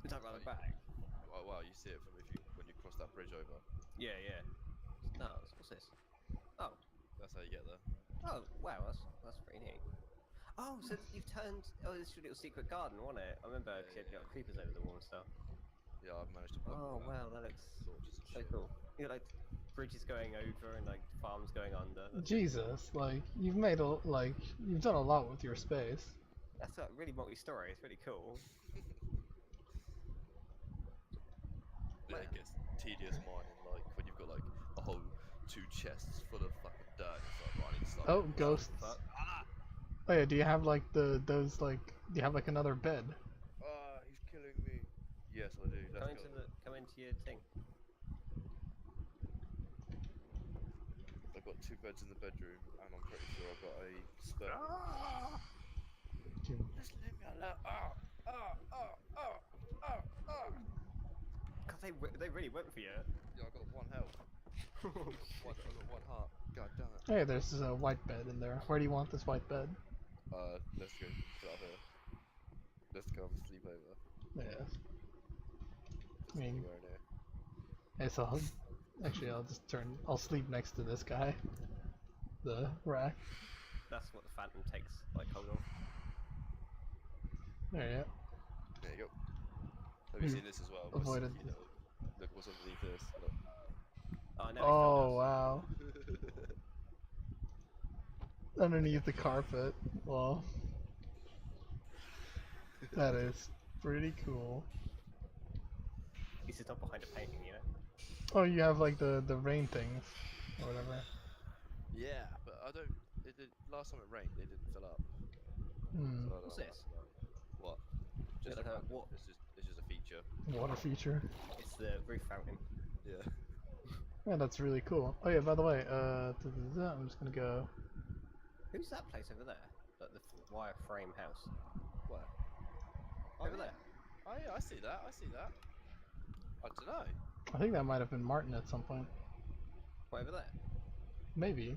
Is that round the back? Oh wow, you see it from when you cross that bridge over. Yeah, yeah. No, what's this? Oh, That's how you get there. oh, wow, that's pretty neat. Oh, so you've turned. Oh, this is your little secret garden, wasn't it? I remember Yeah, because you yeah, had got yeah. creepers over the wall and stuff. Yeah, I've managed to block Oh, all that. wow, that looks Torches and so shit. cool. You got like bridges going over and like farms going under. That's really cool. Jesus, like you've made a like you've done a lot with your space. That's like really multi-story. It's really cool. But yeah, Man. it gets tedious mining, like when you've got like a whole 2 chests full of fucking dirt. It's like, right, I need to start Oh, getting this Oh stuff. ghosts. fuck. Ah! Oh yeah, do you have like those like do you have like another bed? Ah, he's killing me. Yes, I do. Let's go. Come into your thing. I've got 2 beds in the bedroom, and I'm pretty sure I've got a spare. Ah! Just leave me alone. Ah, ah, ah, ah, ah, ah. God, they really went for you. Yeah, I got 1 health. I got 1 heart. God damn it. Hey, there's a white bed in there. Where do you want this white bed? Let's go put it up here. Let's go have a sleepover. Yeah. If I it's mean, anywhere near. it's all. Actually, I'll sleep next to this guy. The rack. That's what the Phantom takes like hold of. There you go. There you go. Have you Hmm. seen this as well? Avoided. Look what's underneath this. Look. Oh, now he found Oh us. wow. Underneath the carpet. Well, that is pretty cool. He's just up behind a painting, you know. Oh, you have like the rain things or whatever. Yeah, but I don't. It did, last time it rained, it didn't fill up. Hmm. So I don't What's know what this? that's about. What? Yeah, Just a like random. what? It's just a feature. Water feature. It's the roof fountain. Yeah. Yeah, that's really cool. Oh yeah, by the way, I'm just gonna go. Who's that place over there? Like the wireframe house. Where? Oh Over yeah. there. Oh yeah. I see that. I see that. I don't know. I think that might have been Martin at some point. What, over there? Maybe.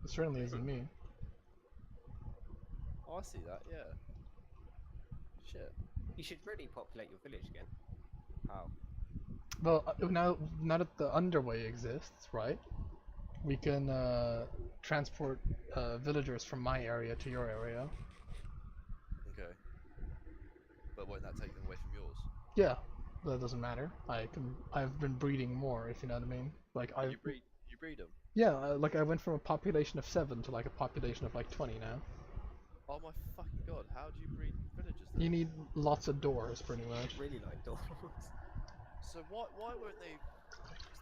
It certainly Hmm. isn't me. Oh, I see that. Yeah. Shit. You should really populate your village again. How? Well, now that the underway exists, right? We can transport villagers from my area to your area. Okay. But won't that take them away from yours? Yeah, that doesn't matter. I've been breeding more, if you know what I mean. Like Oh, I you breed them. yeah, like I went from a population of 7 to like a population of like 20 now. Oh my fucking god! How do you breed villagers then? You need lots of doors, pretty I much. really like doors. So why weren't they?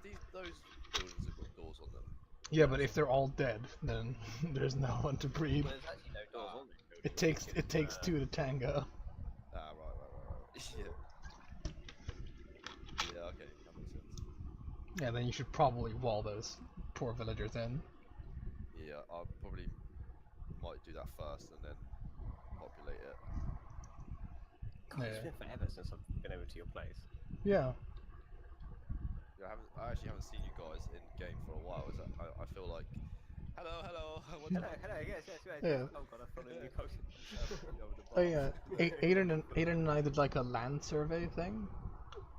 'Cause those buildings have got doors on them. Yeah, but if they're all dead, then there's no one to breed. Well, there's actually no doors Ah, on this building. It takes because, it takes 2 to tango. right. Yeah. Yeah. Okay, that makes sense. Yeah, then you should probably wall those poor villagers in. Yeah, I probably might do that first and then populate it. God, it's Yeah. been forever since I've been over to your place. Yeah. Yeah, I actually haven't seen you guys in game for a while. I feel like, hello, what's Hello, up? hello, yes. Yeah. Oh god, I've followed you potion. You having a Oh yeah, bath? Aiden and I did like a land survey thing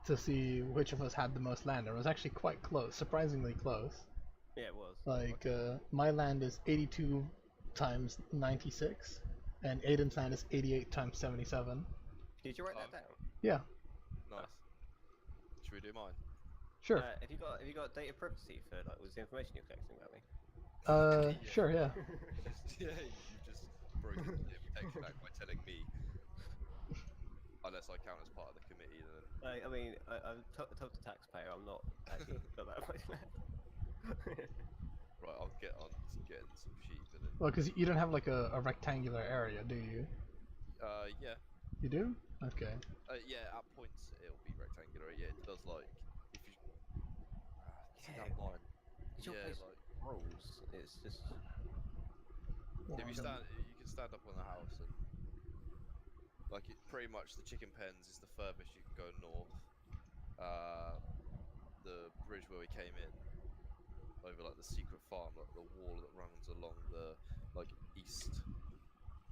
to see which of us had the most land. And it was actually quite close, surprisingly close. Yeah, it was. Like my land is 82 times 96, and Aiden's land is 88 times 77. Did you write Oh, that down? Yeah, nice. Should we do mine? sure. Have you got data privacy for like all this information you're collecting about me? Yeah. Sure, yeah. Yeah, you just broken the data protection act by telling me. Unless I count as part of the committee, then I mean, I'm top the taxpayer. I'm not actually got that much left. right, I'll get on to getting some sheep and then. Well, because you don't have like a rectangular area, do you? Yeah. You do? Okay. Yeah, at points it'll be rectangular. Yeah, it does like if you see Yeah. that line. It's your Yeah, place like rolls. It's just if you stand, you can stand up on the house and like it. Pretty much the chicken pens is the furthest you can go north. The bridge where we came in over like the secret farm, like the wall that runs along the like east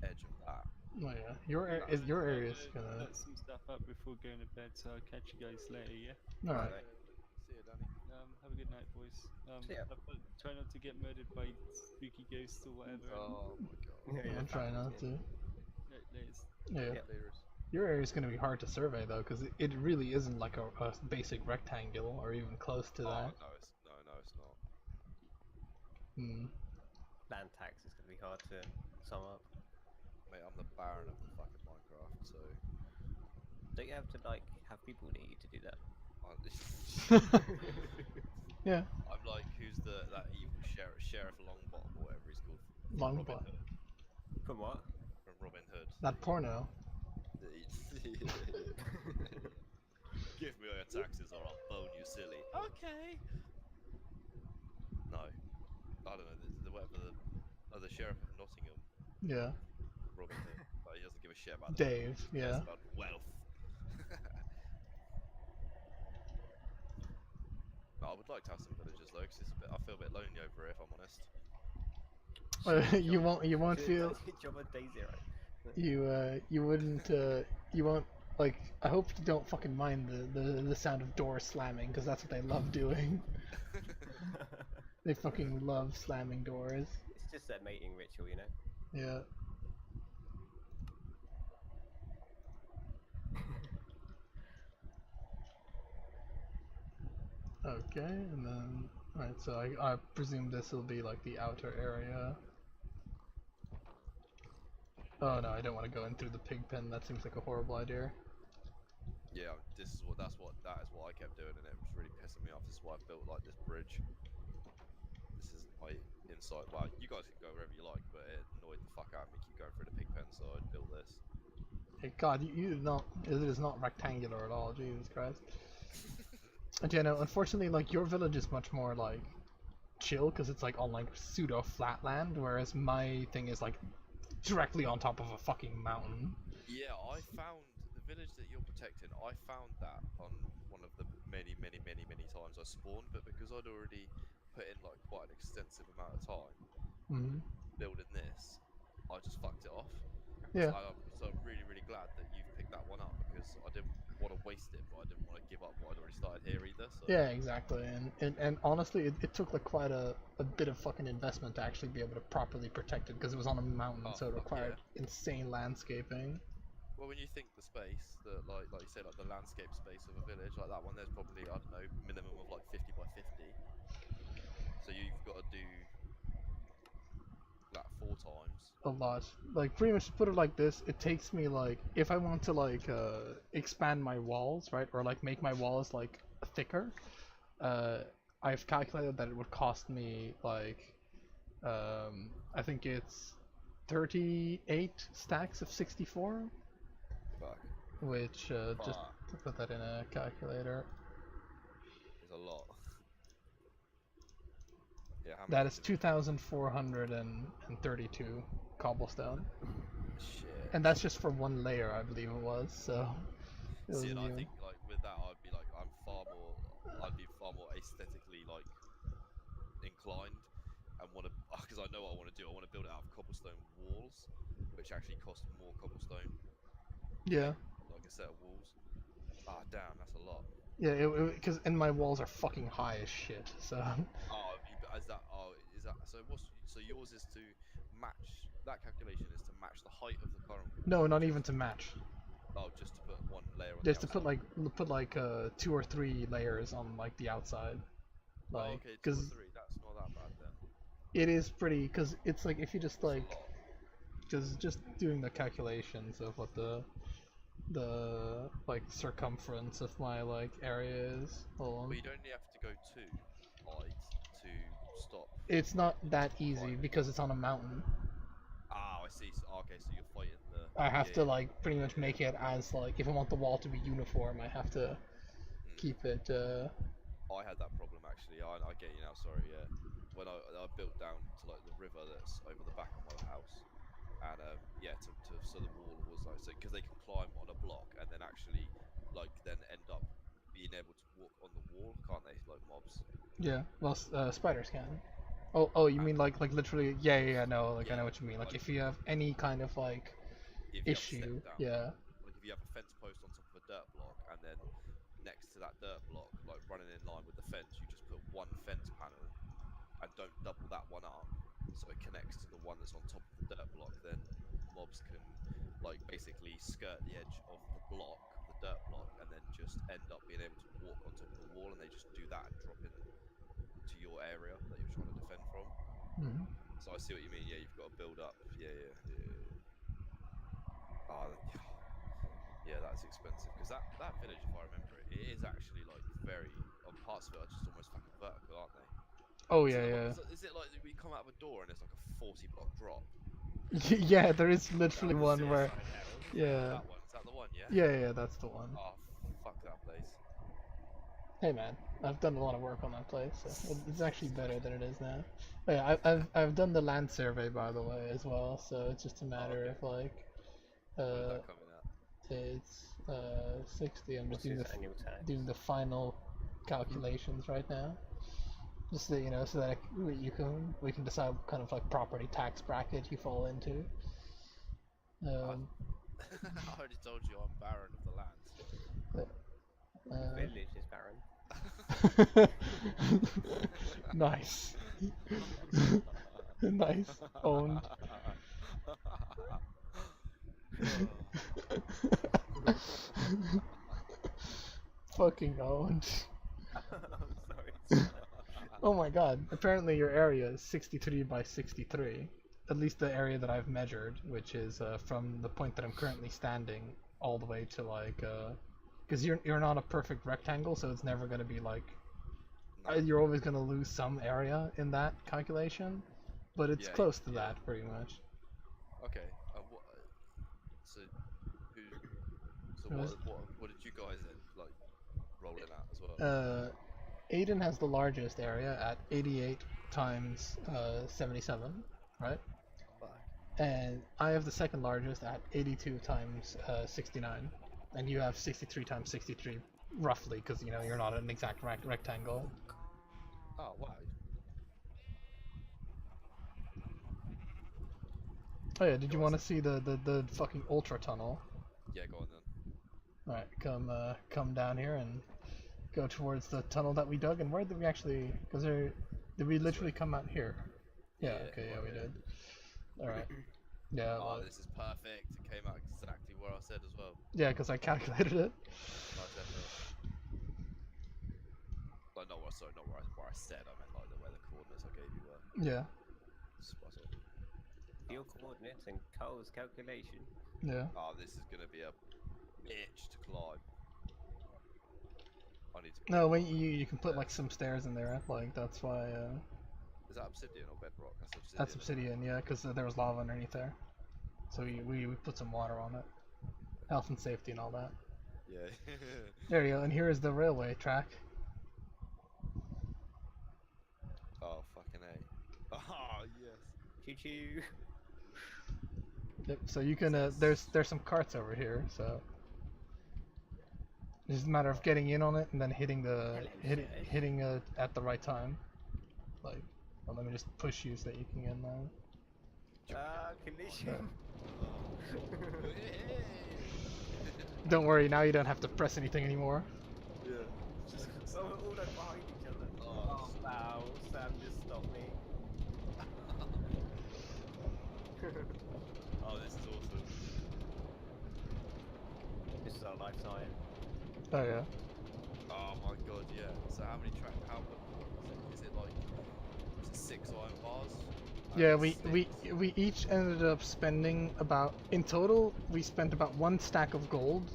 edge of that Oh yeah, your area is gonna. Set some stuff up before going to bed, so I'll catch you guys later, yeah? All right. Alright. See you, Danny. Have a good night, boys. See ya. Try not to get murdered by spooky ghosts or whatever. Oh my god. Yeah, I'll try not to. Laters. Yeah. Yeah. Laters. Your area is gonna be hard to survey though, because it really isn't like a basic rectangle or even close to Oh that. no, it's not. Hmm. Land tax is gonna be hard to sum up. Mate, I'm the Baron of the fucking Minecraft, so Don't you have to like have people near you to do that? Yeah. I'm like, who's that evil sheriff Longbottom or whatever he's called? from Longbottom. Robin Hood. From what? From Robin Hood. That porno. Give me all your taxes or I'll bone you silly. Okay. No. I don't know, the sheriff of Nottingham, Yeah. Robin Hood, but he doesn't give a shit about Dave. He Yeah. cares about wealth. I would like to have some villagers though, because I feel a bit lonely over here if I'm honest. You won't feel Job on day zero. you won't like. I hope you don't fucking mind the sound of doors slamming, because that's what they love doing. They fucking love slamming doors. It's just their mating ritual, you know. Yeah. Okay, and then right. So I presume this will be like the outer area. Oh no, I don't want to go in through the pig pen. That seems like a horrible idea. Yeah, that is what I kept doing, and it was really pissing me off. This is why I built like this bridge. This is my insight. Well, you guys can go wherever you like, but it annoyed the fuck out of me. Keep going through the pig pen, so I built this. Hey, God, you did not. It is not rectangular at all. Jesus Christ. And yeah, no, unfortunately, like your village is much more like chill because it's like on like pseudo flatland, whereas my thing is like directly on top of a fucking mountain. Yeah, I found the village that you're protecting. I found that on one of the many times I spawned, but because I'd already put in like quite an extensive amount of time Mm-hmm. building this, I just fucked it off. Yeah. So I'm really glad that you've picked that one up, because I didn't want to waste it, but I didn't want to give up what I'd already started here either. So. Yeah, exactly. And honestly, it took like quite a bit of fucking investment to actually be able to properly protect it, because it was on a mountain, Oh, so it fuck required insane landscaping. Well, when you think the space, that like you say, like the landscape space of a village, like that one, there's probably, I don't know, minimum of like 50 by 50. So you've got to do that 4 times. A lot. Like pretty much to put it like this, it takes me like, if I want to like expand my walls, right, or like make my walls like thicker, I've calculated that it would cost me like I think it's 38 stacks of 64, Fuck. which just to put that in a calculator, It's a lot. Yeah, how that many is 2,432 cobblestone, Shit. and that's just for one layer, I believe it was. So it was See, and I new. think like with that, I'd be far more aesthetically like inclined, and want to, because I know what I want to do. I want to build it out of cobblestone walls, which actually cost more cobblestone, Yeah. like a set of walls. Ah, damn, that's a lot. Yeah, because and my walls are fucking high as shit. So Is that so? So yours is to match that calculation is to match the height of the current wall. no, not even to match. Oh, just to put one layer on. Just the to put like 2 or 3 layers on like the outside, Oh, like okay, 2 or because 3. That's not that bad then. it is pretty. Because it's like if you just That's a like lot. just doing the calculations of what the like circumference of my like area is. Hold on. But you'd only have to go 2 height to stop. It's not that easy Right. because it's on a mountain. Ah, I see. So, okay, so you're fighting the. I have yeah, to yeah. like pretty much make it as like if I want the wall to be uniform, I have to keep it. I had that problem actually. I get you now. Sorry, yeah. When I built down to like the river that's over the back of my house, and yeah, so the wall was like so because they can climb on a block and then actually like then end up being able to walk on the wall, can't they? Like mobs. Yeah, well, spiders can. Oh, you mean like literally? Yeah, no, like I Yeah, know what you mean. Like like- if you have any kind of like if you have a issue. step down, Yeah. like if you have a fence post on top of a dirt block, and then next to that dirt block, like running in line with the fence, you just put one fence panel, and don't double that one up, so it connects to the one that's on top of the dirt block. Then mobs can like basically skirt the edge of the block, the dirt block, and then just end up being able to walk on top of the wall, and they just do that and drop in to your area that you're trying to defend from. Hmm. So I see what you mean. Yeah, you've got to build up. Yeah. Oh, yeah, that's expensive because that village, if I remember it, it is actually like very. Parts of it are just almost fucking vertical, aren't they? Oh Is yeah, it, yeah. is it like we come out of a door and there's like a 40-block drop? Yeah, there is literally That one is where. suicide hell. Yeah. That one. Is that the one? Yeah. Yeah, that's the one. Oh, fuck that place. Hey man, I've done a lot of work on that place, so it's actually better than it is now. But yeah, I've done the land survey by the way as well, so it's just a matter okay. of like, When is uh, that coming out? it's 60. I'm just What's his annual tax? doing the final calculations right now, just so you know, so that we can decide what kind of like property tax bracket you fall into. I already told you I'm baron of the land. Village is barren. Nice. Nice. Owned. Fucking owned. I'm sorry. Oh my god. Apparently your area is 63 by 63. At least the area that I've measured, which is from the point that I'm currently standing all the way to like because you're not a perfect rectangle, so it's never going to be like you're always going to lose some area in that calculation, but it's Yeah, close to yeah. that pretty much. Okay. So Was- what did you guys then like roll in at as well? Aiden has the largest area at 88 times 77, right? Fuck. And I have the second largest at 82 times 69, and you have 63 times 63, roughly, because you know you're not an exact rectangle. Oh wow. Oh yeah, did you want to see the fucking ultra tunnel? Yeah, go on then. All right, come down here and go towards the tunnel that we dug. And where did we actually? Because did we literally come out here? Yeah. Yeah, Okay. Yeah, right we here. did. All right. Yeah. Oh, Well, this is perfect. It came out exactly where I said as well. yeah, because I calculated it. Nice effort. Like, not where I said. I meant like where the coordinates I gave you were. Yeah. Spot on. Your coordinates and Cole's calculation. Yeah. Oh, this is gonna be a bitch to climb. I need to. No, wait. You can put like some stairs in there. Like that's why. Is that obsidian or bedrock? That's obsidian. Yeah, because there was lava underneath there. So we put some water on it. Health and safety and all that. Yeah. There you go. And here is the railway track. Oh fucking A. Oh yes. Choo choo. Yep. So you can there's some carts over here. So it's just a matter of getting in on it and then hitting hitting at the right time. Like, well, let me just push you so that you can get in now. Collision. Don't worry. Now you don't have to press anything anymore. Yeah. So we're all like behind each other. Oh, Wow, Sam just stopped me. oh, this is awesome. This is our life science. Oh yeah. Oh my god, yeah. So how many how is it like was it 6 iron bars? Yeah, And we each ended up spending about, in total, we spent about 1 stack of gold,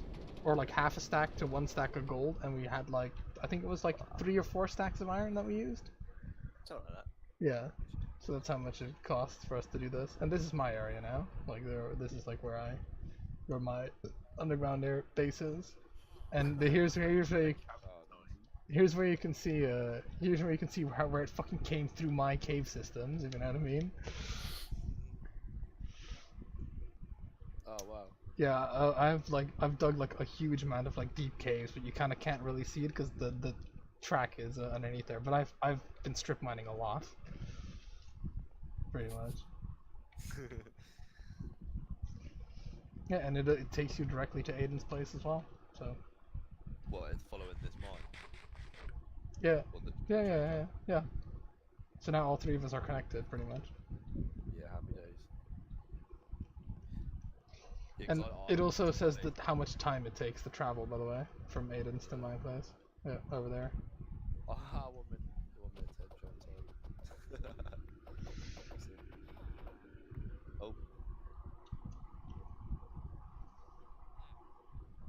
or like half a stack to 1 stack of gold, and we had like, I think it was like 3 or 4 stacks of iron that we used. Something like that. Yeah, so that's how much it costs for us to do this. And this is my area now, like this is like where my underground air base is. And here's where you, oh, nice. here's where you can see where it fucking came through my cave systems, if you know what I mean. Oh wow. Yeah, I've dug like a huge amount of like deep caves, but you kind of can't really see it because the track is underneath there. But I've been strip mining a lot, pretty much. Yeah, and it takes you directly to Aiden's place as well. So What, it's following this mine? yeah, What the yeah. So now all three of us are connected, pretty much. Yeah, happy days. Yeah, 'cause And I it also just says made- that how much time it takes to travel, by the way, from Aiden's to my place. Yeah, over there. Ah, 1 minute 10 John time. Oh,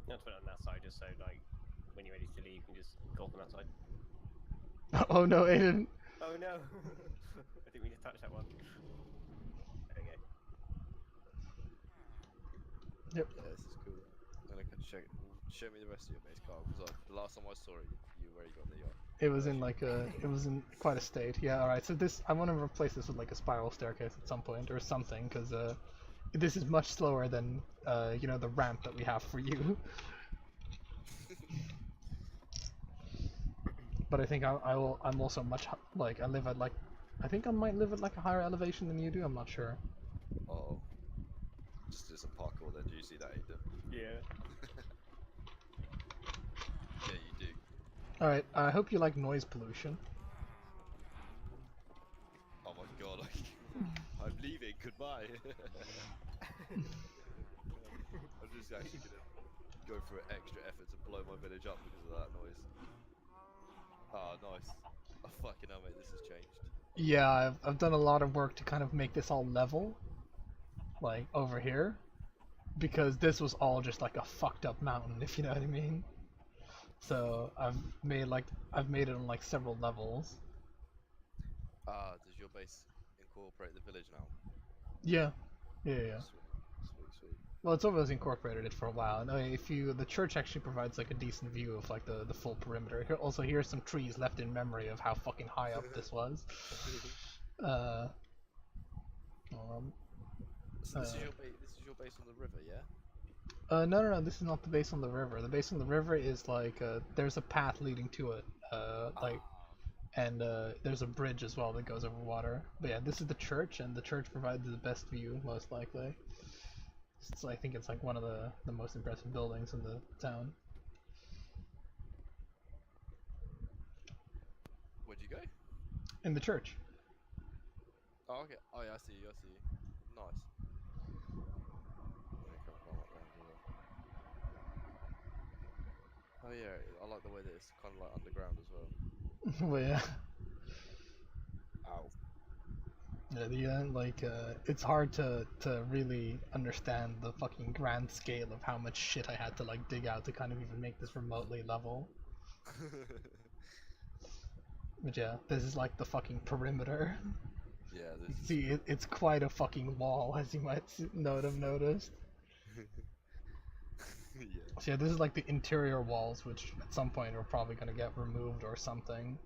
You have to put it on that side just so, like, when you're ready to leave, you can just go from that side. Oh no, Aiden! Oh no! I think we need to touch that one. There we go. Yep. yeah, this is cool. I'm gonna check. Show me the rest of your base, Carl, because the last time I saw it, you already got the yacht. It was in like it was in quite a state. Yeah, alright, so this, I want to replace this with like a spiral staircase at some point, or something, because this is much slower than, you know, the ramp that we have for you. But I think I'm also much, like, I live at like, I think I might live at like a higher elevation than you do, I'm not sure. Oh, just do some parkour then. Do you see that, Aiden? Yeah. Yeah, you do. Alright, I hope you like noise pollution. Oh my god, I'm leaving. Goodbye. I'm just actually gonna go for an extra effort to blow my village up because of that noise. Ah, nice. Oh, fucking hell, mate, this has changed. Yeah, I've done a lot of work to kind of make this all level, like over here, because this was all just like a fucked up mountain, if you know what I mean. So I've made it on like several levels. Ah, does your base incorporate the village now? Yeah, yeah. Sweet. Well, it's always incorporated it for a while. And if you, the church actually provides like a decent view of like the full perimeter. Here, also, here's some trees left in memory of how fucking high up this was. So this is your base on the river, yeah? No, this is not the base on the river. The base on the river is like there's a path leading to it, and there's a bridge as well that goes over water. But yeah, this is the church, and the church provides the best view, most likely. So I think it's like one of the most impressive buildings in the town. Where'd you go? In the church. Oh, okay. Oh, yeah, I see you. Nice. Yeah, come climb up round here. Oh yeah, I like the way that it's kind of like underground as well. Well, yeah. Ow. Yeah, it's hard to really understand the fucking grand scale of how much shit I had to like dig out to kind of even make this remotely level. But yeah, this is like the fucking perimeter. Yeah, this is... See, it's quite a fucking wall, as you might have noticed. yeah. So yeah, this is like the interior walls, which at some point are probably gonna get removed or something.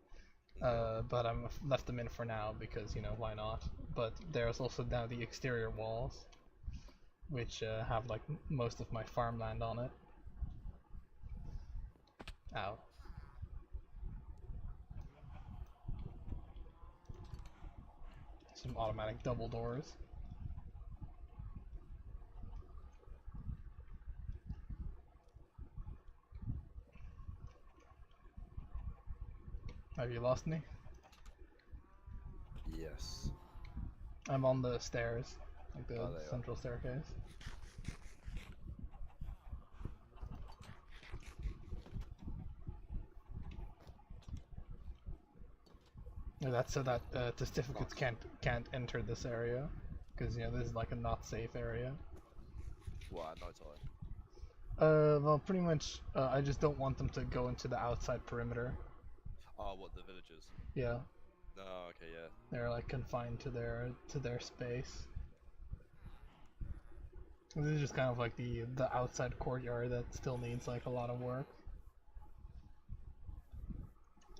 But I'm left them in for now because, you know, why not? But there's also now the exterior walls, which have like most of my farmland on it. Ow. Some automatic double doors. Have you lost me? Yes. I'm on the stairs, like the Oh, there you are. central staircase. Yeah, that's so that testificates can't enter this area, because you know this is like a not safe area. What, at night time? Well, pretty much. I just don't want them to go into the outside perimeter. Oh, what, the villagers? Yeah, No, okay, yeah. they're like confined to their space. This is just kind of like the outside courtyard that still needs like a lot of work.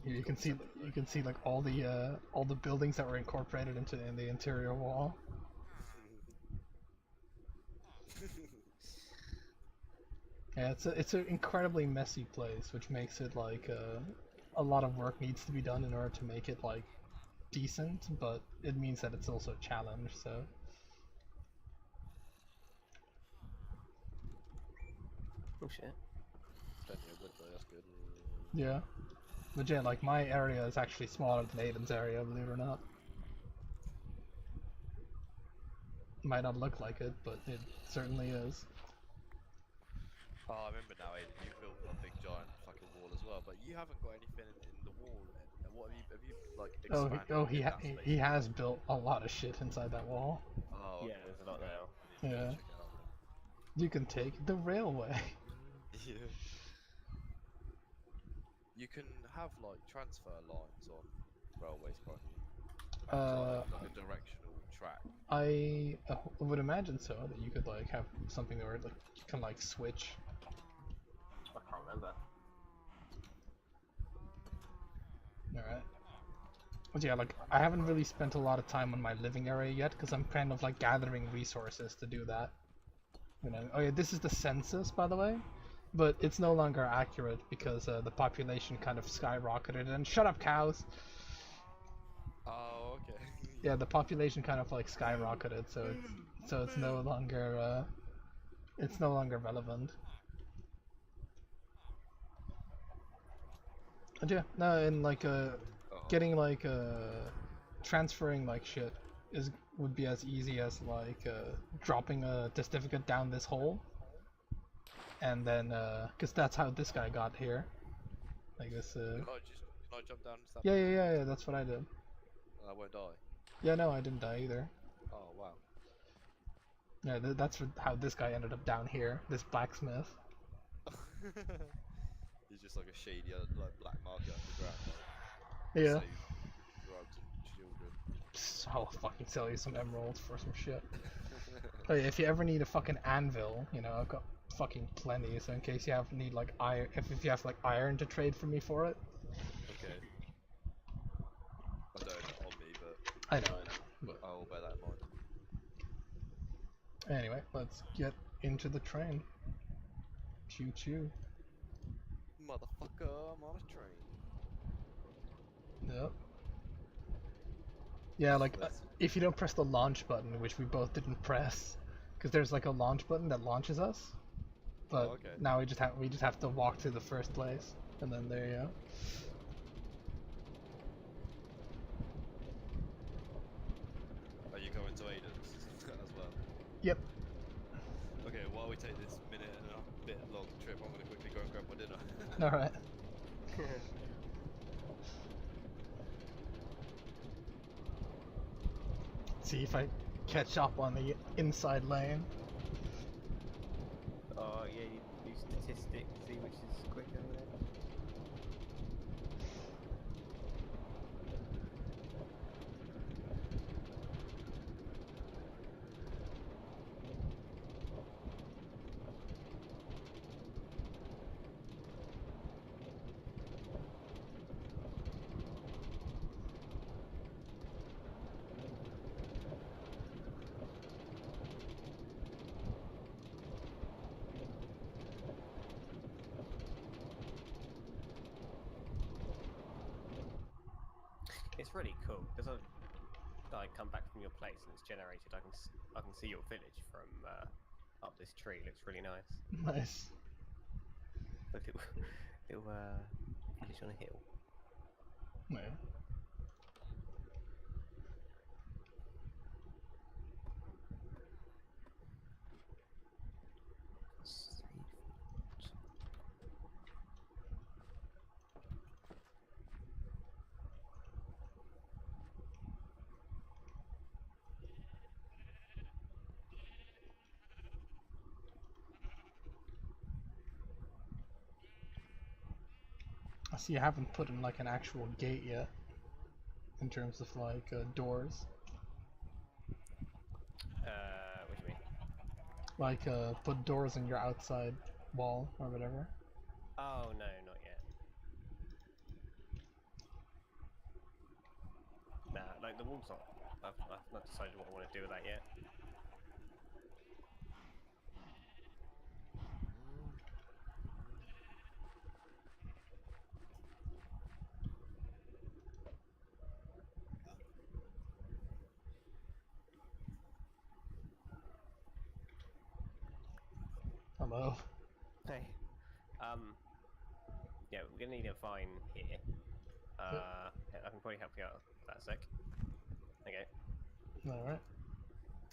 Here you can see like all the buildings that were incorporated into in the interior wall. Yeah, it's an incredibly messy place, which makes it like a lot of work needs to be done in order to make it like decent, but it means that it's also a challenge. So Oh shit. Plenty of wood though, that's good. Yeah. But yeah, like my area is actually smaller than Aiden's area, believe it or not. Might not look like it, but it certainly is. Oh, I remember now, Aiden, you built a big giant fucking wall as well, but you haven't got anything in the wall. What have you like Oh, expanded in that space? he has built a lot of shit inside that wall. Oh, Yeah, okay. there's a lot now. I need to go Yeah. check it out then. You can take the railway. Yeah. You can have like transfer lines on railways, can't you? So, like a directional track. I would imagine so, that you could like have something where like you can like switch. I can't remember. Alright. But yeah, like I haven't really spent a lot of time on my living area yet because I'm kind of like gathering resources to do that. You know. Oh yeah, this is the census, by the way, but it's no longer accurate because the population kind of skyrocketed. And shut up, cows. Oh, okay. Yeah, the population kind of like skyrocketed, so it's no longer relevant. And yeah, no, and like getting like transferring like shit would be as easy as like dropping a certificate down this hole, and then because that's how this guy got here, like this. Can I jump down and Yeah, that's what I did. I won't die. Yeah, no, I didn't die either. Oh wow. Yeah, that's how this guy ended up down here. This blacksmith. He's just like a shady, like black market underground. Yeah. Save drugs and children. I'll fucking sell you some emeralds for some shit. Oh yeah, if you ever need a fucking anvil, you know, I've got fucking plenty. So in case you need like iron, if you have like iron to trade for me for it. Okay. I don't have it on me, but I know. But I'll bear that in mind. anyway, let's get into the train. Choo choo. Motherfucker, I'm on a train. Yep. Yeah, like if you don't press the launch button, which we both didn't press, because there's like a launch button that launches us, but okay. now we just have to walk to the first place, and then there you go. Are you going to Aiden's as well? Yep. Okay, while we take this minute and a bit long trip, I'm gonna quickly go and grab my dinner. All right. See if I catch up on the inside lane. Oh yeah, you do statistics, see which is quicker. It's really cool because I come back from your place and it's generated. I can see your village from up this tree. It looks really nice. Nice. Like little village on a hill. Yeah. I see you haven't put in like an actual gate yet, in terms of like doors. What do you mean? Like put doors in your outside wall or whatever. Oh no, not yet. Nah, like the wall's not. I've not decided what I want to do with that yet. Hello. Hey. Yeah, we're gonna need a vine here. I can probably help you out with that a sec. Okay. Alright.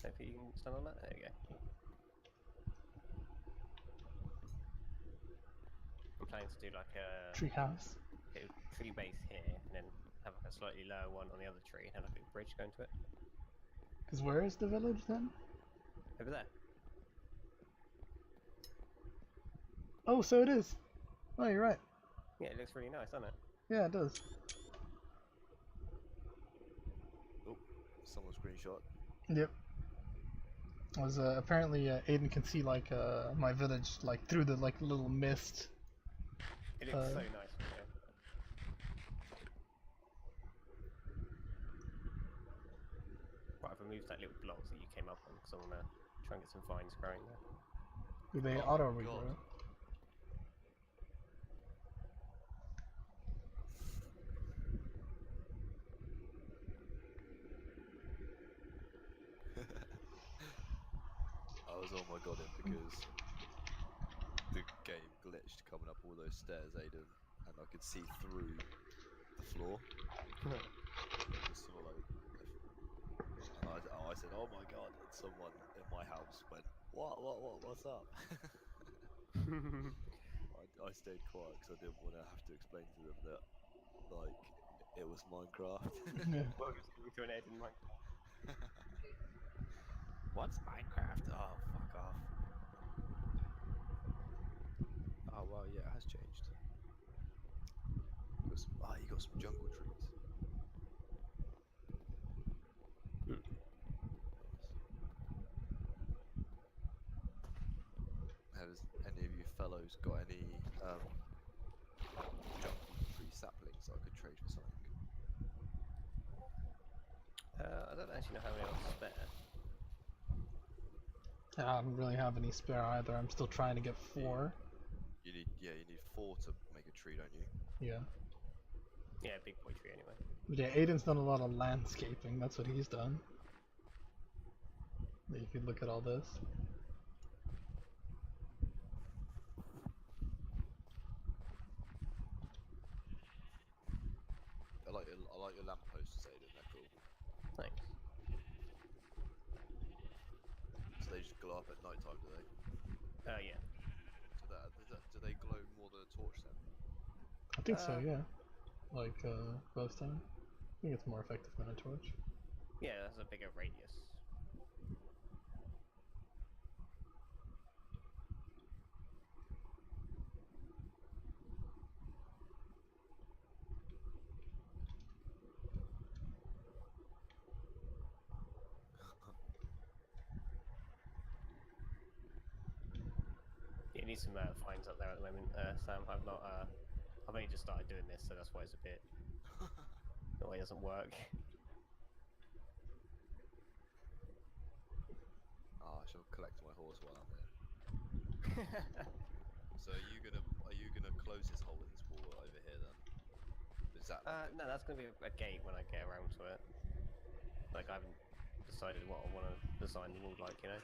Hopefully you can stand on that. There you go. I'm planning to do like a Treehouse. little tree base here, and then have like a slightly lower one on the other tree, and have like a bridge going to it. Because where is the village then? Over there. Oh, so it is. Oh, you're right. Yeah, it looks really nice, doesn't it? Yeah, it does. Oh, someone screenshot. Yep. Was apparently Aiden can see like my village like through the like little mist. It looks so nice from here. Right, I've removed that little block that you came up on, because I want to try and get some vines growing there. Do they Oh my auto God. regrow? I was oh my god in because the game glitched coming up all those stairs, Aiden, and I could see through the floor. It was sort of like, and I said, "Oh my god!" And someone in my house went, what's up?" I stayed quiet because I didn't want to have to explain to them that, like, it was Minecraft. Yeah. Welcome to an Ed in Minecraft. What's Minecraft? Oh, fuck off. Oh wow, yeah, it has changed. You got some jungle trees. Hmm. Has any of you fellows got any jungle tree saplings I could trade for something? I don't actually know how many I've spare. I don't really have any spare either. I'm still trying to get 4. You need 4 to make a tree, don't you? Yeah. Yeah, big boy tree anyway. But yeah, Aiden's done a lot of landscaping. That's what he's done. You could look at all this. I like your lampposts, Aiden. They're cool. Thanks. So they just glow up at night time, do they? Yeah. Do they glow more than a torch then? I think so, Uh, yeah. Like glowstone. I think it's more effective than a torch. Yeah, that's a bigger radius. You need some finds up there at the moment, Sam. I've not. I've only just started doing this, so that's why it's a bit. The way it doesn't work. Ah, I shall collect my horse while I'm here. So are you gonna close this hole in this wall over here then? Is that No, that's gonna be a gate when I get around to it. Like I haven't decided what I want to design the wall like, you know.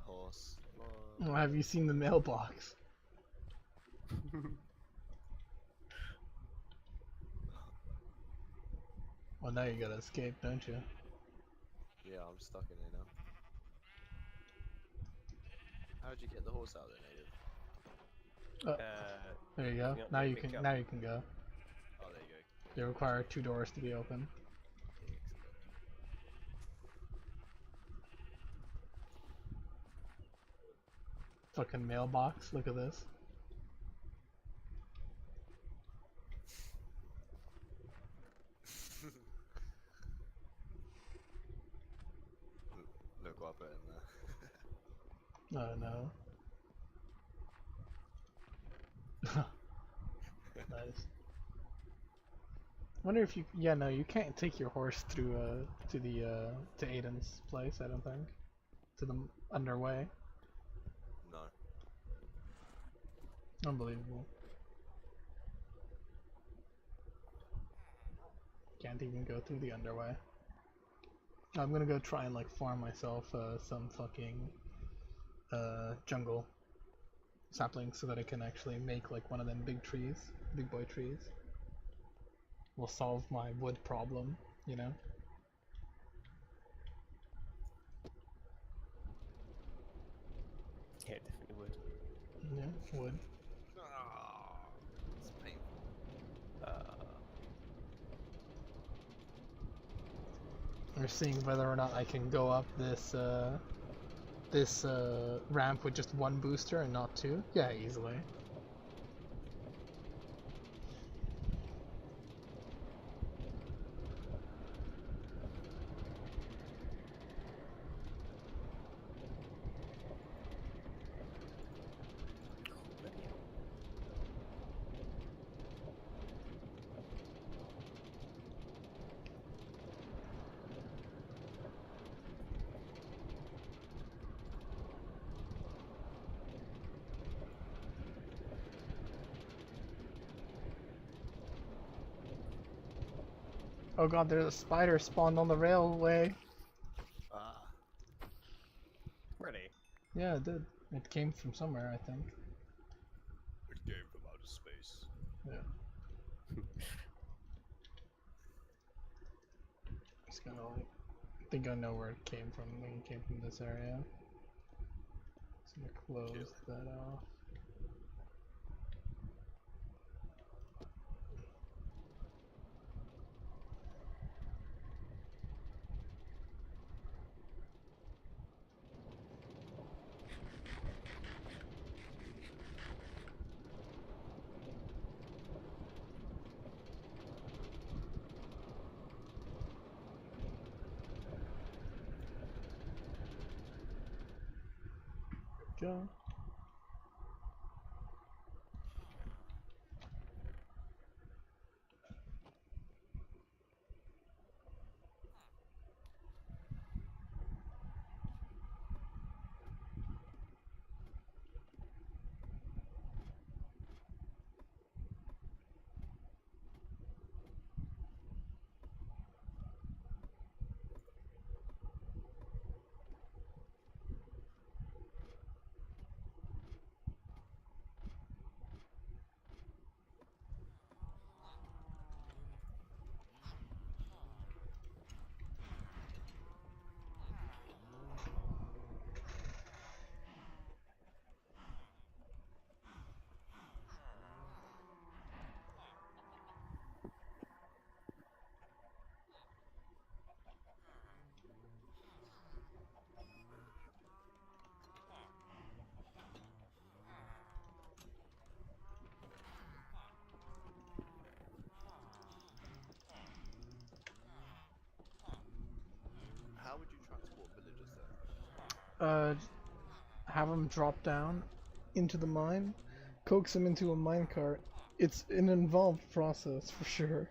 horse? Oh, have you seen the mailbox? Well, now you gotta escape, don't you? Yeah, I'm stuck in here now. How'd you get the horse out then, Aiden? There you go. you not Now do a you big can. jump? Now you can go. Oh, there you go. They require 2 doors to be open. Excellent. Fucking mailbox. Look at this. Look what I put in there. Oh no. Nice. Wonder if you. Yeah, no, you can't take your horse through to Aiden's place. I don't think. To the underway. No. Unbelievable. Can't even go through the underway. I'm gonna go try and like farm myself some fucking jungle saplings so that I can actually make like one of them big trees, big boy trees. Will solve my wood problem, you know? Yeah, it definitely would. Yeah, wood. Ah, it's painful. We're seeing whether or not I can go up this ramp with just one booster and not two. Yeah, easily. Bloody hell. Oh god, there's a spider spawned on the railway. Ah. Really? Yeah, it did. It came from somewhere, I think. It came from outer space. Yeah. Just gonna like, I think I know where it came from. I think it came from this area. Just gonna close that off. Go. How would you transport villagers then? Have them drop down into the mine, coax them into a minecart. It's an involved process for sure,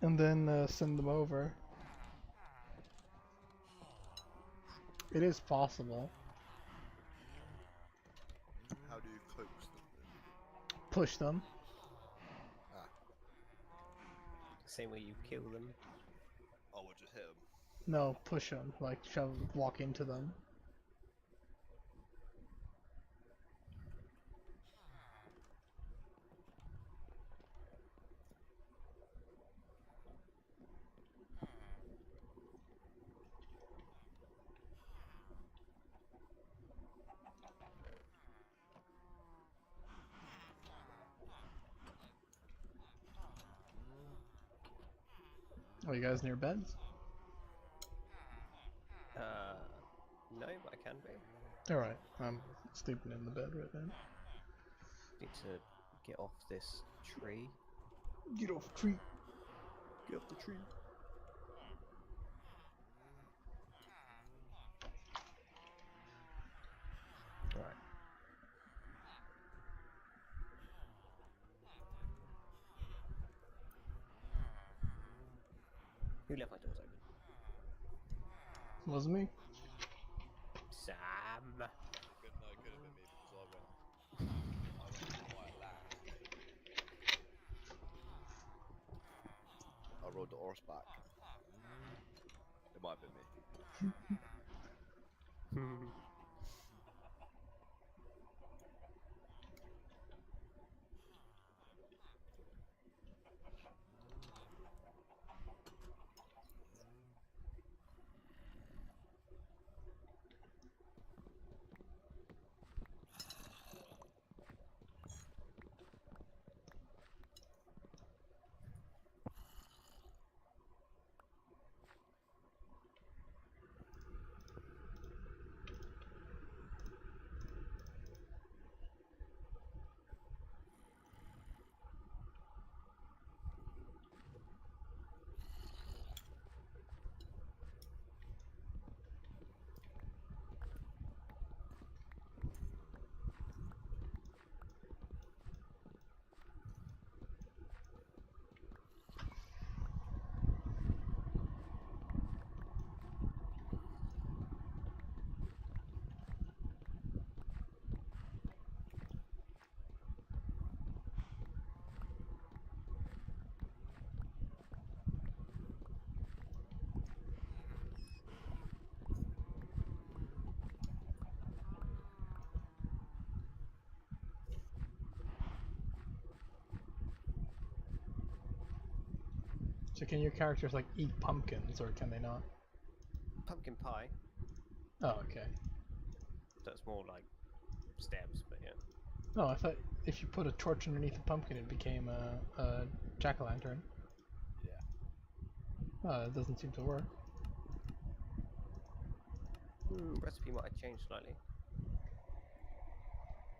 and then send them over. It is possible. How do you coax them then? Push them. Ah, Same way you kill them. oh, we'll just hit them. No, push them. Like shove, walk into them. Are you guys near beds? No, but I can be. Alright, I'm sleeping in the bed right now. Need to get off this tree. Get off the tree. Get off the tree. Alright. Who left my doors open? Was me? Sam! Good, no, it could have been me because I went quiet land. I rode the horse back. It might have been me. So can your characters like eat pumpkins, or can they not? Pumpkin pie. Oh, okay. So it's more like steps, but yeah. No, I thought if you put a torch underneath a pumpkin, it became a jack-o'-lantern. Yeah. Oh, that doesn't seem to work. Recipe might have changed slightly.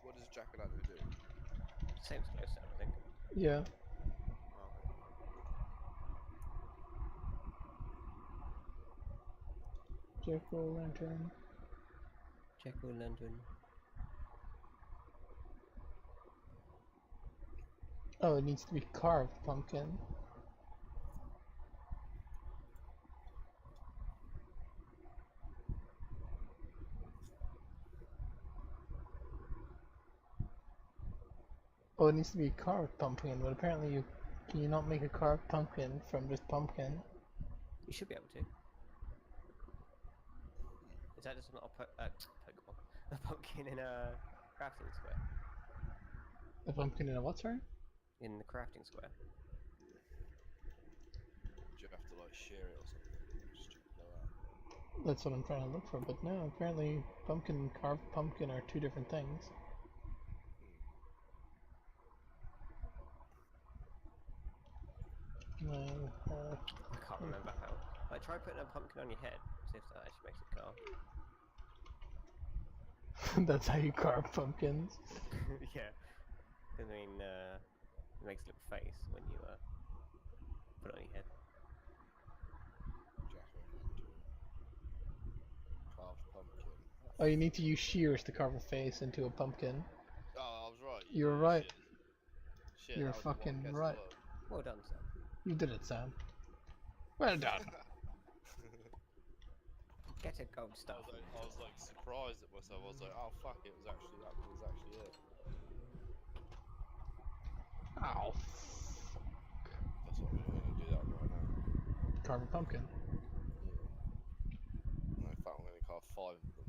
What does jack-o'-lantern do? Same as glowstone, I think. Yeah. Oh. Jack-o'-lantern. Jack-o'-lantern. Oh, it needs to be carved pumpkin. Oh, it needs to be a carved pumpkin, but apparently you can you not make a carved pumpkin from just pumpkin? You should be able to. Is that just not a Pokemon? A pumpkin in a crafting square? A pumpkin in a what, sorry? In the crafting square? Do you have to like shear it or something? Just check that out. That's what I'm trying to look for, but no, apparently pumpkin and carved pumpkin are two different things. I can't remember how. Like, try putting a pumpkin on your head, see if that actually makes it carve. That's how you carve pumpkins. Yeah. I mean, it makes a little face when you put it on your head. Jack-o'-lantern. Carved pumpkin. Oh, you need to use shears to carve a face into a pumpkin. Oh, I was right. You were do, right. Shit, You're that was a wild fucking guess as right. well. Well done, Sam. You did it, Sam. Well done. Get a gold star. I was like surprised at myself. I was like, oh fuck, it was actually that was actually it. Ow. That's what I'm gonna do that right now. Carve a pumpkin. Yeah. No, in fact, I'm gonna carve 5 of them.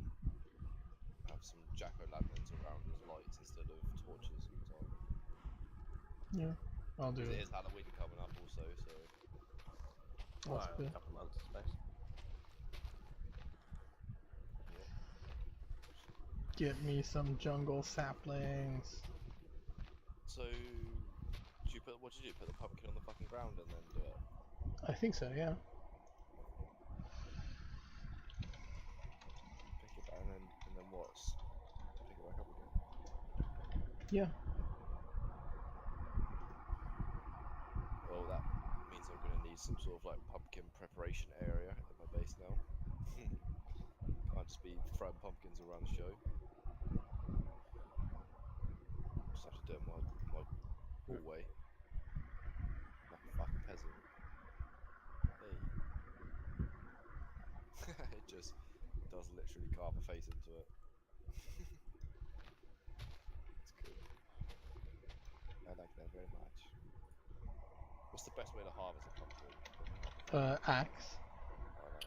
Have some jack-o'-lanterns around as lights instead of torches and so on. Yeah, I'll do 'Cause it it. is Halloween coming up also, so Well, Possibly. a couple of months, I suppose. Get me some jungle saplings. So, what did you do? Put the pumpkin on the fucking ground and then do it? I think so, yeah. Pick it back and then what? Pick it back up again. Yeah. Well, that means I'm gonna need some sort of like pumpkin preparation area at my base now. Can't just be throwing pumpkins around the show. Just have to do it my hallway. Like a fucking peasant. Hey. It just does literally carve a face into it. It's cool. I like that very much. What's the best way to harvest a pumpkin? Axe. Oh, no.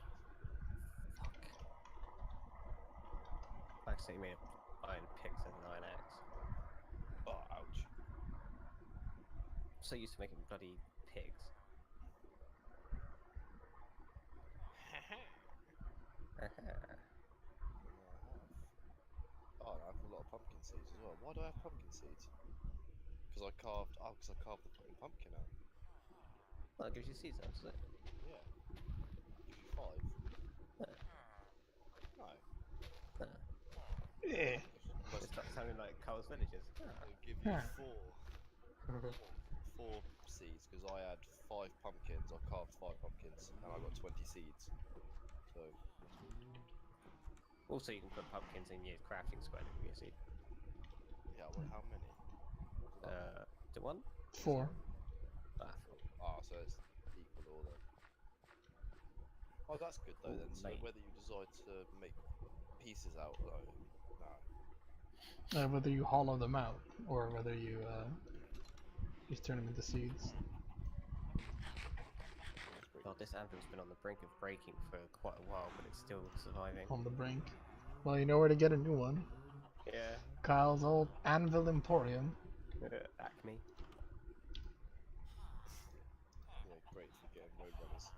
I accidentally made an iron pick as an iron axe. Oh, ouch. So used to making bloody pigs. Oh, I have a lot of pumpkin seeds as well. Why do I have pumpkin seeds? Because I carved. Oh, because I carved the fucking pumpkin out. Well, it gives you seeds, does it? Yeah. Gives you 5. No. Yeah. Must It starts sounding like Carl's Villages. give you Yeah. 4 seeds because I had 5 pumpkins. I carved 5 pumpkins and I got 20 seeds. So Also, you can put pumpkins in your crafting square if you see. yeah, well, how many? To one? 4. Ah, Ah, so it's equal all then. Oh, that's good though then. So Mate. whether you decide to make pieces out, like, no. Whether you hollow them out or whether you just turn them into seeds. That's pretty God, this anvil's been on the brink of breaking for quite a while, but it's still surviving. On the brink. Well, you know where to get a new one. Yeah. Kyle's old Anvil Emporium. Acme. yeah, great for getting roadrunners.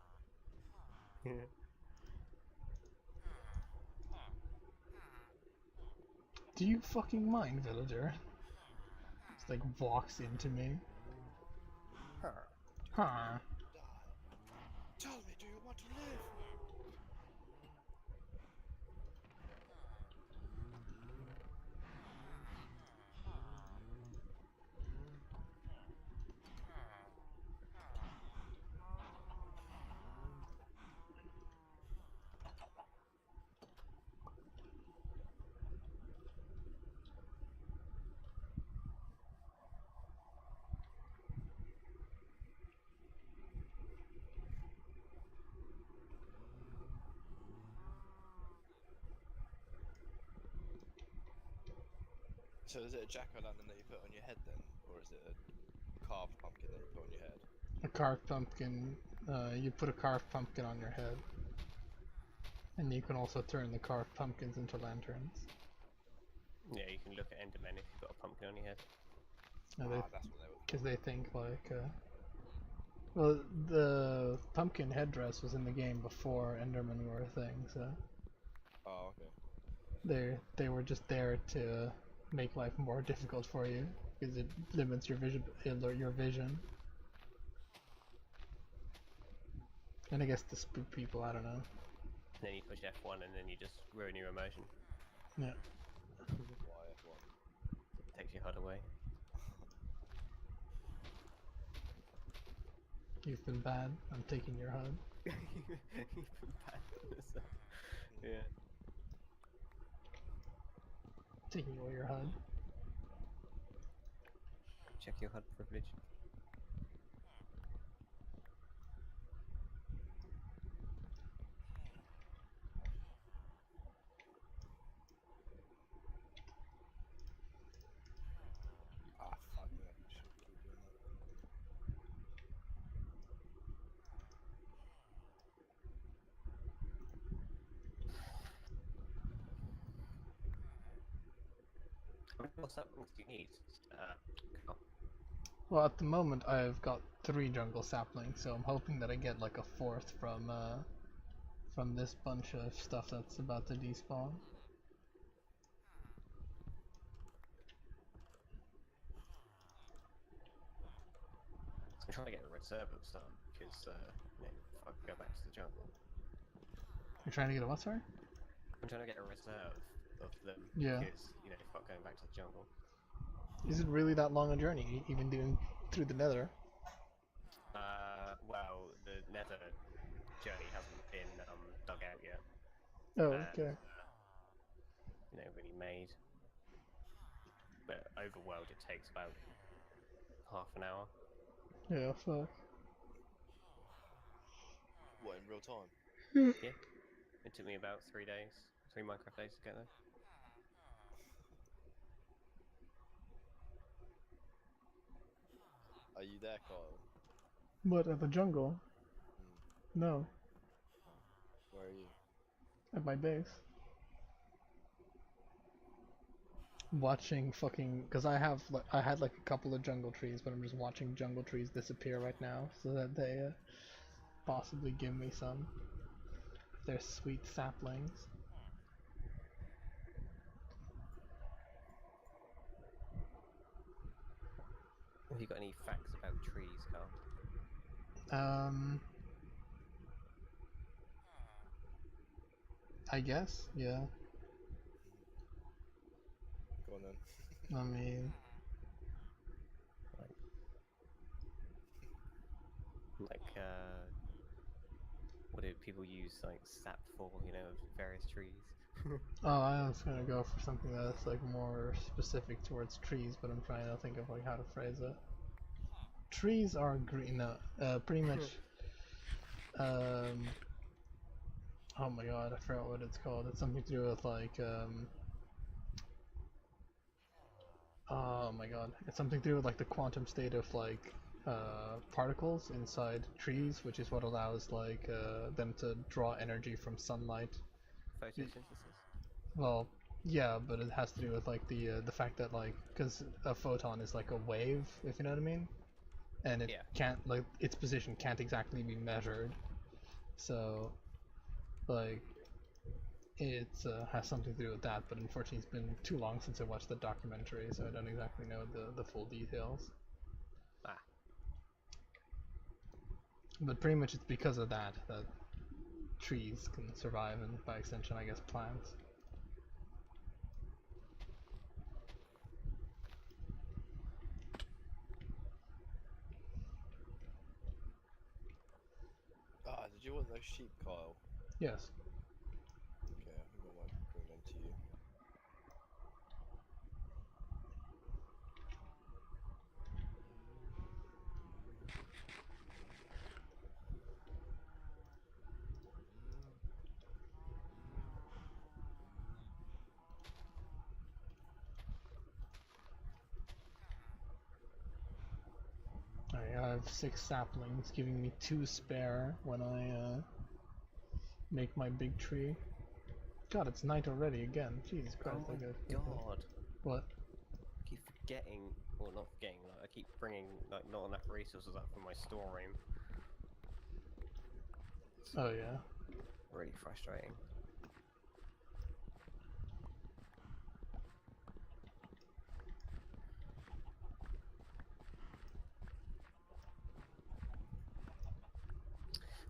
Do you fucking mind, villager? Just like walks into me. Huh. Huh. Tell me, do you want to live? So is it a jack-o'-lantern that you put on your head then, or is it a carved pumpkin that you put on your head? A carved pumpkin. You put a carved pumpkin on your head. And you can also turn the carved pumpkins into lanterns. Yeah, you can look at Endermen if you've got a pumpkin on your head. That's what they were. Because they think like, well, the pumpkin headdress was in the game before Endermen were a thing, so Oh, okay. they were just there to make life more difficult for you because it limits your vision. And I guess to spook people, I don't know. And then you push F1 and then you just ruin your emotion. Yeah. Why F1? Takes your HUD away. You've been bad. I'm taking your HUD. You've been bad. Yeah. Taking away your HUD. Check your HUD privilege. Fuck yeah, you should keep doing that. What saplings do you need? Carl? Well, at the moment I've got 3 jungle saplings, so I'm hoping that I get like a 4th from this bunch of stuff that's about to despawn. I'm trying to get a reserve of some because you know, if I go back to the jungle. You're trying to get a what, sorry? I'm trying to get a reserve of them Yeah. because you know, fuck going back to the jungle. Is it really that long a journey, even doing through the nether? Well, the nether journey hasn't been dug out yet. Oh, And, okay. You know, really made. But overworld it takes about half an hour. Yeah, fuck. What, in real time? Yeah. It took me about 3 days, 3 Minecraft days to get there. Are you there, Kyle? But at the jungle, Hmm. no. Where are you? At my base. Watching fucking, cause I had like a couple of jungle trees, but I'm just watching jungle trees disappear right now, so that they possibly give me some. They're sweet saplings. Have you got any facts about trees, Carl? I guess, yeah. Go on then. I mean, Like, what do people use like sap for? You know, of various trees. oh, I was gonna go for something that's like more specific towards trees, but I'm trying to think of like how to phrase it. Trees are green, pretty much. Um, oh my god, I forgot what it's called. It's something to do with like, oh my god, it's something to do with like the quantum state of like particles inside trees, which is what allows like them to draw energy from sunlight. Photosynthesis. Well, yeah, but it has to do with like the fact that like because a photon is like a wave, if you know what I mean, and it Yeah. can't like its position can't exactly be measured, so like it has something to do with that. But unfortunately, it's been too long since I watched the documentary, so I don't exactly know the full details. Ah. But pretty much it's because of that that trees can survive, and by extension, I guess plants. Ah, did you want those sheep, Kyle? Yes. Okay, I think I might bring them to you. I have 6 saplings, giving me 2 spare when I make my big tree. God, it's night already again. Jesus Christ, Oh I my gotta. god. What? I keep forgetting, or not forgetting. Like, I keep bringing like not enough resources up from my storeroom. Oh yeah. Really frustrating.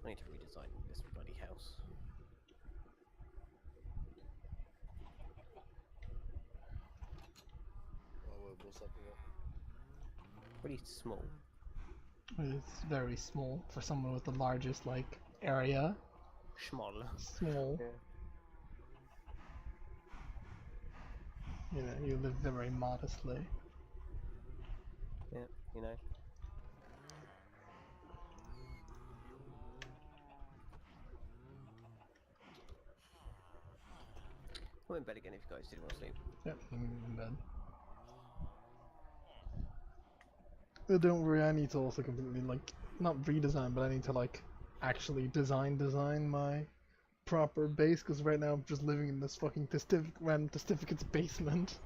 I need to redesign this bloody house. Oh, what's up with it? Pretty small. It's very small for someone with the largest like area. Small. Small. Yeah. You know, you live very modestly. Yeah, you know. I'm in bed again if you guys did want to sleep. Yep, I'm in bed. Don't worry, I need to also completely like not redesign, but I need to like actually design my proper base because right now I'm just living in this fucking random Testificate's basement.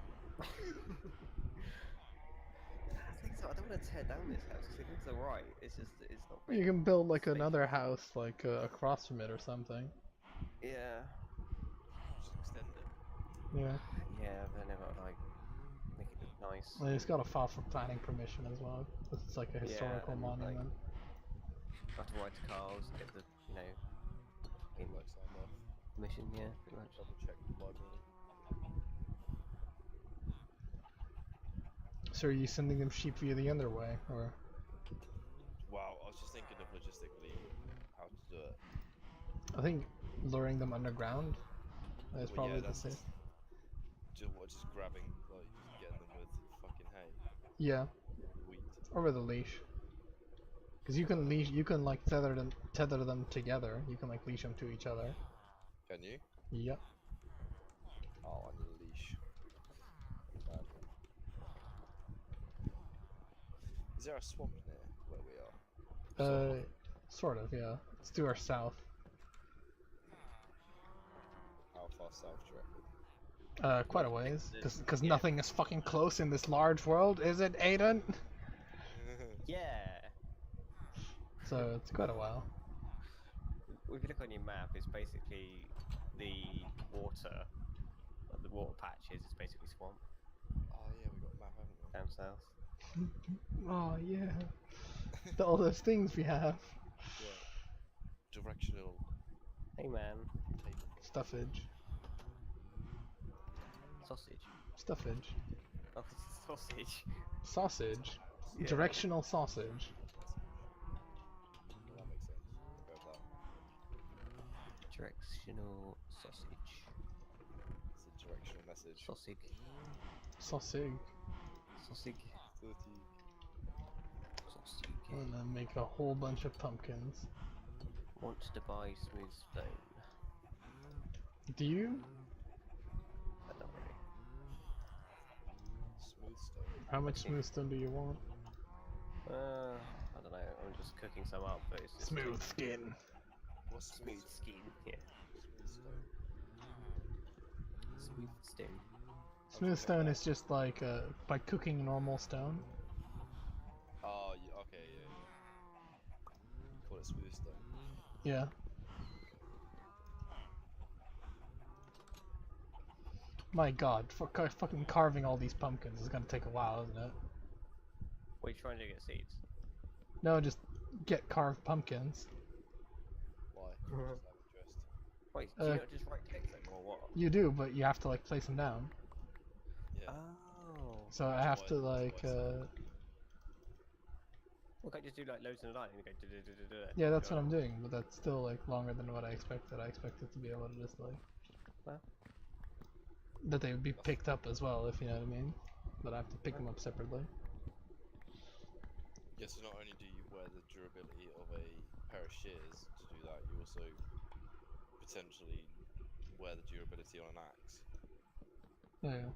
So I don't want to tear down this house because it looks alright. It's just it's not. Very You can build like spacious. another house like across from it or something. Yeah. Just extend it. Yeah. Yeah, but I never like make it look nice. And it's got to file for planning permission as well. 'Cause it's like a historical and, like, monument. I have to write to Carl's, get the in Like signed off. mission. Yeah, pretty much. Double check the library. So are you sending them sheep via the other way, or? Wow, I was just thinking of logistically how to do it. I think luring them underground is Well, probably yeah, the that's safe. just grabbing, like, getting them with fucking hay, Yeah, wheat. or with a leash. Because you can like tether them together. You can like leash them to each other. Can you? Yep. Oh, I need a leash. Badly. Is there a swamp near where we are? Sort of, yeah. It's to our south. How far south do you reckon? Quite a ways. Because Yeah. nothing is fucking close in this large world, is it, Aiden? Yeah. So it's quite a while. If you look on your map, it's basically the water, like the water patches. It's basically swamp Oh yeah, we got a map, haven't we? down south. Oh yeah. All those things we have. Yeah. Directional Hey man, table. Stuffage. sausage. Stuffage. Oh, it's sausage. Sausage. Yeah. Directional sausage. Well, that makes sense. Go with that. Directional sausage. It's a directional message. Sausage. Sausage. Sausage. 30. Sausage. And then make a whole bunch of pumpkins. Wants to buy smooth stone. Do you? But not really. Smooth stone. How much smooth stone do you want? I don't know. I'm just cooking some up, but it's just Smooth skin. What's smooth skin. Yeah. Smooth stone. Smooth stone. Smooth stone is just like by cooking normal stone. Oh, yeah, okay, yeah. Call it smooth stone. Yeah. My god, fucking carving all these pumpkins is gonna take a while, isn't it? What are you trying to get seeds? No, just get carved pumpkins. Why? Just out of interest. Wait, do you not just right click them or what? You do, but you have to like place them down. Yeah. Oh. So I have to like, Well, can't you just do like loads in a line and go do. yeah, that's what I'm doing, but that's still like longer than what I expected. I expected to be able to just like, Well. that they would be picked up as well, if you know what I mean. But I have to pick them up separately. Yeah, so not only do you wear the durability of a pair of shears to do that, you also potentially wear the durability on an axe. Yeah.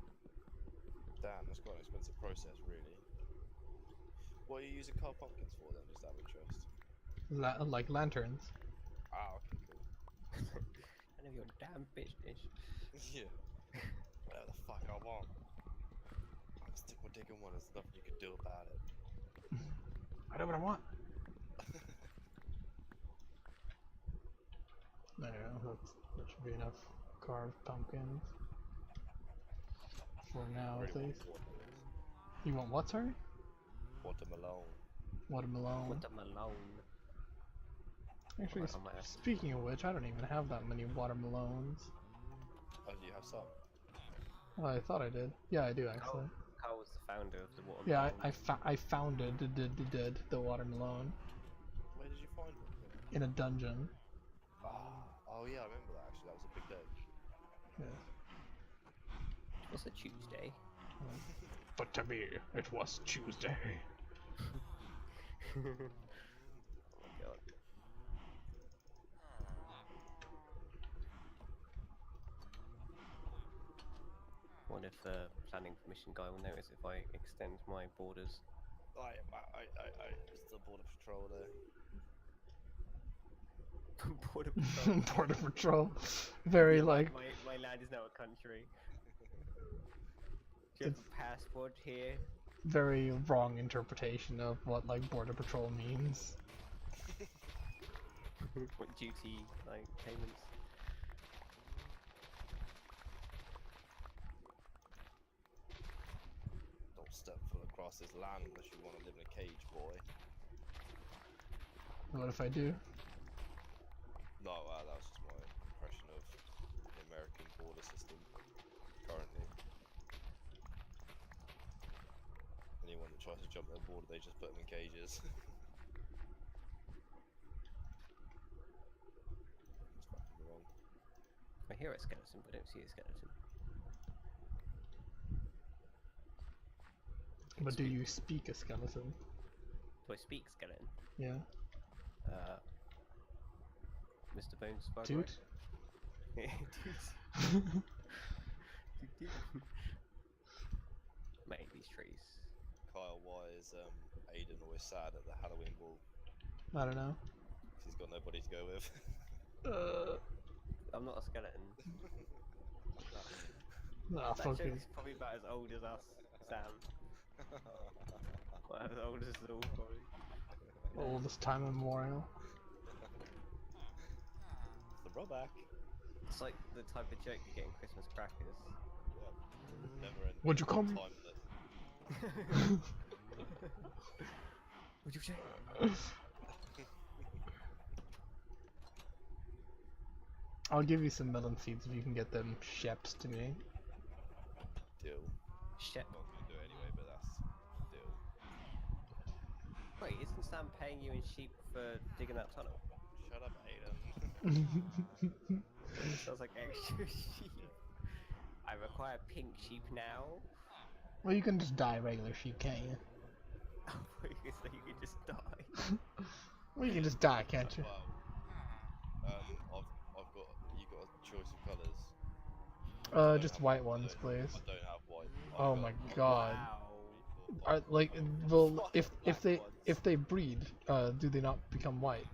Damn, that's quite an expensive process, really. What are you using carved pumpkins for then, just out of interest? Like lanterns. Ah, okay, cool. None of your damn business. Yeah. Whatever the fuck I want. I'll stick my dick in one, there's nothing you can do about it. I know what I want. There you go. That should be enough carved pumpkins. For now, at Really least. want You want what, sorry? watermelon. Watermelon. What a Malone. Actually, I might have to- speaking of which, I don't even have that many watermelons. Oh, do you have some? Oh, I thought I did. Yeah, I do actually. Carl was the founder of the watermelon. Yeah, I founded the watermelon Where did you find it? in a dungeon. Oh yeah, I remember that actually, that was a big day. Yeah. What's a Tuesday? But to me, it was Tuesday. Oh my god. Wonder if the planning permission guy will notice if I extend my borders. It's the border patrol there. Border patrol. Border patrol. Very like my land is now a country. Do you have a passport here? very wrong interpretation of what like border patrol means. What duty like payments? Don't step foot across this land unless you want to live in a cage, boy. What if I do? No, that was just my impression of the American border system currently. Anyone that tries to jump their border, they just put them in cages. It's fucking wrong. I hear a skeleton, but I don't see a skeleton. But do you speak a skeleton? Do I speak skeleton? Yeah. Mr. Bones, by Dude? Dude. Mate, these trees. Kyle, why is Aiden always sad at the Halloween ball? I don't know. He's got nobody to go with. I'm not a skeleton. Nah, That fuck joke it. is probably about as old as us, Sam. Well, as old as us all, probably. Oldest time immemorial. It's the rollback. It's like the type of joke you get in Christmas crackers. Yeah. Never ending. Would you call me? Timeless. Would you check? I'll give you some melon seeds if you can get them sheps to me. Deal. Shit. I'm not gonna do it anyway, but that's deal. Wait, isn't Sam paying you in sheep for digging that tunnel? Shut up, Aiden. Sounds like extra sheep. I require pink sheep now. Well, you can just die regular sheep, can't you? Oh, so you could just die. Well, you can just die, can't you? Wow. I've got. You got a choice of colours. Just white ones, please. I don't have white. Oh my god. Wow. Are, like, well, if they breed, do they not become white?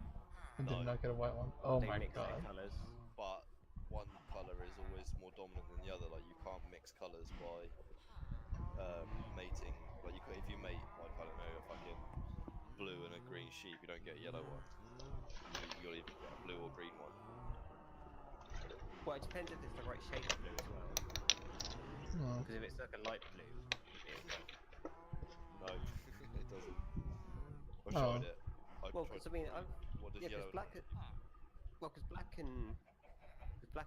And did No. not get a white one? Oh They my mix their god. colours. But one colour is always more dominant than the other. Like you can't mix colours by mating. Like if you mate, like I don't know, a fucking blue and a green sheep, you don't get a yellow one. You'll either get a blue or green one. Well, it depends if it's the right shade of blue as well. Oh. Because if it's like a light blue, No, it doesn't. I've Oh. tried it. well, because I mean, What does yeah, yellow? because black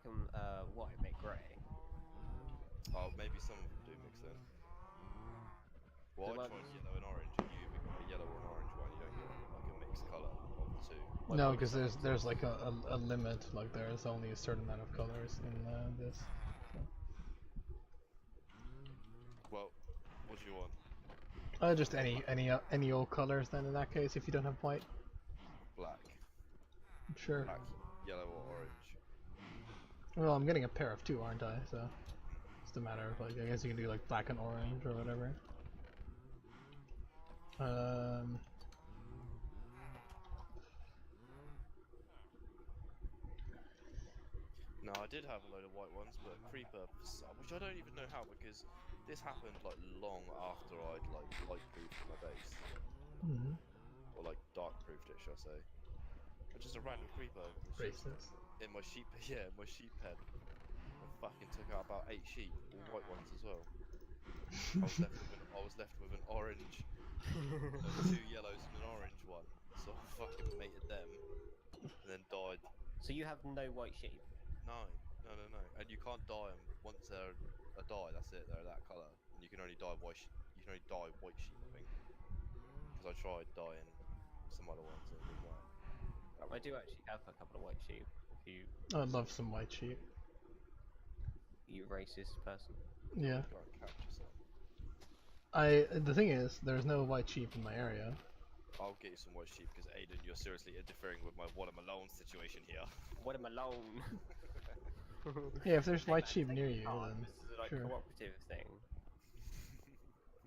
and white make grey. Oh, maybe some of them do mix then. Well, I The tried ones- yellow and orange, and you get a yellow or an orange one. You don't get like a mixed colour of the two. Like, No, what because is that? there's like a limit. Like there's only a certain amount of colors in this. Well, what do you want? Just any old colors then in that case. If you don't have white, Black, sure. black, yellow, or orange? Well, I'm getting a pair of two, aren't I? So it's just a matter of like, I guess you can do like black and orange or whatever. No, I did have a load of white ones, but Creeper, which I don't even know how, because this happened like long after I'd like light proofed my base, Mhm. or like dark proofed it, should I say? But just a random Creeper was just Racist. in my sheep, yeah, in my sheep pen. I fucking took out about 8 sheep, all white ones as well. I was left with an orange, 2 yellows and an orange one. So I fucking mated them, and then died. So you have no white sheep. No. And you can't dye them once they're a dye. That's it. They're that color, and you can only dye white. You can only dye white sheep, I think. Because I tried dyeing some other ones and it didn't work. I do actually have a couple of white sheep. If I'd love some white sheep. you racist person. Yeah. Go and capture some. The thing is, there's no white sheep in my area. I'll get you some white sheep because Aiden, you're seriously interfering with my what I'm alone situation here. What am alone? Yeah, if there's Hey, white man, sheep take near it you, hard. then This is like sure. cooperative thing.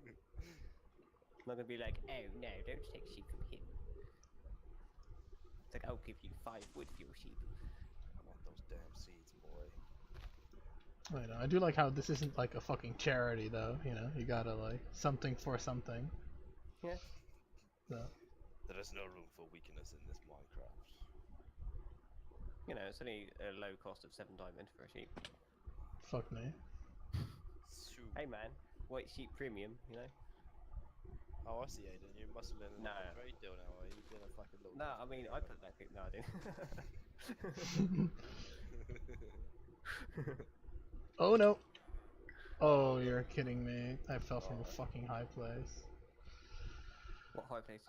I'm not gonna be like, oh no, don't take sheep from him. It's like, I'll give you 5 wood for your sheep. I want those damn seeds, boy. I know. I do like how this isn't like a fucking charity, though. You know, you gotta like something for something. Yeah. So. There is no room for weakness in this Minecraft. You know, it's only a low cost of 7 diamond for a sheep. Fuck me. Shoo. Hey man, white sheep premium, you know? Oh, I see, Aiden. You're muscling in No. a trade deal now, are you? Being a fucking little. No, I mean, I put that pic, no I didn't. Oh no. Oh, you're kidding me. I fell from a fucking high place. What high place?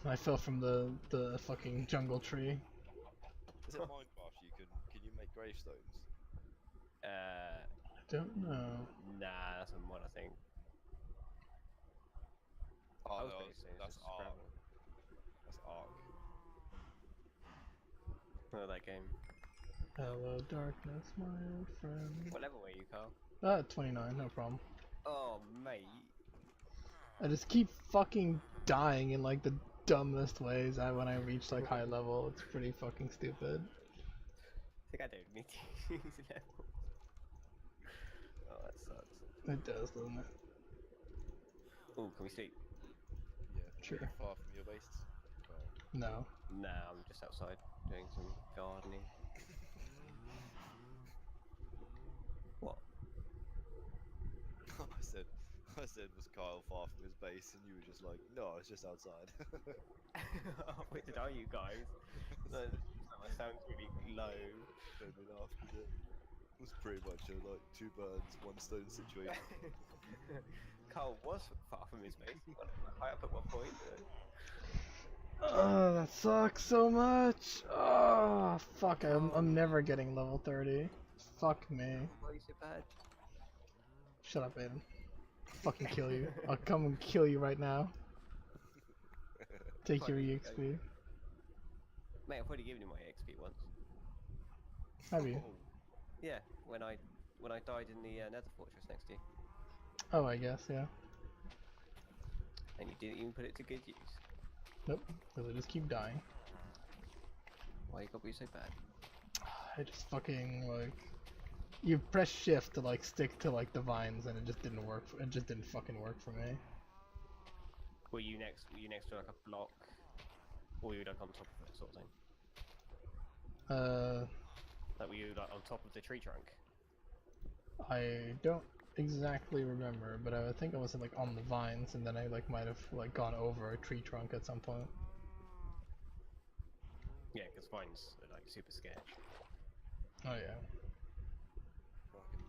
I fell from the fucking jungle tree. Is it Minecraft? Can you make gravestones? I don't know. Nah, that's a mod, I think. Oh I was no, gonna say it's that's just Ark. gravel. That's Ark. Oh, that game. Hello, darkness, my old friend. What level were you, Carl? 29, no problem. Oh, mate. I just keep fucking dying in like the dumbest ways when I reach like high level. It's pretty fucking stupid. I think I don't need to use levels. Oh, that sucks. It does, doesn't it? Oh, can we sleep? Yeah. Sure. Are you far from your base? Oh. No. Nah, I'm just outside doing some gardening. What? I said, was Kyle far from his base? And you were just like, no, I was just outside. Oh, wait, are you guys? No, that sounds really low. Made me laugh because it was pretty much a like 2 birds, 1 stone situation. Carl was far from his base. High up at one point. Oh, that sucks so much. Oh, fuck. I'm never getting level 30. Fuck me. Why are you so bad? Shut up, Aiden. Fucking kill you. I'll come and kill you right now. Take your Funny, EXP. Mate, I've already given you my XP once. Have you? Oh, Yeah, when I died in the Nether Fortress next to you, Oh, I guess, yeah. and you didn't even put it to good use. Nope. Because I just keep dying. Why you gotta be so bad? I just fucking, like... You press shift to, like, stick to, like, the vines, and it just didn't work. It just didn't fucking work for me. Were you next to like a block, or were you like on top of it, sort of thing? Like were you like on top of the tree trunk? I don't exactly remember, but I think I was, like, on the vines, and then I, like, might have, like, gone over a tree trunk at some point. Yeah, because vines are like super scared. Oh, yeah. fucking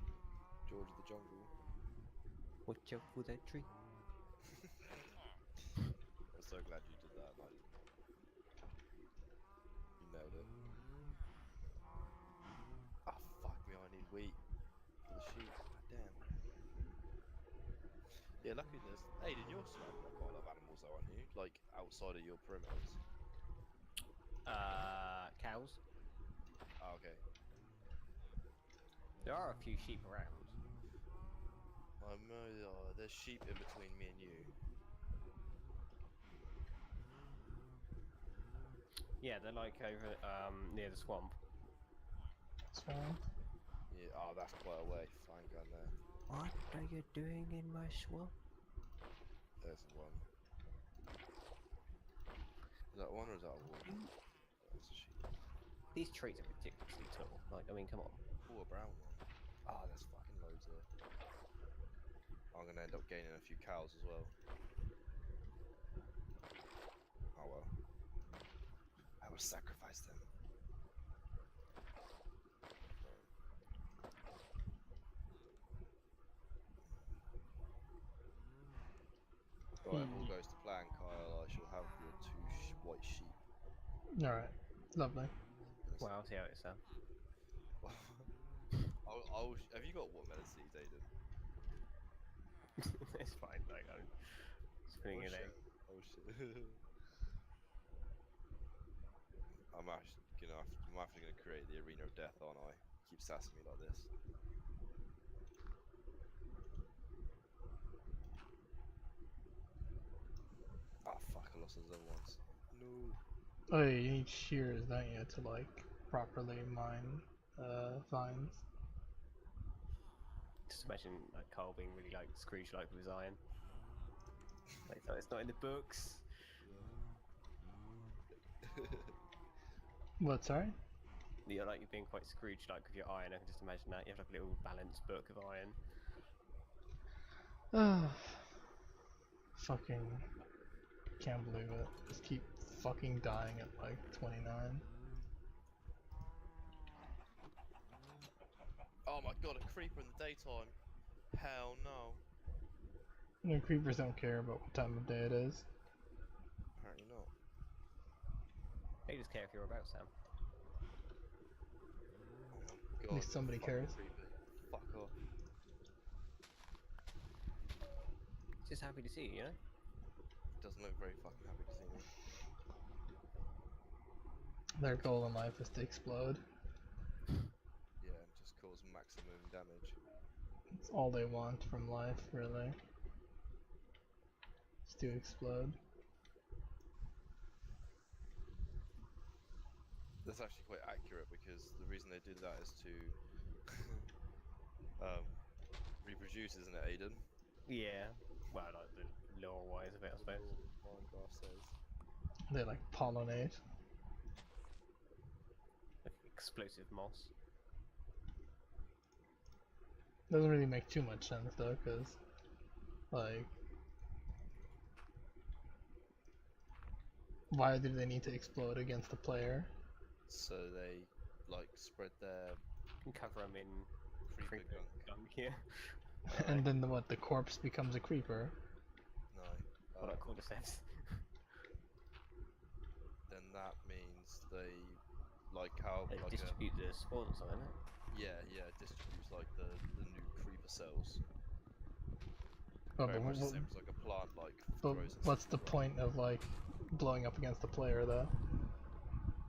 George of the Jungle. Watch out for that tree. I'm so glad you did that. Like, you nailed it. Ah, fuck me, I need wheat for the sheep. God damn. Yeah, luckily there's. Aiden, you're surrounded by quite a lot of animals, though, aren't you? Like, outside of your perimeters. Cows. Oh, okay. There are a few sheep around. There's sheep in between me and you. Yeah, they're like over near the swamp. Swamp. Yeah, oh, that's quite a way. Fine gun there. What are you doing in my swamp? There's one. Is that one or is that a wolf? That's a sheep. These trees are ridiculously tall. Like, I mean, come on. Oh, a brown one. Oh, there's fucking loads here. I'm gonna end up gaining a few cows as well. Oh well. I will sacrifice them. Right, if all goes to plan, Kyle, I shall have your 2 white sheep. Alright. Lovely. Well, I'll see how it sounds. Have you got watermelon seeds, Aiden? It's fine. Like, I'm spinning an egg. Oh shit. I'm actually gonna create the arena of death, aren't I? Keep sassing me like this. Ah, fuck, I lost those other ones. No. Oh, yeah, you need shears, don't you, to, like, properly mine, vines. Just imagine like Carl being really like Scrooge-like with his iron. Like, so it's not in the books. What, sorry? You're being quite Scrooge-like with your iron. I can just imagine that. You have like a little balance book of iron. Fucking can't believe it. Just keep fucking dying at like 29. Oh my god, a creeper in the daytime. Hell no. You know, creepers don't care about what time of day it is. Apparently not. They just care if you're about, Sam. Oh my god. At least somebody fucking cares. Creeper. Fuck off. Just happy to see you, you know? Doesn't look very fucking happy to see me. Their goal in life is to explode. Yeah, and just cause maximum damage. It's all they want from life, really. Is to explode. That's actually quite accurate because the reason they do that is to reproduce, isn't it, Aiden? Yeah. Well, like the lore wise of it, I suppose. Minecraft says. They like pollinate. Like explosive moss. Doesn't really make too much sense though, because like, why do they need to explode against the player? So they like spread their You can cover them in creeper gunk. yeah. And then the corpse becomes a creeper. No. What like cordyceps. Then that means they like how They like distribute the spores or something, isn't it? yeah distributes like the new creeper cells. Oh, Very but much the same as like a plant like but grows its what's the growth point of like blowing up against the player though?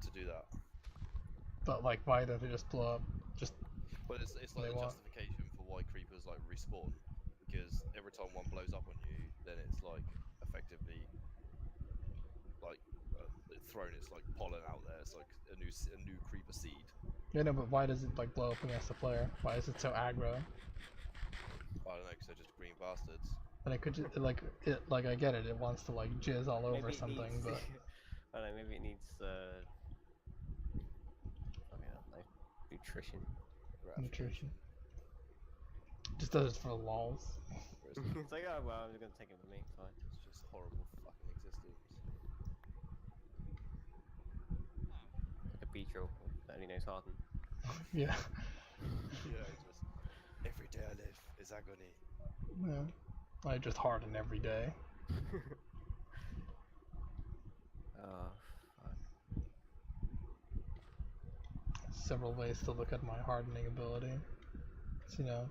to do that. But like, why don't they just blow up? Just But it's like They the want- justification for why creepers like respawn, because every time one blows up on you, then it's like effectively like thrown its like pollen out there. It's like a new creeper seed. you know, but why does it like blow up against the player? Why is it so aggro? I don't know, because they're just green bastards. And it could just, like I get it. It wants to like jizz all over Maybe it something, needs, but I don't know, maybe it needs I mean, I don't know, nutrition. nutrition. Just does it for lols. It's like, oh well, I'm just gonna take it with me, fine. It's just horrible fucking existence. Like a beetle that only knows harden. Yeah. Yeah, just every day I live is agony. Yeah. I just harden every day. Oh, fuck. Several ways to look at my hardening ability. So, you know,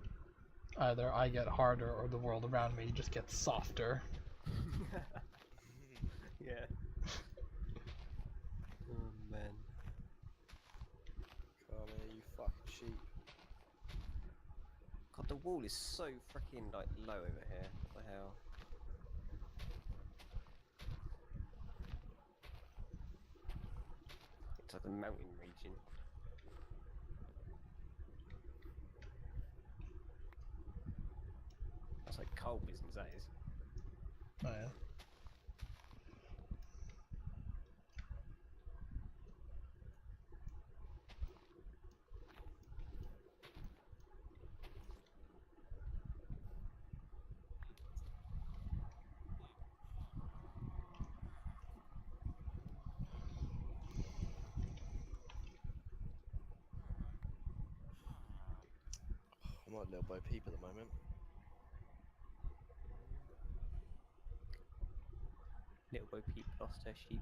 either I get harder or the world around me just gets softer. Yeah. Oh man. Come here, you fucking sheep. God, the wall is so freaking like low over here. What the hell? It's like a mountain region. That's like coal business, that is. Oh yeah. I'm like Little Bo Peep at the moment. Little Bo Peep lost her sheep.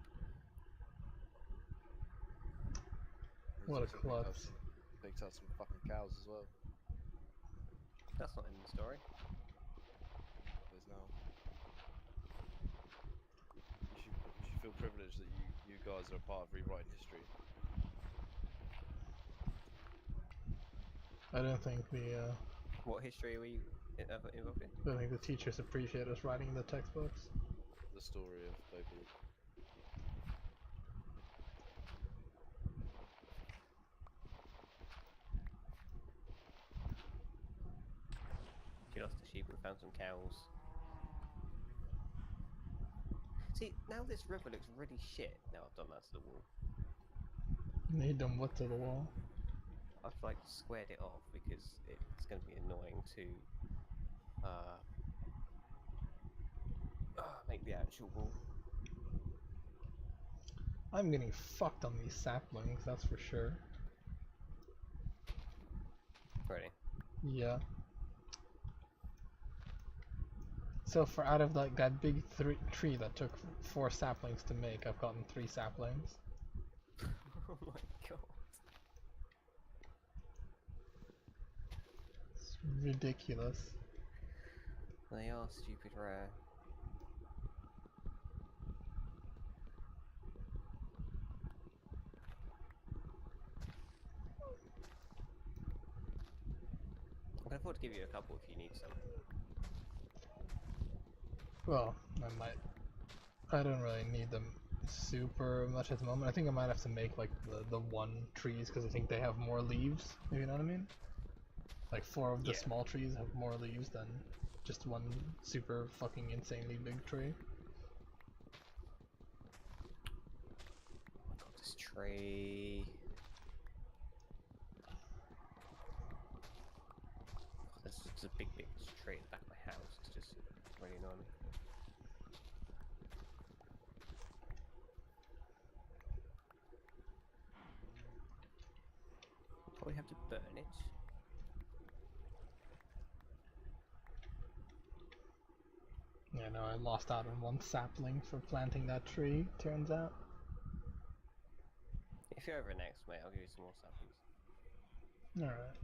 He's What a also klutz. picked out some fucking cows as well. That's not in the story. There's now. You should feel privileged that you guys are a part of rewriting history. I don't think What history are we involved in? I don't think the teachers appreciate us writing in the textbooks. The story of Bo Peep. She lost a sheep and found some cows. See, now this river looks really shit now I've done that to the wall. Need them what to the wall? I've like squared it off because it's going to be annoying to make the actual wall. I'm getting fucked on these saplings, that's for sure. Ready? Yeah. So for out of like that big tree that took 4 saplings to make, I've gotten 3 saplings. Oh my god. It's ridiculous. They are stupid rare. I can afford to give you a couple if you need some. Well, I might. I don't really need them super much at the moment. I think I might have to make like the one trees because I think they have more leaves. You know what I mean? Like 4 of the Yeah. small trees have more leaves than just one super fucking insanely big tree. Got this tree. Oh, there's just a big tree at the back of my house. It's just really annoying me. Probably have to burn it. Yeah, no, I lost out on 1 sapling for planting that tree, turns out. If you're over next, mate, I'll give you some more saplings. Alright.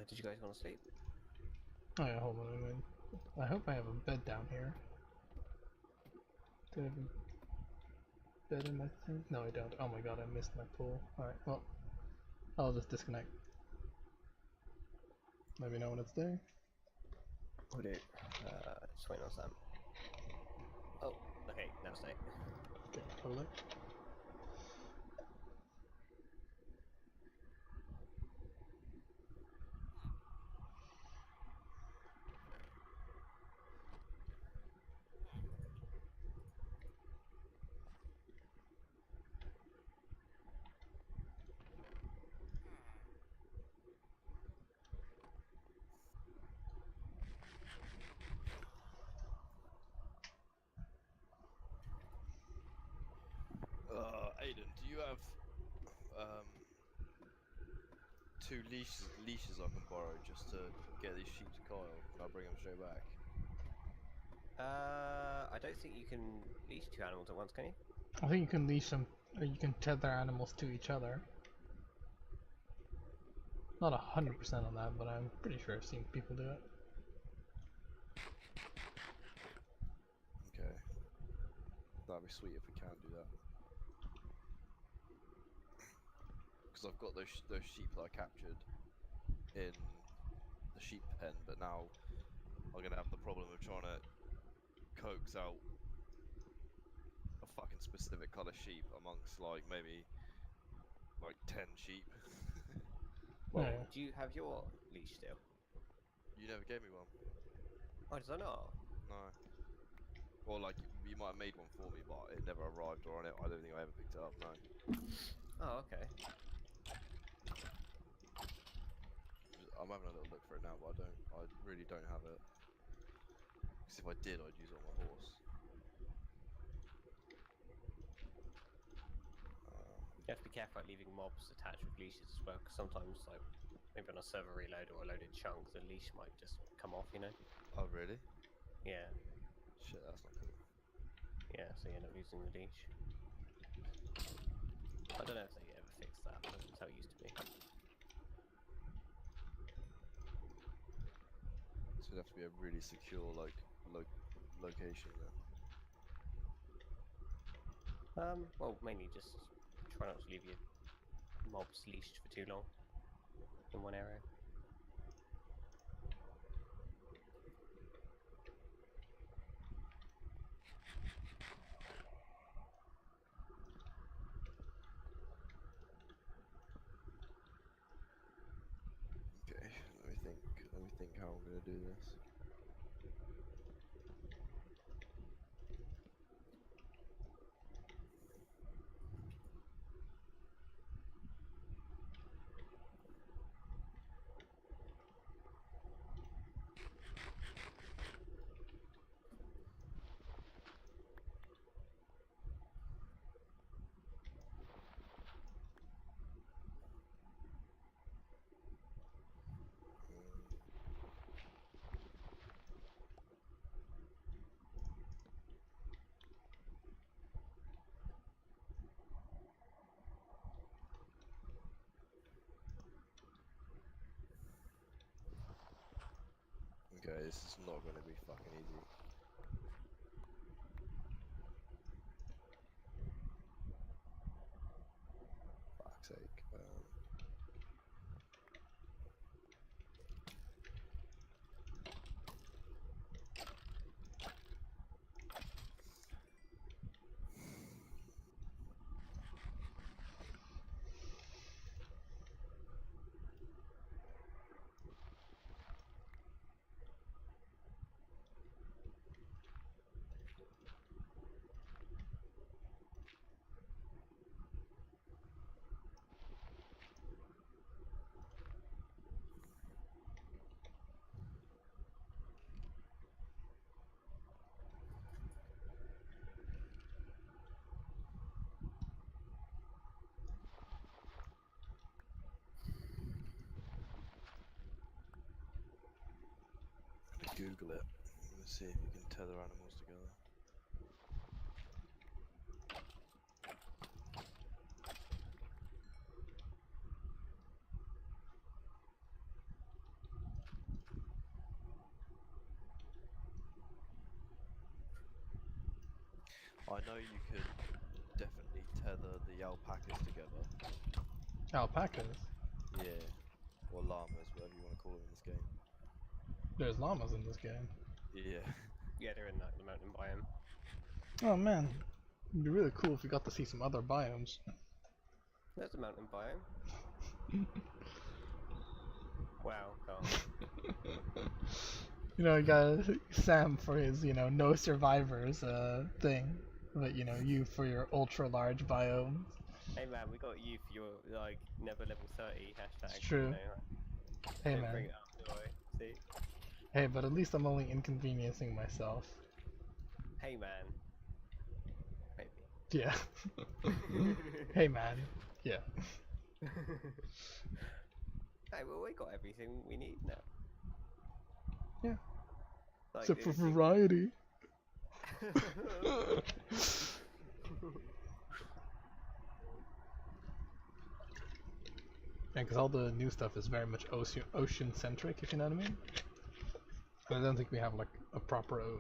Did you guys want to sleep? Oh yeah, hold on a minute. I hope I have a bed down here. Do I have a bed in my thing? No, I don't. Oh my god, I missed my pool. Alright, well, I'll just disconnect. Let me know when it's there. We'll do. Just waiting on Sam. Oh, okay, now stay. Okay, hold it. Aiden, do you have 2 leashes I can borrow just to get these sheep to Kyle? Can I bring them straight back? I don't think you can leash 2 animals at once, can you? I think you can leash them, or you can tether animals to each other. Not 100% on that, but I'm pretty sure I've seen people do it. Okay. That'd be sweet if we can do that. Because I've got those sheep that I captured in the sheep pen, but now I'm gonna have the problem of trying to coax out fucking specific kind of sheep amongst like maybe like 10 sheep. Well, Yeah. do you have your leash still? You never gave me one. Oh, does I not? No. Or like you might have made one for me, but it never arrived, or on it. I don't think I ever picked it up. No. Oh, okay. I'm having a little look for it now, but I really don't have it. Because if I did, I'd use it on my horse. You have to be careful about leaving mobs attached with leashes as well, because sometimes, like, maybe on a server reload or a loaded chunk, the leash might just come off, you know? Oh really? Yeah, Shit, that's not cool. yeah, so you end up losing the leash. I don't know if they ever fixed that, but that's how it used to be. So it'd have to be a really secure location then. Well, mainly just try not to leave your mobs leashed for too long in one area. Okay, let me think. Let me think how I'm gonna do this. Okay, this is not gonna be fucking easy. Fuck's sake. Google it. Let's see if you can tether animals together. I know you could definitely tether the alpacas together. Alpacas. Yeah. Or llamas, whatever you want to call them in this game. There's llamas in this game. Yeah. Yeah, they're in the mountain biome. Oh man, it'd be really cool if we got to see some other biomes. There's a mountain biome. Wow, Carl. You know, you got Sam for his, no survivors thing, but you for your ultra large biomes. Hey man, we got you for your like never level 30 hashtag. It's true. You know, Hey didn't man. bring it up, do I? See? Hey, but at least I'm only inconveniencing myself. Hey man. Maybe. Yeah. Hey man. Yeah. Hey, well we got everything we need now. Yeah. Like, Except for the only variety. thing- Yeah, because all the new stuff is very much ocean centric, if you know what I mean. But I don't think we have like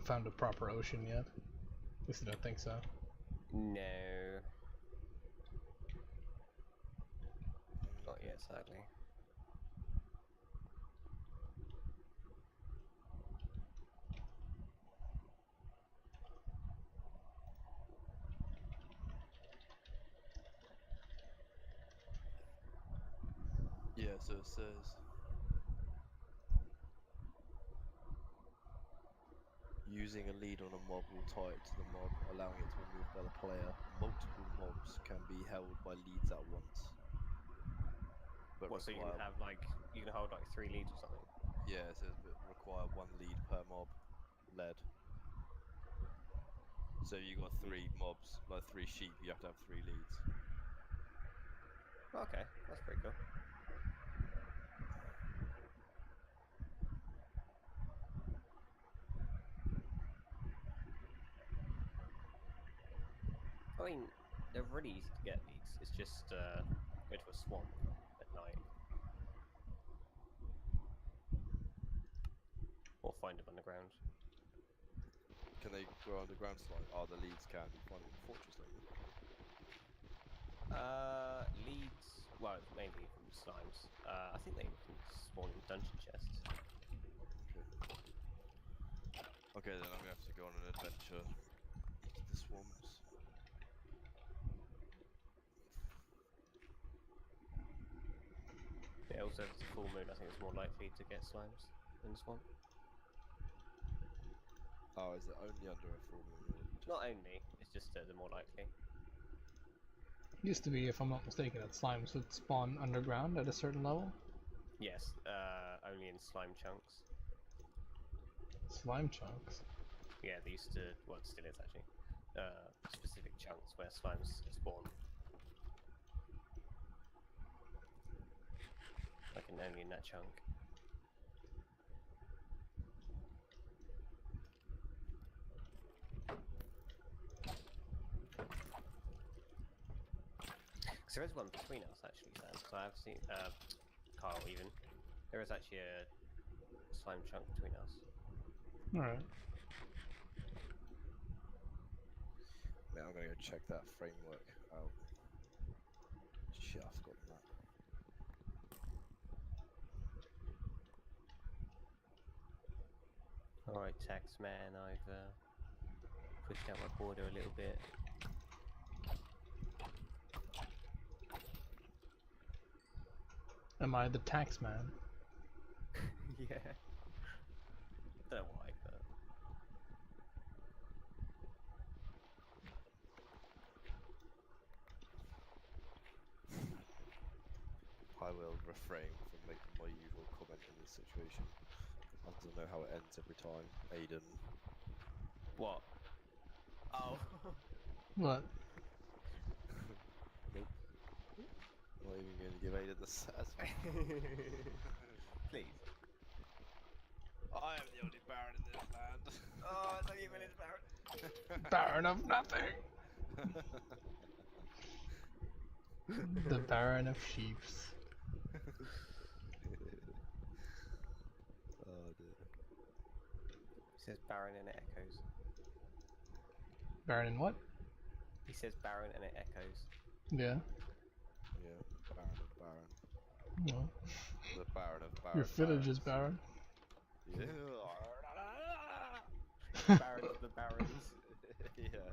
found a proper ocean yet. At least I don't think so. No. Not yet, sadly. Yeah, so it says using a lead on a mob will tie it to the mob, allowing it to be moved by the player. Multiple mobs can be held by leads at once. But What, so you can require, have like, you can hold like 3 leads or something? yeah, it says but require 1 lead per mob led. So you got 3 mobs, like 3 sheep, you have to have 3 leads. Okay, that's pretty cool. I mean, they're really easy to get these. It's just go to a swamp at night. Or find them underground. Can they grow underground slime? Oh, the leads can. You find them in the fortress, don't you? Leads, well, mainly from slimes. I think they can spawn in dungeon chests. Okay, then I'm gonna have to go on an adventure into the swamps. Yeah, also if it's a full moon, I think it's more likely to get slimes in the swamp. Oh, is it only under a full moon? Or just... Not only, it's just they're more likely. Used to be, if I'm not mistaken, that slimes would spawn underground at a certain level. Yes, only in slime chunks. Slime chunks. Yeah, they used to, well, it still is actually, specific chunks where slimes spawn. Like only in that chunk. So there is one between us actually, Sam. So I've seen, Kyle even. There is actually a slime chunk between us. Alright. Man, I'm gonna go check that framework out. Shit, I've forgotten that. Alright, tax man, I've pushed out my border a little bit. Am I the tax man? Yeah. Don't know why, but I will refrain from making my usual comment in this situation. I don't know how it ends every time. Aiden. what? Oh. What? Nope. Not even going to give Aiden the satisfaction. Please. I am the only baron in this land. Oh, it's not even his Baron. Baron of nothing! The Baron of Sheeps. Oh dear. He says Baron and it echoes. Baron in what? He says Baron and it echoes. Yeah. Yeah, Baron of Baron. Well, The Baron of Baron. your village is Baron. Yeah. Baron of the Barons. Yeah.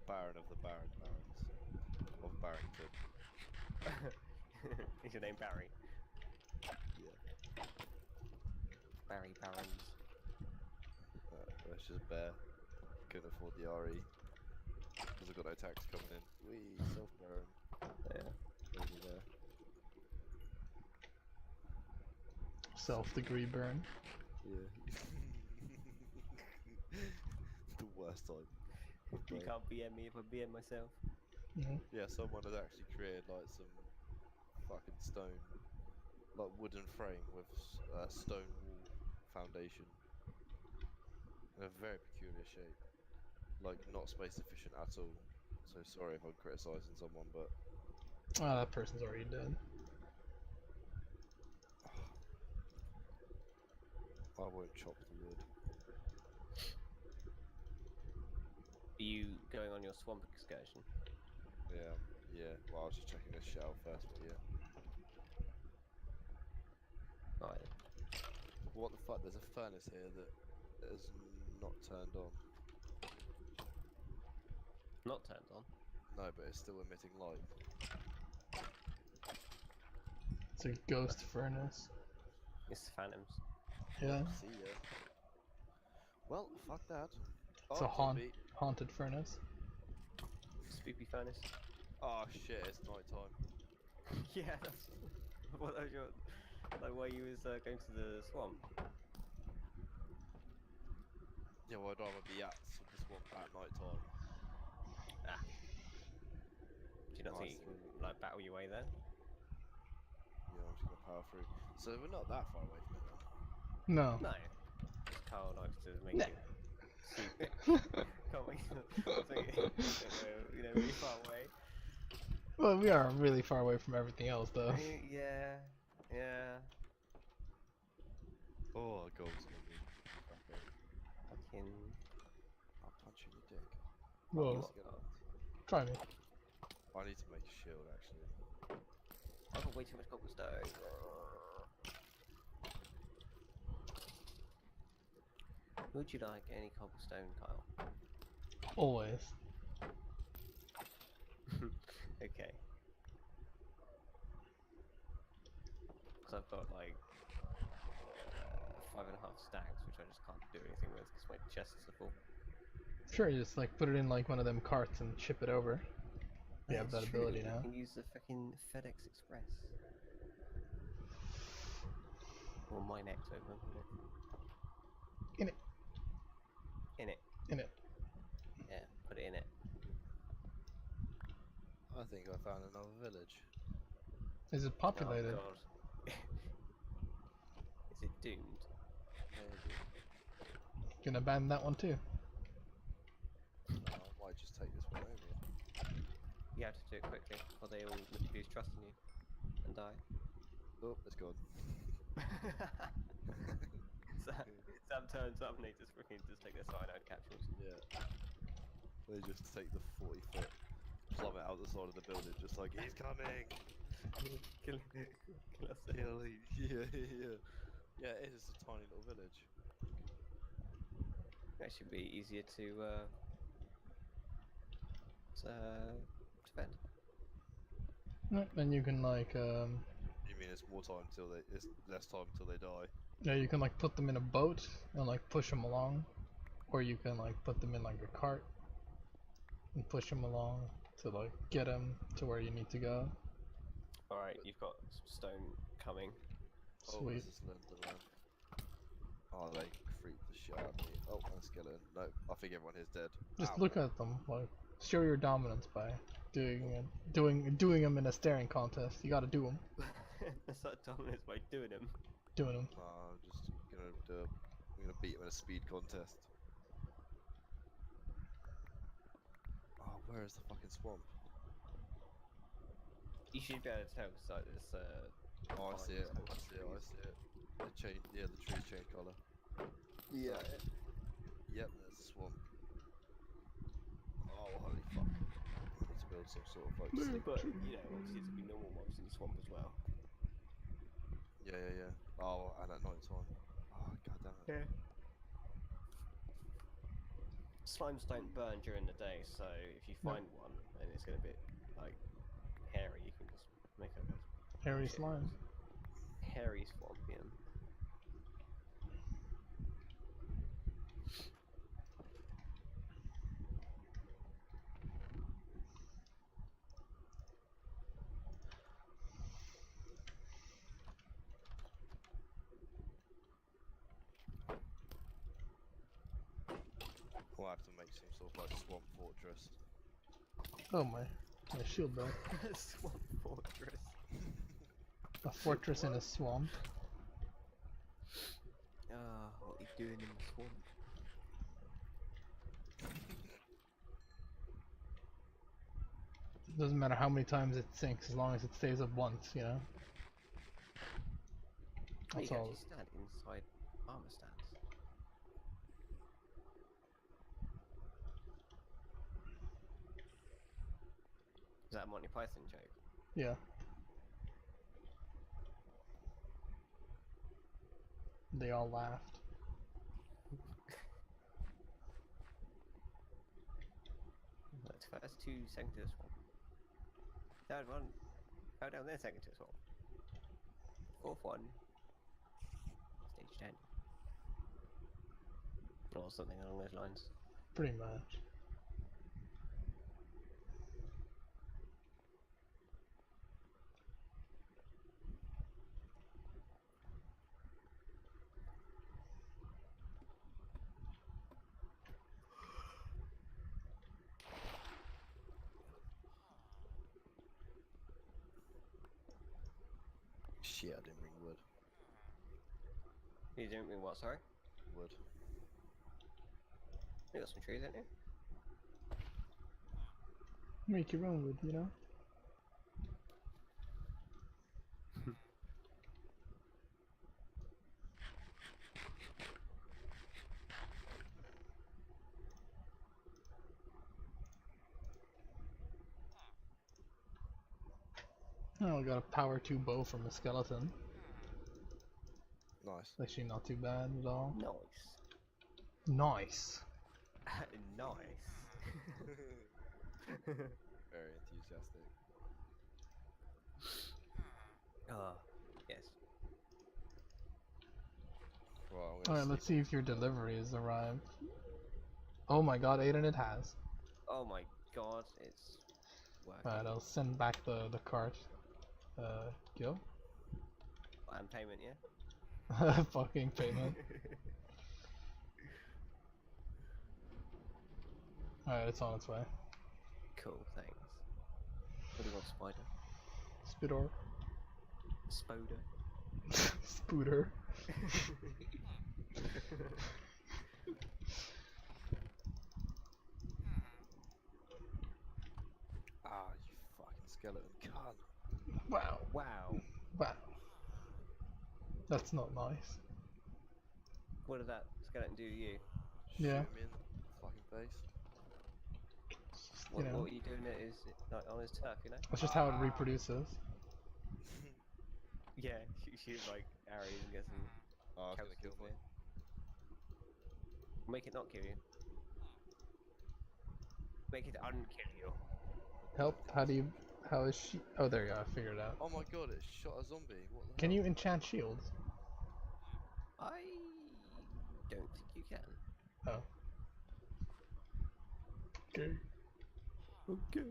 Baron of the Baron Barons. Of Barrington. Is your name Barry? Yeah. Barry Barons. That's just bear. Couldn't afford the RE. Because I've got no tax coming in. Wee, self-baron. Yeah. Over there. Self-degree burn. Yeah. The worst time. You can't BM me if I BM myself. Mhm. Yeah, someone has actually created like some fucking stone, like wooden frame with stone wall foundation. In a very peculiar shape. Like not space efficient at all. So sorry if I'm criticising someone, but Oh, that person's already dead. I won't chop the wood. Are you going on your swamp excursion? Yeah, yeah. Well, I was just checking this shit out first, but yeah. Right. What the fuck? There's a furnace here that is not turned on. Not turned on. No, but it's still emitting light. It's a ghost furnace. It's the phantoms. Yeah, See ya. Well, fuck that. it's Oh, a zombie. haunted furnace. Spoopy furnace. Oh shit, it's night time. Yeah, that's what that was your like where you was going to the swamp. Yeah, well, I'd rather be at the swamp at night time. Ah. Do you not I think you see. can like battle your way there? Yeah, I'm just gonna power through. So we're not that far away from it then. No. No. Carl likes to make No. it stupid. Can't we? You know, really far away. Well, we are really far away from everything else, though. Yeah, yeah. Oh, a gold zombie. Okay. Fucking. I'll punch you in the dick. Whoa. Skeleton. Try me. I need to make a shield actually. I've got way too much cobblestone. Would you like any cobblestone, Kyle? Always. Okay. Because I've got like 5.5 stacks, which I just can't do anything with because my chests are full. Sure, you just like put it in like one of them carts and ship it over. You have That's that true, ability you now. can use the fucking FedEx Express. Or my next over. In it. In it. In it. Yeah, put it in it. I think I found another village. Is it populated? Oh god. Is it doomed? Maybe. Can abandon that one too. I might just take this one over. You have to do it quickly, or they all lose trust in you and die. Oh, it's gone. Sam turns up and they just freaking just take their cyanide capsules. Yeah. They just take the 40-foot plummet out the side of the building, just like, he's coming! kill us. Kill him. Yeah. Yeah, it is a tiny little village. That should be easier to defend. Then you can like You mean it's more time till they, it's less time till they die? yeah, you can like put them in a boat and like push them along, or you can like put them in like a cart and push them along to like get them to where you need to go. Alright, you've got some stone coming. Oh, Sweet. there's this Slenderman. Oh, they freaked the shit out of me. Oh, and a skeleton. No, I think everyone here's dead. Just Ow. look at them, like show your dominance by doing them in a staring contest. You gotta do them, That's not dominance by doing them. doing them. Nah, I'm just gonna do. I'm gonna beat him in a speed contest. Oh, where is the fucking swamp? You should be able to tell because like this Oh, I see it. I see it. I see it. The chain. Yeah, the tree's changed colour. Yeah. Yep, there's the swamp. Oh, holy fuck! I need to build some sort of like. sleep But tree. you know, obviously there'll be normal mobs in the swamp as well. Yeah. Oh, and at night time. Oh, god damn it. Yeah. Slimes don't burn during the day, so if you No. find one and it's gonna be like hairy, you can just make a Hairy shit slimes. hairy swampian. We'll have to make some sort of like swamp fortress. Oh my shield belt. Swamp fortress. A fortress in a swamp. Ah, what are you doing in the swamp? Doesn't matter how many times it sinks as long as it stays up once, you know? Oh, you That's can all. actually stand inside armor stands. Is that a Monty Python joke? Yeah. They all laughed. That's 2 seconds to the swamp. That one. How down there second to the swamp. Fourth one. Stage 10. Or something along those lines. Pretty much. Shit, I didn't bring wood. You didn't mean what, sorry? Wood. You got some trees, haven't you? Make your own wood, you know? Oh, I got a power 2 bow from a skeleton. Nice. Actually, not too bad at all. Nice. Nice. Nice. Very enthusiastic. Ah, yes. Right, I'm Alright, gonna let's sleep see if your delivery has arrived. Oh my god, Aiden, it has. Oh my god, it's working. Alright, I'll send back the cart. Gil? And payment, yeah? Fucking payment. Alright, it's on its way. Cool, thanks. What do you want, spider? Spidor. Spoder? Spooter. Ah, you fucking skeleton cunt. Wow. Wow. Wow. That's not nice. What did that skeleton do to you? Yeah. Shoot him in the fucking face. What, You know. what are you doing that is like on his turf, you know? That's just how it reproduces. Yeah, shoot like arrows and get some Oh, it's gonna kills kill me. there. Make it not kill you. Make it unkill you. Help, how is she? Oh, there you go, I figured it out. Oh my god, it shot a zombie. What the Can hell? you enchant shields? I don't think you can. Oh. Okay. Okay.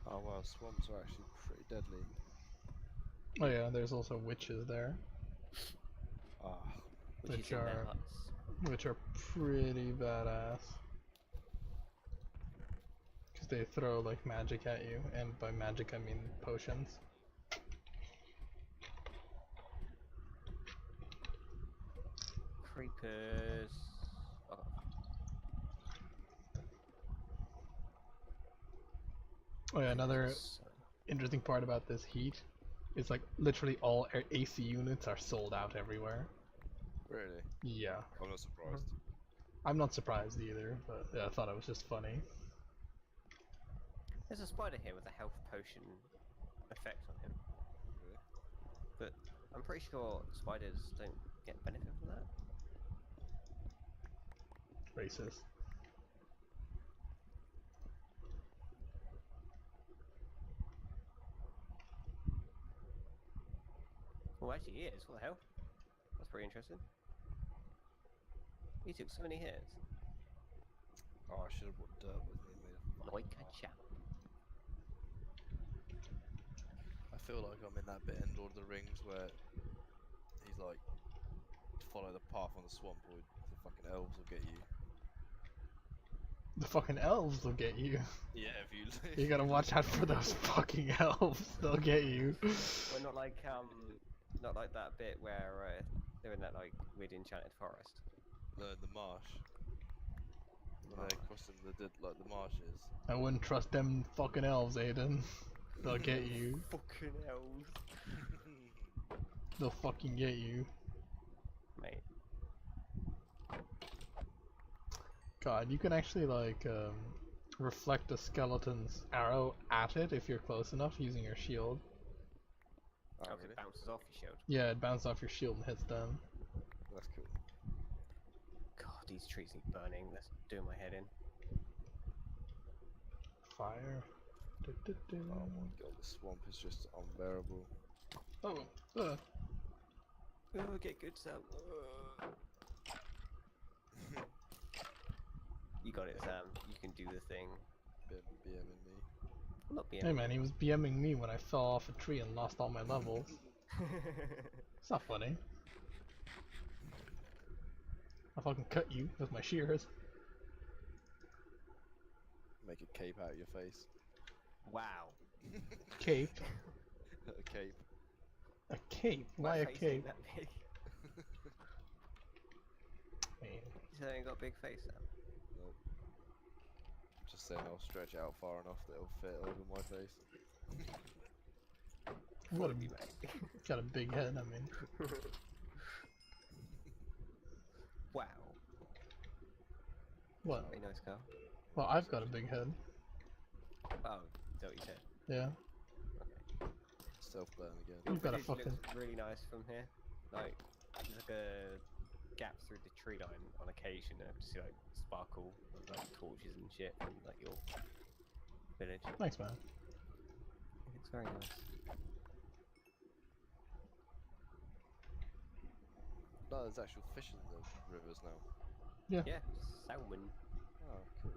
Oh wow, swamps are actually pretty deadly. Oh yeah, there's also witches there, Ah, Which Which is in their are- huts. which are pretty badass. Because they throw like magic at you, and by magic I mean potions. Creepers. Oh, Oh yeah, another so- interesting part about this heat is like literally all AC units are sold out everywhere. really? Yeah. I'm not surprised. I'm not surprised either, but yeah, I thought it was just funny. There's a spider here with a health potion effect on him. Really? But I'm pretty sure spiders don't get benefit from that. Racist. Well, actually, he is. What the hell? That's pretty interesting. He took so many hits. Oh, I should have brought dirt with me. Made a Like fucking a chap. I feel like I'm in that bit in Lord of the Rings where he's like, follow the path on the swamp or the fucking elves will get you. The fucking elves will get you. Yeah, if you. You gotta watch out for those fucking elves. They'll get you. Well, not like that bit where they're in that like weird enchanted forest. The marsh. When they're crossing the marshes. I wouldn't trust them fucking elves, Aiden. They'll get you. Fucking elves, They'll fucking get you. mate. God, you can actually like reflect a skeleton's arrow at it if you're close enough using your shield. Oh, Oh, 'cause really? it bounces off your shield. Yeah, it bounces off your shield and hits them. That's cool. God, these trees need burning. That's doing my head in. Fire. Oh my god, the swamp is just unbearable. Oh, Oh, get good Sam. You got it, Sam. You can do the thing. BMing me. I'm not being. Hey man, he was BMing me when I fell off a tree and lost all my levels. It's not funny. I fucking cut you with my shears. Make a cape out of your face. Wow. Cape? A cape. A cape? My Why a face cape? ain't that big. I mean, You said I ain't got a big face, Sam. Nope. Just saying I'll stretch it out far enough that it'll fit over my face. what a, Probably, mate. got a big head, I mean. Wow. What? Very nice car. Well, I've got a big head. Oh, is that what you said? Yeah. Self-burn again. You've got a Village fucking... looks really nice from here. Like, there's like a gap through the tree line on occasion. I have to see like sparkle of like torches and shit from like your village. Thanks, man. It looks very nice. No, there's actual fish in the rivers now. Yeah. Yeah, salmon. Oh, cool.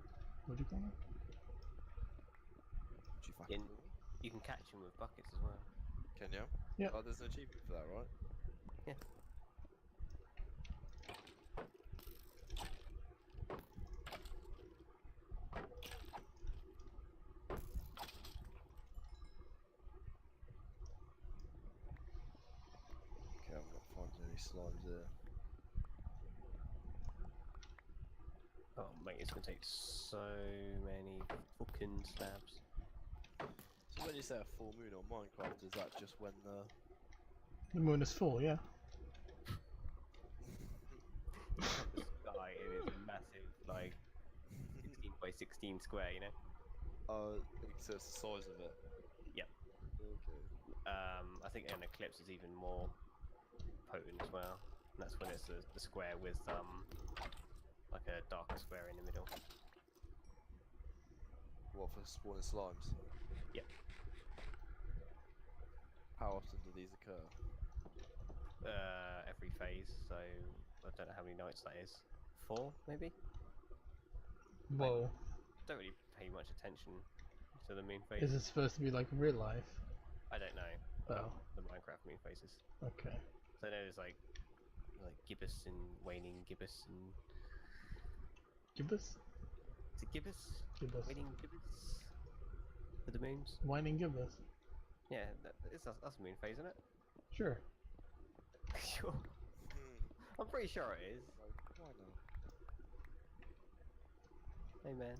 What'd you call me? Did you fucking In- call me? You can catch them with buckets as well. Can you? Yeah. Oh, there's an achievement for that, right? Yeah. Okay, I'm not finding any slimes there. Oh mate, it's gonna take so many fucking slabs. So when you say a full moon on Minecraft, is that just when The moon is full, yeah. The sky, it is a massive, like, 16 by 16 square, you know? so it's the size of it? Yep. Okay. I think an eclipse is even more potent as well. And that's when it's the square with, like a darker square in the middle. What, for spawning slimes? Yep. How often do these occur? Every phase, so I don't know how many nights that is. 4, maybe? Whoa. Don't really pay much attention to the moon phase. Is it supposed to be like real life? I don't know Oh. the Minecraft moon phases. Okay. So I know there's like gibbous and waning gibbous and Gibbous? is it gibbous? Gibbous. Waning gibbous for the moons? Whining gibbous. Yeah, that's a moon phase, isn't it? Sure. Sure. I'm pretty sure it is. Why not? Hey man.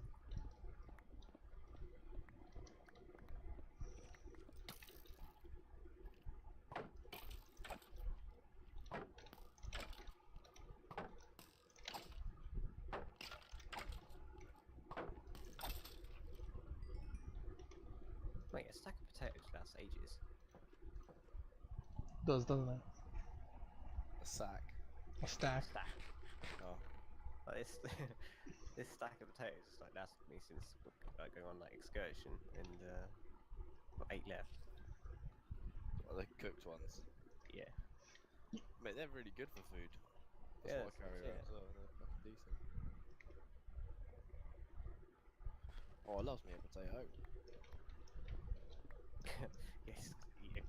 Wait, a stack of potatoes lasts ages. Doesn't it? A sack. A stack. Stack. Oh. Like this, this stack of potatoes like lasted me since like going on like excursion, and got 8 left. Are they cooked ones? Yeah. Mate, they're really good for food. Yeah, That's what I carry yeah. around as well, and they're fucking decent. Oh, I love me a potato. Yes, eat a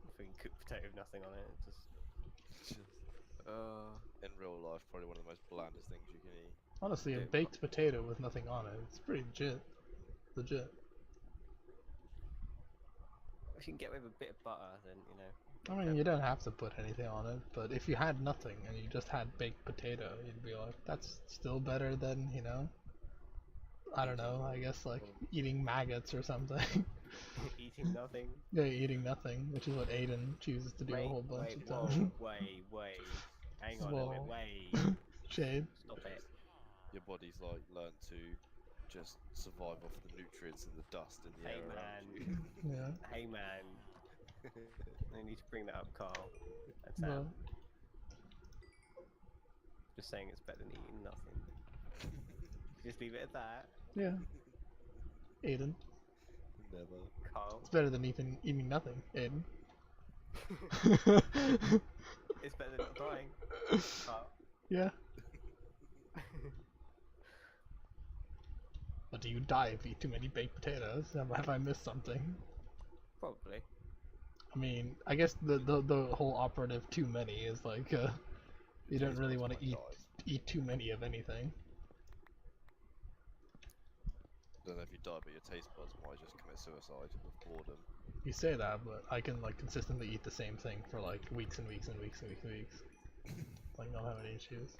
fucking cooked potato with nothing on it. Just In real life, probably one of the most blandest things you can eat. Honestly, a Dude, baked potato with nothing on it. It's pretty legit. Legit. if you can get away with a bit of butter, then you know. I mean, you don't have to put anything on it, but if you had nothing and you just had baked potato, you'd be like, that's still better than, you know, I don't know, I guess like eating maggots or something. Eating nothing. Yeah, eating nothing, which is what Aiden chooses to do a whole bunch of times. Wait. Hang on a minute, Whoa. wait. Shade. Stop it. Your body's like learned to just survive off the nutrients and the dust in the Hey air around man. you. Yeah. Hey man. I need to bring that up, Carl. That's No. Sam. Just saying it's better than eating nothing. Just leave it at that, Yeah. Aiden. Never. Carl. It's better than eating nothing, Aiden. It's better than not dying, Carl. Yeah. But do you die if you eat too many baked potatoes? Have I missed something? Probably. I mean, I guess the whole operative too many is like you don't Taste really buds want to might die. eat too many of anything. Don't know if you die, but your taste buds might just commit suicide with boredom. You say that, but I can like consistently eat the same thing for like weeks and weeks and weeks and weeks and weeks. Like not have any issues.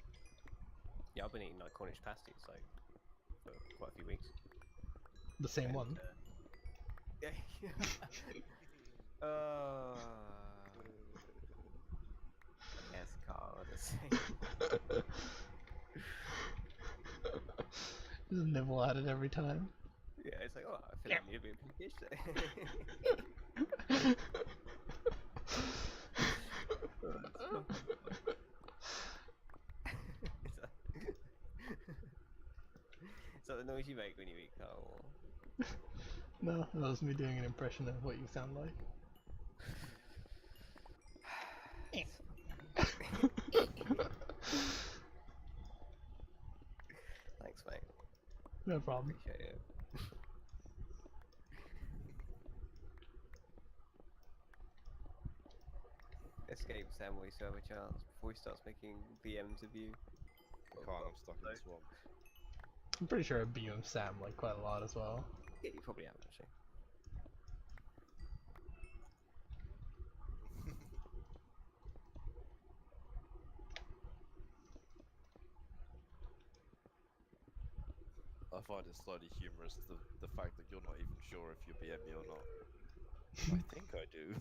Yeah, I've been eating like Cornish pasties like for quite a few weeks. The same And, one. Yeah. Yes, Carl. The same. Just nibble at it every time. Yeah, it's like, oh, I feel like I need a bit of fish there. Is that the noise you make when you eat, Carl? No, that was me doing an impression of what you sound like. Thanks, mate. No problem. Appreciate it. Escape Sam, we still have a chance before he starts making BMs of you. I can't, I'm stuck in the swamp. I'm pretty sure I BM Sam like quite a lot as well. Yeah, you probably have actually. I find it slightly humorous the fact that you're not even sure if you're BME or not. I think I do.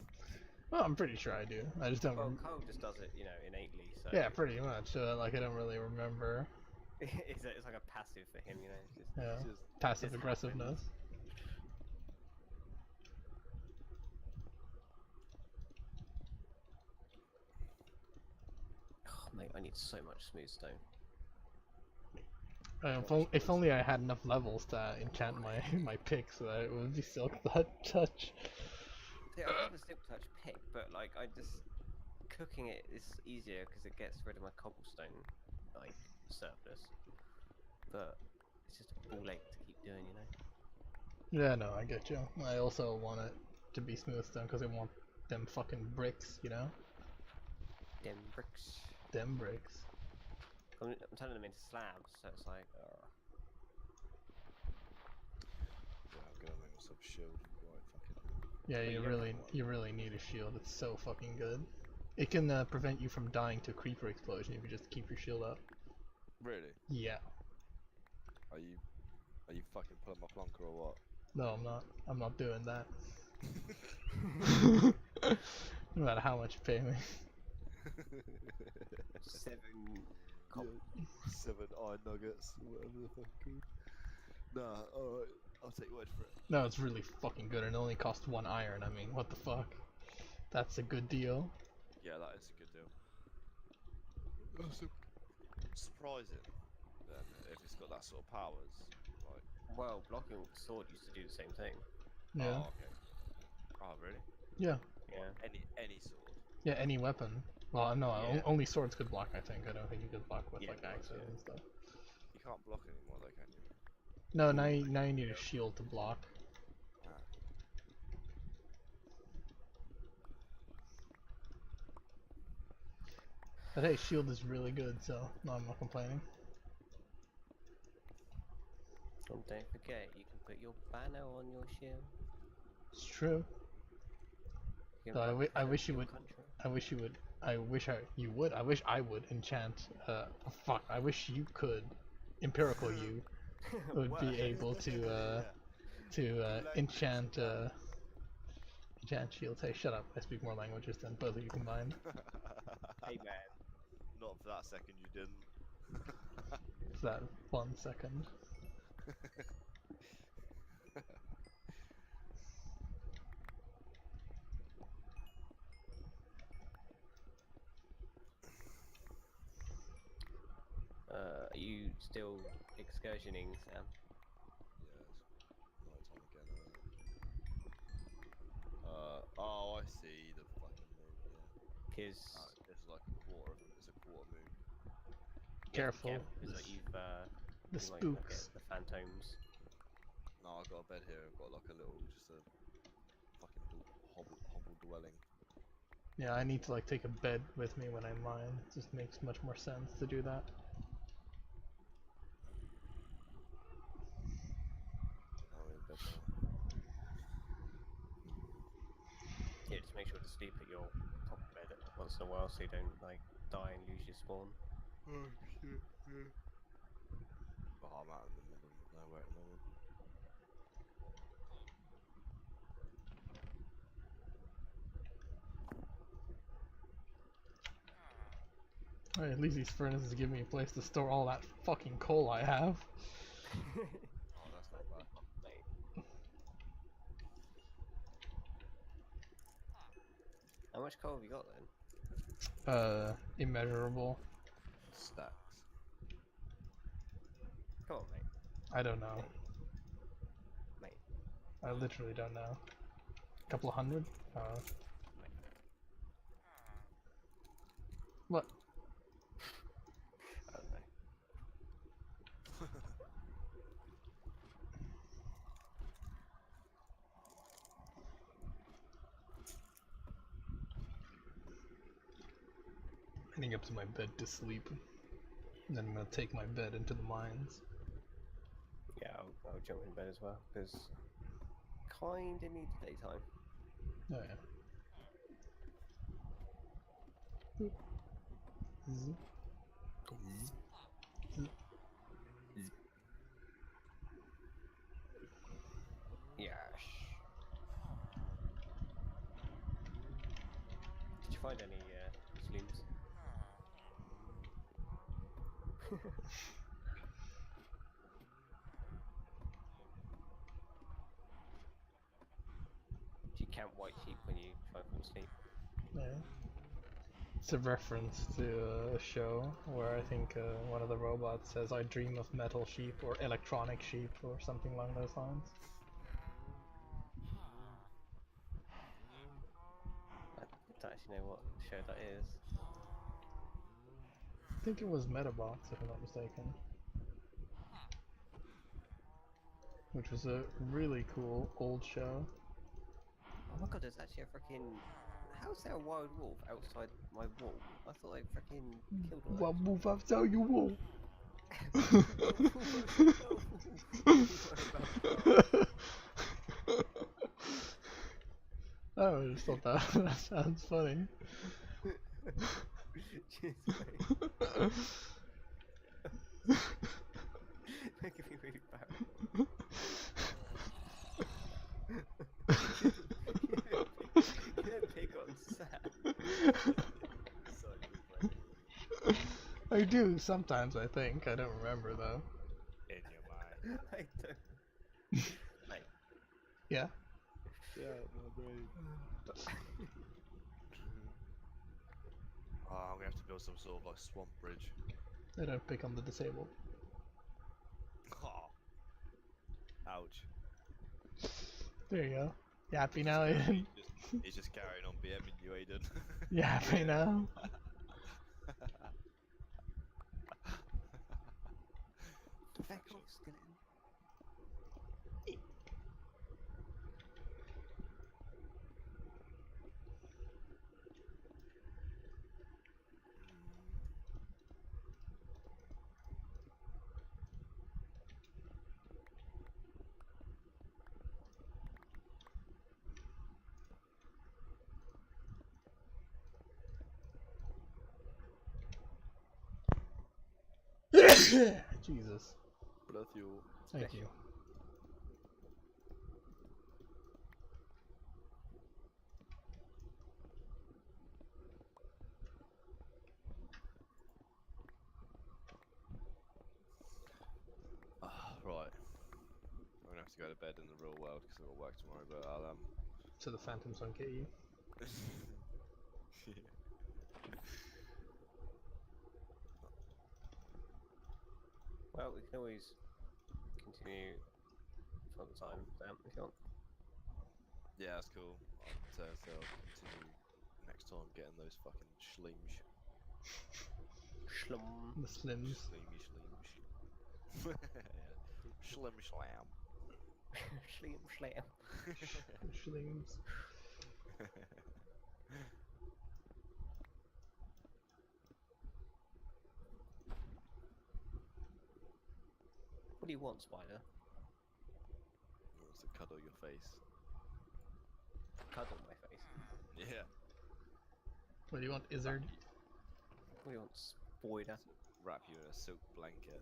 Well, I'm pretty sure I do. I just don't. Well, Carl just does it, you know, innately. So Yeah, pretty much. Like I don't really remember. it's like a passive for him, you know. It's just, Yeah, it's just passive just aggressiveness. Oh, mate, I need so much smooth stone. If only I had enough levels to enchant my pick so that it would be Silk Touch. Yeah, I have a silk touch pick, but like I just cooking it is easier because it gets rid of my cobblestone like surplus. But it's just a ball ache to keep doing, you know. Yeah, no, I get you. I also want it to be smooth stone because I want them fucking bricks, you know? Them bricks. Them bricks. I'm turning them into slabs, so it's like. Yeah, I'm gonna make myself a shield right fucking. Yeah, But you you don't have you really need a shield. It's so fucking good. It can prevent you from dying to a creeper explosion if you just keep your shield up. Really? Yeah. Are you fucking pulling my plonker or what? No, I'm not. I'm not doing that. No matter how much you pay me. 7 Yeah, 7 iron nuggets, whatever the fuck called. Nah, alright, I'll take your word for it. No, it's really fucking good and it only costs 1 iron. I mean, what the fuck? That's a good deal. Yeah, that is a good deal. That's surprising then, if it's got that sort of powers. Like, Well, blocking with the sword used to do the same thing. Yeah. oh, okay. Oh, really? Yeah. Yeah. Any sword? Yeah, any weapon. Well, no, Yeah. only swords could block, I think. I don't think you could block with Yeah, like no, axes yeah. and stuff. You can't block anymore though, can you? No, now you need a shield to block. Ah. But hey, shield is really good, so no, I'm not complaining. And don't forget, you can put your banner on your shield. It's true. You can Though I wish you your would. country. I wish you would. You would. I wish I would enchant. Fuck. I wish you could. Empirical you would be What? able to enchant enchant shields. Hey, shut up. I speak more languages than both of you combined. Hey man. Not for that second you didn't. For that 1 second. Are you still excursioning, Sam? Yeah, it's night time again. Oh, I see the fucking moon. Yeah. Because It's like a quarter. It's a quarter moon. Careful, because like you've the you might not spooks. get the phantoms. No, I've got a bed here. I've got like a little, just a fucking hovel dwelling. Yeah, I need to like take a bed with me when I mine. It just makes much more sense to do that. I'm in bed now. Yeah, just make sure to sleep at your top bed once in a while so you don't like die and lose your spawn. Oh shit. Yeah. Oh, I'm out in the middle of nowhere at the moment. Alright, at least these furnaces give me a place to store all that fucking coal I have. Oh, that's not bad. Mate. How much coal have you got then? Immeasurable. Stacks. Come on, mate. I don't know. Mate. I literally don't know. A couple of hundred? What? I don't know. Heading up to my bed to sleep. And then I'm gonna take my bed into the mines. Yeah, I'll jump in bed as well because kinda need daytime. Oh yeah. Boop. Zzz. Yes. Did you find any slooms? Do you count white sheep when you try and fall asleep? Yeah. It's a reference to a show where I think one of the robots says, "I dream of metal sheep" or "electronic sheep" or something along those lines. I don't actually know what show that is. I think it was Metabots, if I'm not mistaken. Which was a really cool old show. Oh my god, there's actually a freaking. How's there a wild wolf outside my wall? I thought I freaking killed all What those. move up tell you what? I just thought that sounds funny. Cheers, mate. Making me really bad. You don't pick on Sam. So good, mate. I do sometimes, I think. I don't remember though. In your mind. I don't. Mate. Yeah. Yeah, my brain. Oh, I'm gonna have to build some sort of like swamp bridge. I don't pick on the disabled. Oh. Ouch. There you go. You happy now, Aiden? He's just carrying on BMing you, Aiden. You happy now? Back off, skeleton. Jesus. Bless you. Thank you. Right. I'm gonna have to go to bed in the real world because I've got work tomorrow, but I'll So the phantoms won't get you. Yeah. Well, we can always continue for the time, Sam, if you want. Yeah, that's cool. So I'll continue next time getting those fucking schlims. Shlum. The Slims. Slimy schlims. Yeah. Schlim schlam. Schlim schlam. Slims. What do you want, Spider? He wants to cuddle your face. Cuddle my face. Yeah. What do you want, Izzard? What do you want, Spider? Wrap you in a silk blanket.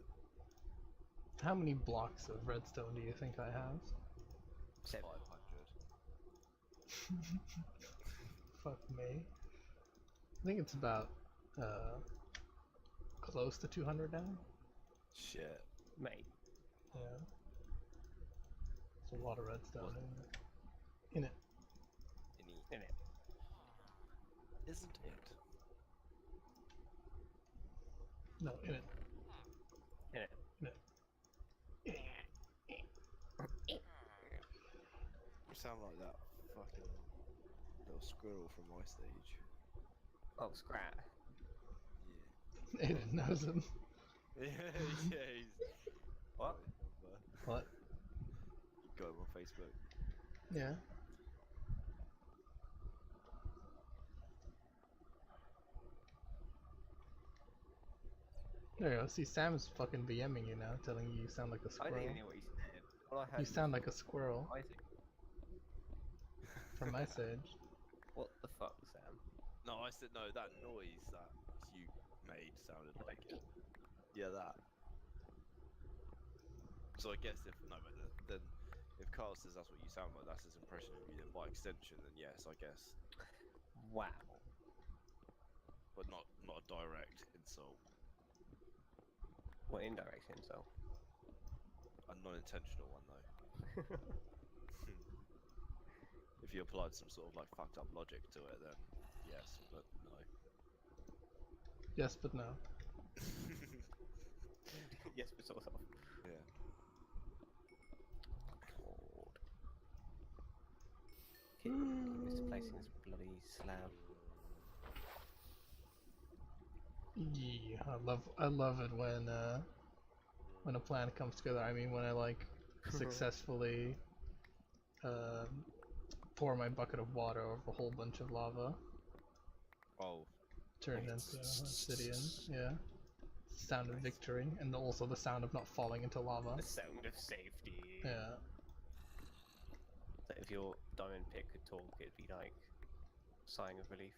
How many blocks of redstone do you think I have? 7. 500. Fuck me. I think it's about close to 200 now. Shit. Mate. Yeah. It's a lot of redstone What? in it. In it. Isn't it? No, in it. In it. In it. You sound like that fucking little squirrel from my stage. Oh, Scrat. Yeah. It knows him. Yeah, he's. What? What? You got him on Facebook. Yeah. There you go. See, Sam's fucking BMing you now, telling you sound like a I squirrel. didn't even hear what you said. All I heard You was sound like a squirrel Isaac. from my stage. What the fuck, Sam? No, I said no. That noise that you made sounded like it. Yeah, that. So I guess if no, but then if Carl says that's what you sound like, that's his impression of you. Then by extension, then yes, I guess. Wow. But not a direct insult. What indirect insult? A non-intentional one though. If you applied some sort of like fucked up logic to it, then yes, but no. Yes, but no. Yes, but sort of. Yeah. Keep misplacing this bloody slab. Yeah, I love it when a plan comes together. I mean, when I like successfully pour my bucket of water over a whole bunch of lava, Oh, turned into obsidian. Yeah, sound of victory, and also the sound of not falling into lava. The sound of safety. Yeah. So if your diamond pick could talk, it'd be like sighing of relief.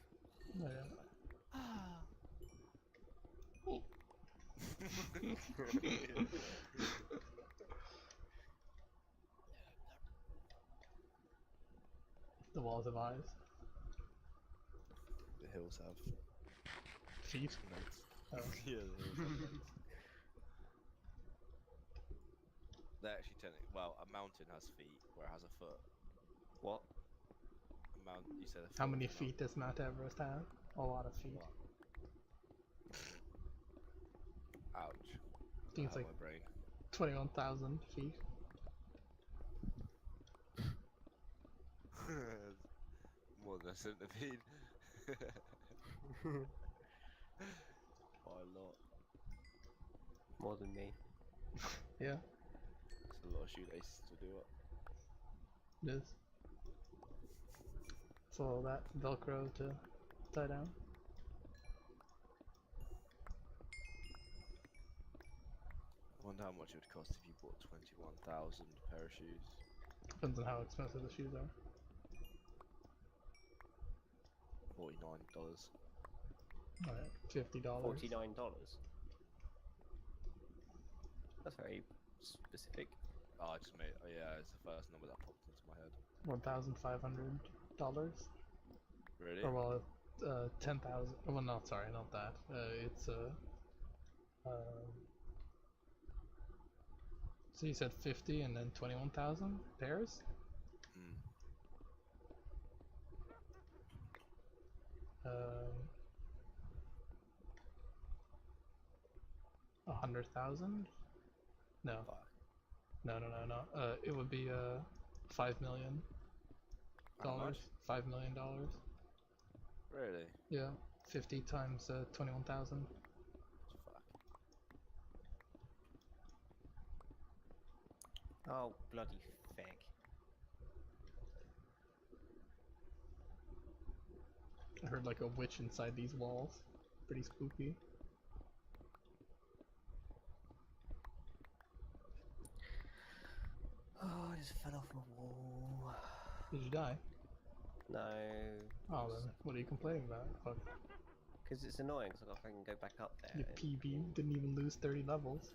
Oh, yeah. The walls have eyes. the hills have Feet. notes. Oh. Yeah, the hills have notes. They actually technically, well, a mountain has feet, where it has a foot. What? A mountain, you said a foot. How many of a feet does Mount Everest have? A lot of feet. mountain. What? Ouch. I think it's That like hurt my brain. 21,000 feet. More than a centipede. Quite a lot. More than me. Yeah, It's a lot of shoelaces to do up. it is. It's all that Velcro to tie down. I wonder how much it would cost if you bought 21,000 pair of shoes. Depends on how expensive the shoes are. $49. Alright, $50. $49. That's very specific. Oh, I just made. Oh yeah, it's the first number that popped into my head. $1,500. Really? Or well, 10,000. Well, no, sorry, not that. It's so you said 50 and then 21,000 pairs? Mm. Um, 100,000 No, Fuck. no. It would be $5 million. How much? $5 million. Really? Yeah, 50 times 21,000. Fuck. Oh, bloody fig. I heard like a witch inside these walls. Pretty spooky. Oh, I just fell off my wall. Did you die? No. Oh, then what are you complaining about? Fuck. Because it's annoying because I gotta fucking go back up there. Your and- PB didn't even lose 30 levels.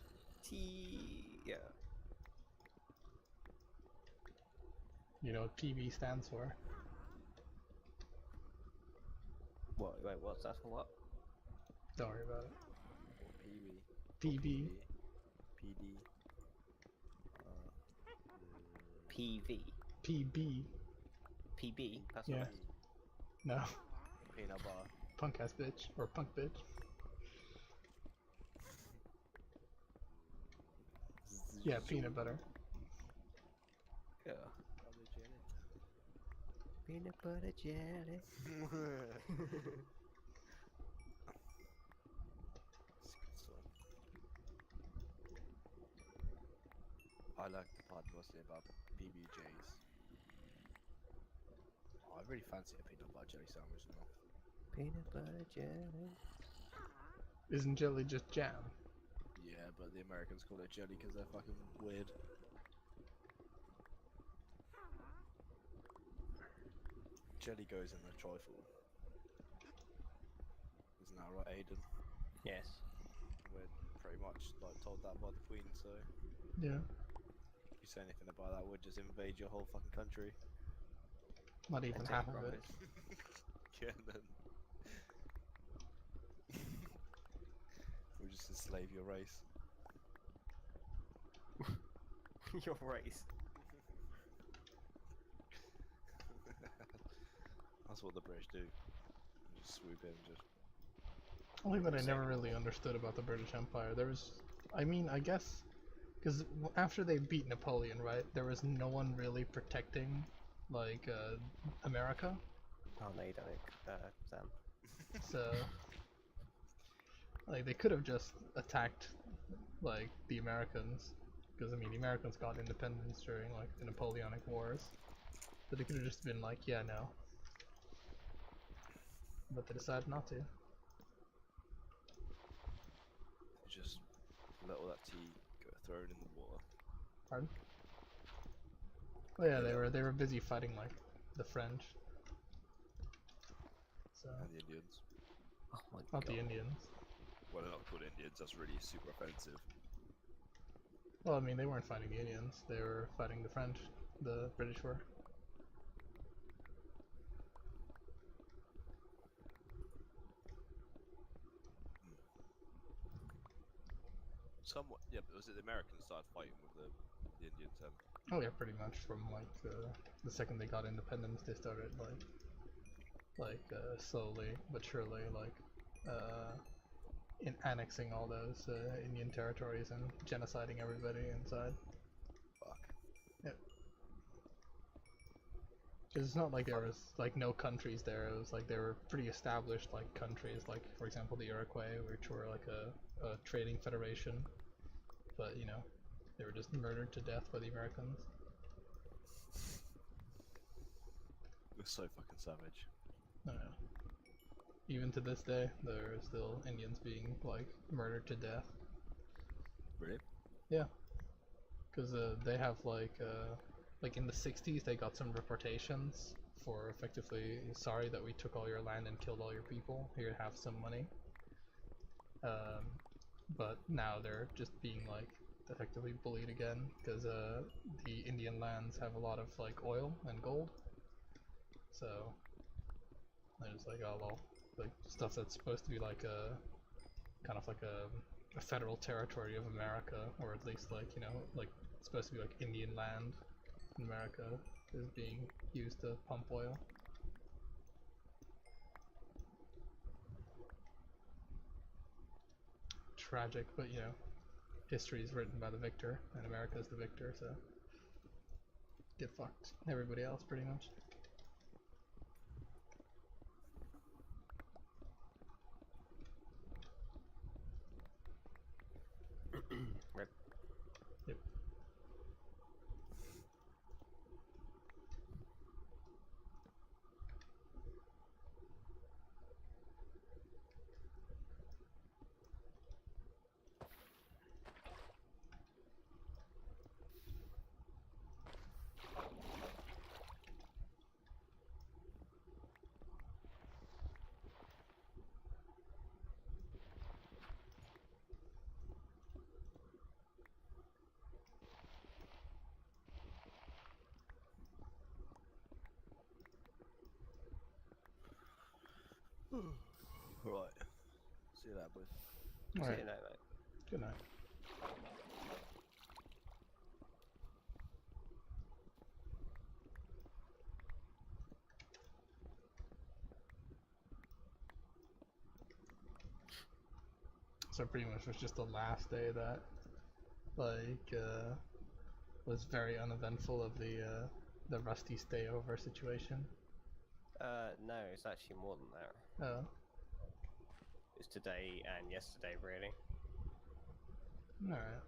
Yeah. You know what PB stands for? What? Wait, what's that for? What? Don't worry about it. PB. PB. PD. PV. PB. PB. That's Yeah. what it is. No. Peanut butter. Punk ass bitch. Or punk bitch. Yeah, peanut butter. Yeah. Peanut butter jelly. I like the part mostly about PBJs. Oh, I really fancy a peanut butter jelly sandwich now. Peanut butter jelly. Isn't jelly just jam? Yeah, but the Americans call it jelly because they're fucking weird. Jelly goes in the trifle. Isn't that right, Aiden? Yes. We're pretty much like told that by the Queen, so Yeah. if you say anything about that, we'll just invade your whole fucking country. Not even And half take of it. profits. Yeah, and then we'll just enslave your race. Your race. That's what the British do. Just swoop in, just Only that I never Second really War. understood about the British Empire. There was, I mean, I guess, because after they beat Napoleon, right, there was no one really protecting, like, America. Oh no, you don't, Sam. So, like, they could have just attacked, like, the Americans. Because, I mean, the Americans got independence during, like, the Napoleonic Wars. So they could have just been like, yeah, no. But they decided not to. just let all that tea go thrown in the water. Pardon? Oh yeah, they were busy fighting, like, the French. So, And the Indians. Oh my not god. the Indians. Well, they're not called Indians, that's really super offensive. Well, I mean, they weren't fighting the Indians. They were fighting the French. The British were. Somewhat, yeah, but was it the Americans started fighting with the Indians then? Oh yeah, pretty much from like the second they got independence, they started slowly but surely in annexing all those Indian territories and genociding everybody inside. Fuck. Yep. 'Cause it's not like there was like no countries there. It was like they were pretty established like countries, like for example the Iroquois, which were like a trading federation, but you know they were just murdered to death by the Americans. We're so fucking savage. I don't know. Even to this day, there are still Indians being like murdered to death. Really? Yeah, because they have like in the 60s they got some reportations for effectively sorry that we took all your land and killed all your people. Here, have some money. But now they're just being like effectively bullied again because the Indian lands have a lot of like oil and gold. So they're just like, oh well, like stuff that's supposed to be like a kind of like a federal territory of America, or at least like, you know, like it's supposed to be like Indian land in America, is being used to pump oil. Tragic, but you know, history is written by the victor, and America is the victor, so get fucked. Everybody else, pretty much. Red. Yep. Right. See you later, boys. See Alright, you later, mate. good night. So pretty much was just the last day that, like, was very uneventful of the Rusty stay over situation. No, it's actually more than that. Oh, It's today and yesterday, really. alright.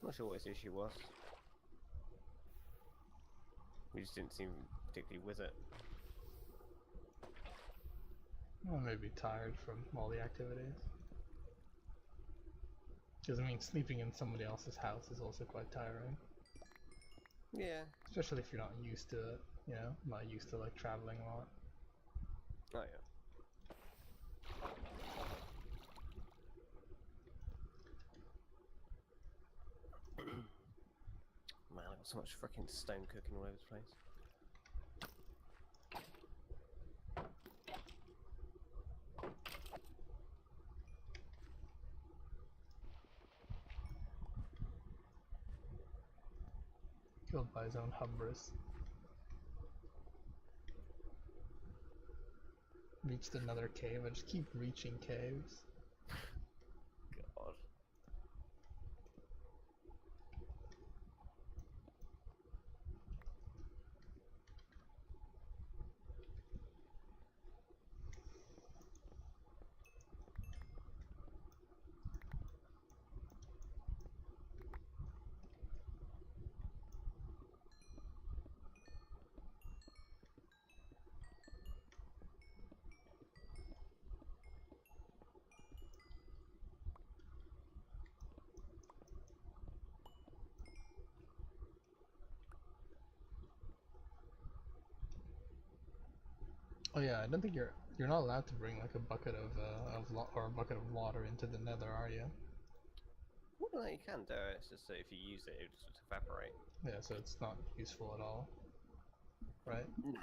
Not sure what his issue was. We just didn't seem particularly with it. Well, maybe tired from all the activities. Because, I mean, sleeping in somebody else's house is also quite tiring. Yeah. Especially if you're not used to it, you know? Not used to, like, traveling a lot. Oh, yeah. Man, I got so much freaking stone cooking all over the place. Killed by his own hubris. Reached another cave. I just keep reaching caves. God. Oh yeah, I don't think you're not allowed to bring like a bucket or a bucket of water into the Nether, are you? Well, no, you can do it. It's just that if you use it, it will just evaporate. Yeah, so it's not useful at all, right? Nah.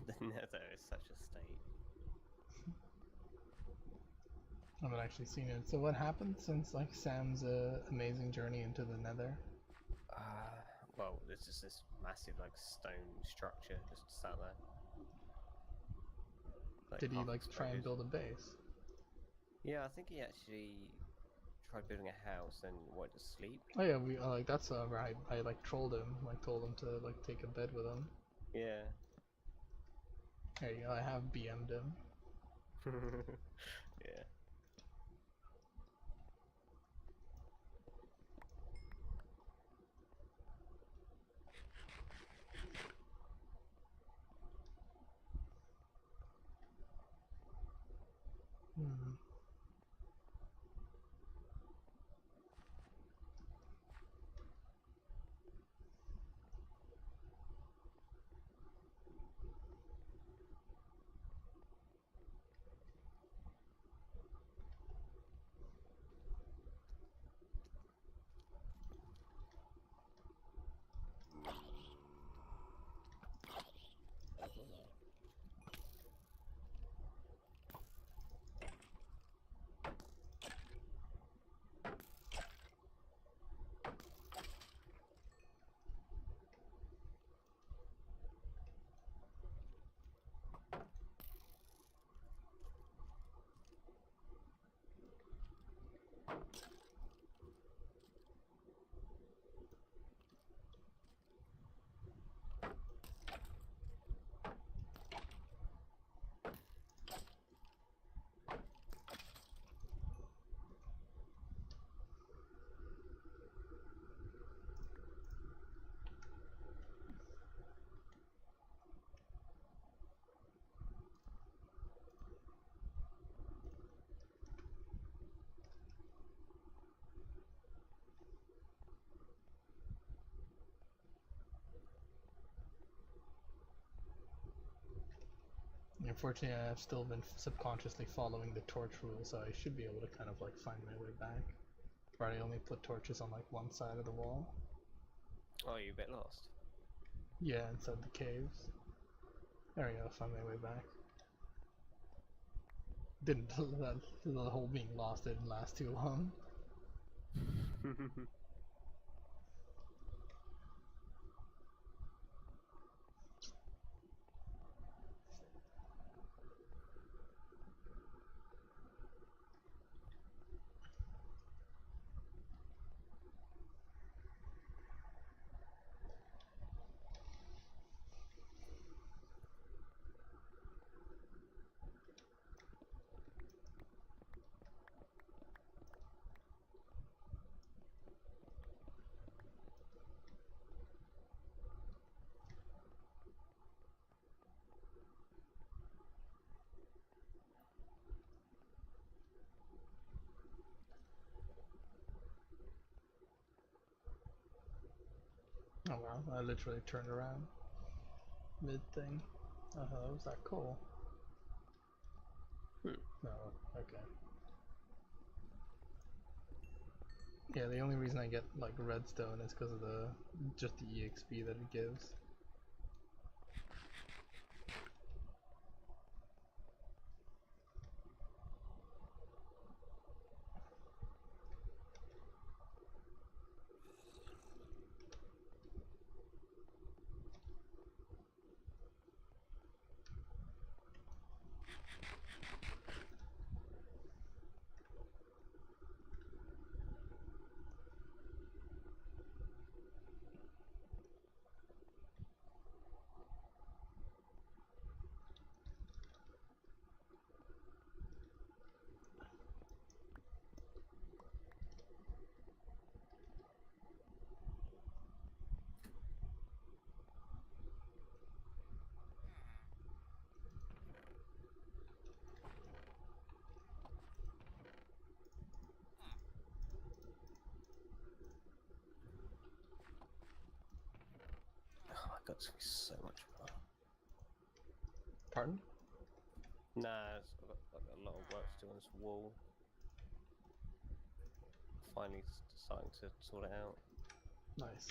The Nether is such a state. I haven't actually seen it. So what happened since like Sam's amazing journey into the Nether? Well, there's just this massive like stone structure just sat there. Did he half like try and exposed. build a base? Yeah, I think he actually tried building a house and wanted to sleep. Oh yeah, we like that's where I like trolled him, like told him to like take a bed with him. Yeah. There you go, I have BM'd him. Yeah. Hmm. unfortunately, I've still been subconsciously following the torch rule, so I should be able to kind of like find my way back. But I only put torches on like one side of the wall. Oh, you're a bit lost. Yeah, inside the caves. There we go, find my way back. Didn't the whole being lost didn't last too long. Oh wow, I literally turned around mid thing. Oh, was that cool? No, okay. Yeah, the only reason I get like redstone is because of the just the EXP that it gives. Oh my god, it's gonna be so much fun. Pardon? Nah, I've got a lot of work to do on this wall. Finally starting to sort it out. Nice.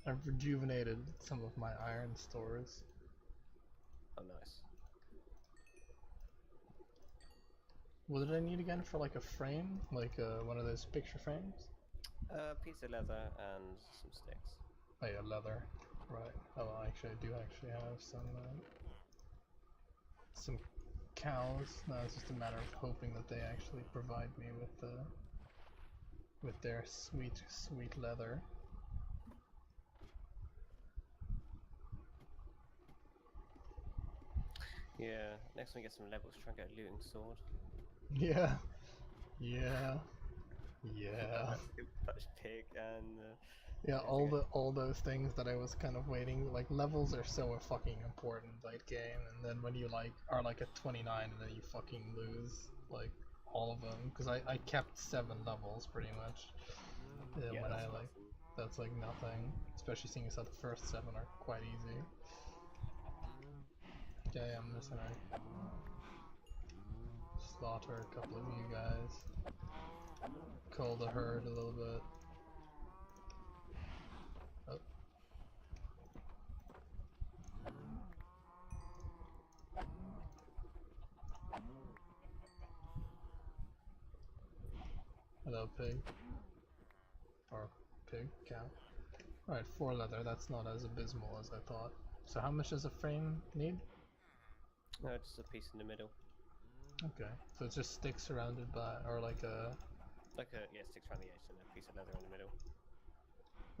I've rejuvenated some of my iron stores. Oh, nice. What did I need again for like a frame? Like one of those picture frames? Piece of leather and some sticks. Oh yeah, leather. Right. Oh well, actually I do actually have some cows. Now it's just a matter of hoping that they actually provide me with their sweet leather. Yeah, next time we get some levels, try and get a looting sword. Yeah. Yeah. Yeah. Touch pig and Yeah, everything all those things that I was kind of waiting, like levels are so fucking important late game, and then when you like are like at 29 and then you fucking lose like all of them, because I kept 7 levels pretty much. yeah, When that's I like nothing. that's like nothing, especially seeing as how the first 7 are quite easy. Okay, I'm just gonna slaughter a couple of you guys, cull the herd a little bit. Oh. Hello, pig. Or pig, cow. Alright, 4 leather, that's not as abysmal as I thought. So how much does a frame need? No, just a piece in the middle. Okay, so it's just sticks surrounded by, or like a... Yeah, sticks around the edge and a piece of leather in the middle.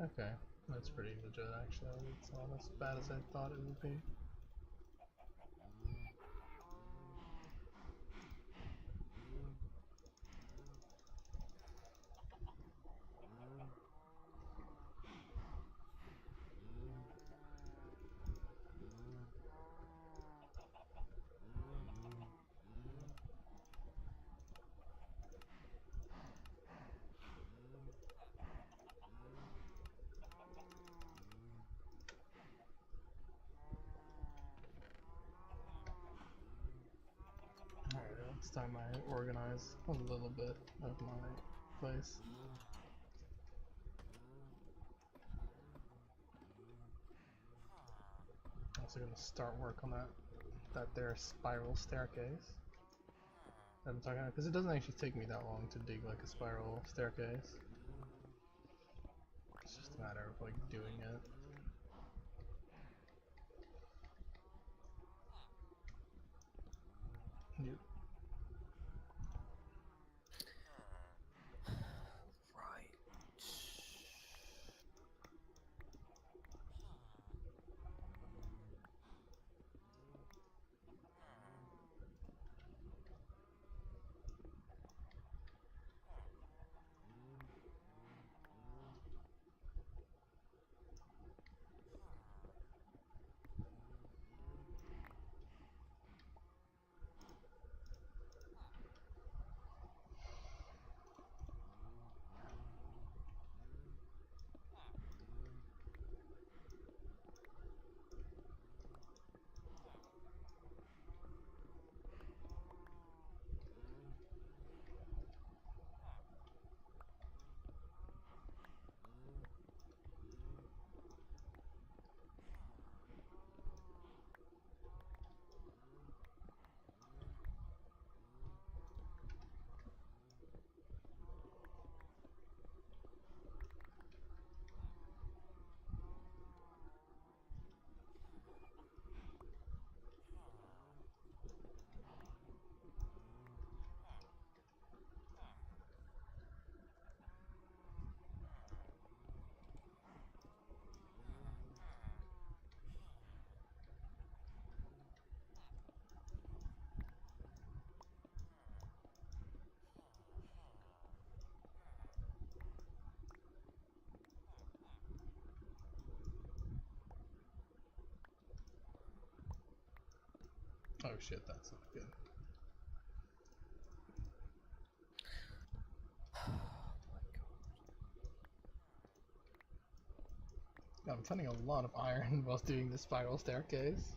Okay, that's pretty legit actually. It's not as bad as I thought it would be. time I organize a little bit of my place. Also gonna start work on that there spiral staircase that I'm talking about, because it doesn't actually take me that long to dig like a spiral staircase. It's just a matter of like doing it. Yep. Right. Oh shit, that's not good. I'm finding a lot of iron while doing the spiral staircase.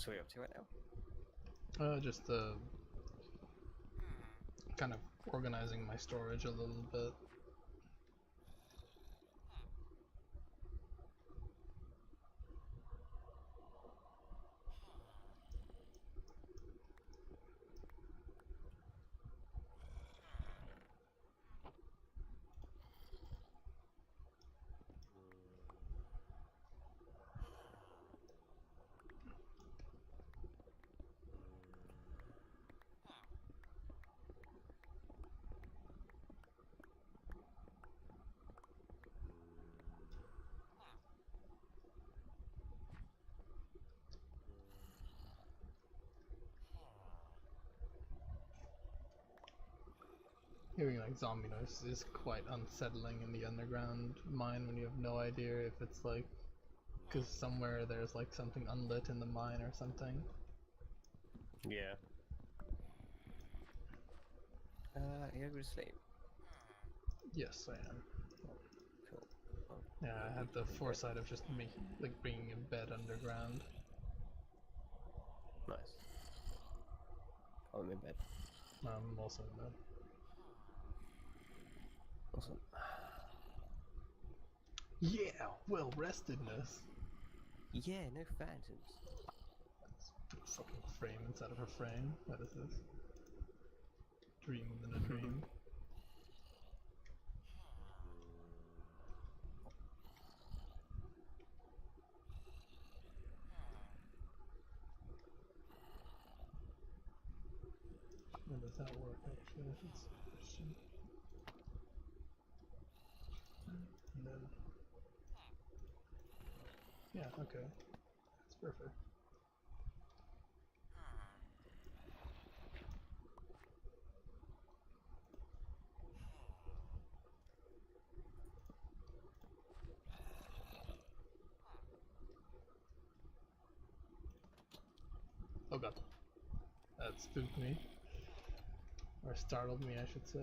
So what are you up to right now? Just kind of organizing my storage a little bit. Hearing like zombie noises is quite unsettling in the underground mine when you have no idea if it's like, because somewhere there's like something unlit in the mine or something. Yeah. You go to sleep? Yes, I am. Cool. Well, Yeah, I had the in bed. foresight of just making, like, bringing a bed underground. Nice. I'm in bed. I'm also in bed. Awesome. Yeah, well restedness. Yeah, no phantoms. Put a fucking frame inside of a frame. What is this? Dream within a dream. How does that work actually? That's a question. And then, yeah, okay. That's perfect. Oh god. That spooked me. Or startled me, I should say.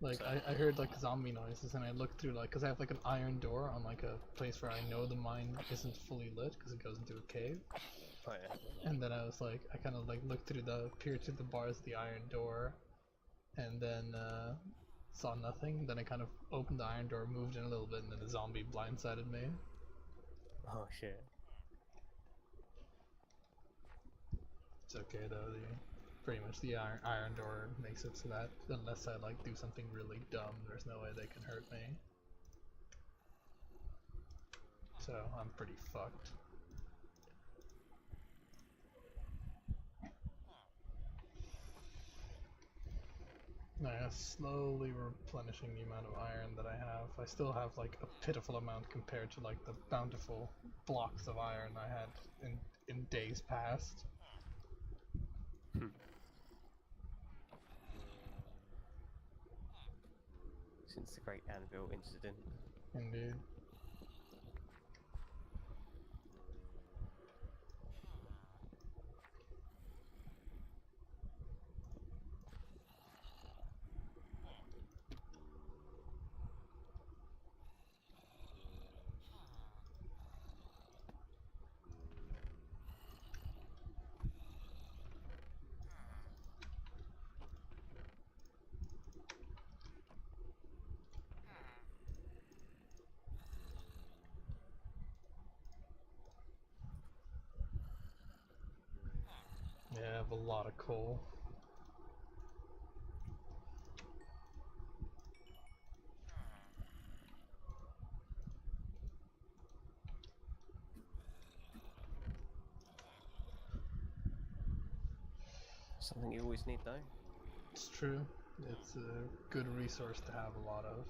Like, I heard like zombie noises and I looked through like, cause I have like an iron door on like a place where I know the mine isn't fully lit because it goes into a cave. Oh yeah. And then I was like, I kind of like looked through peered through the bars of the iron door, and then saw nothing. Then I kind of opened the iron door, moved in a little bit, and then a zombie blindsided me. Oh shit. It's okay though. Pretty much the iron door makes it so that unless I like do something really dumb, there's no way they can hurt me. So I'm pretty fucked. Yeah, slowly replenishing the amount of iron that I have. I still have like a pitiful amount compared to like the bountiful blocks of iron I had in days past. Since the Great Anvil incident. Indeed. Yeah, I have a lot of coal. Something you always need though. It's true. It's a good resource to have a lot of.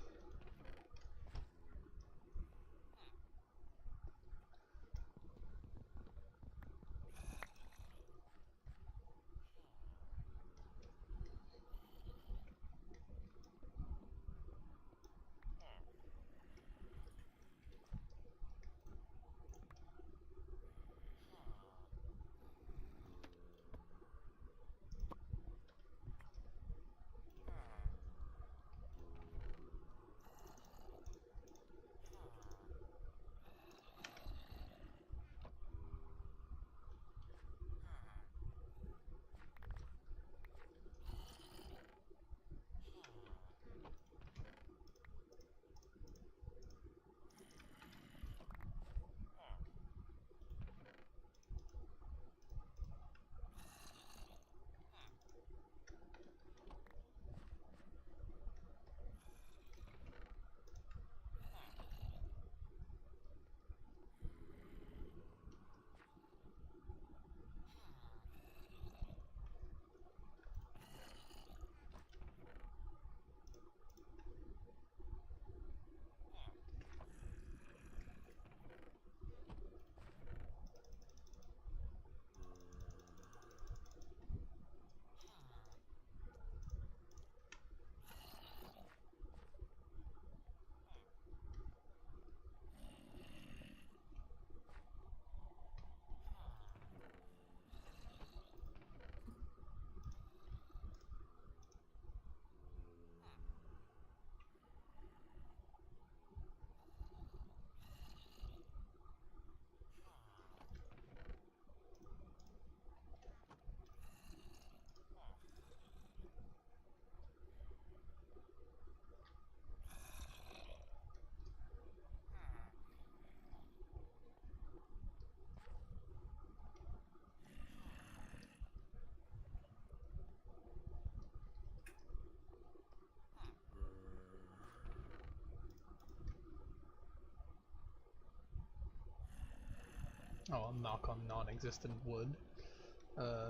I'll knock on non-existent wood.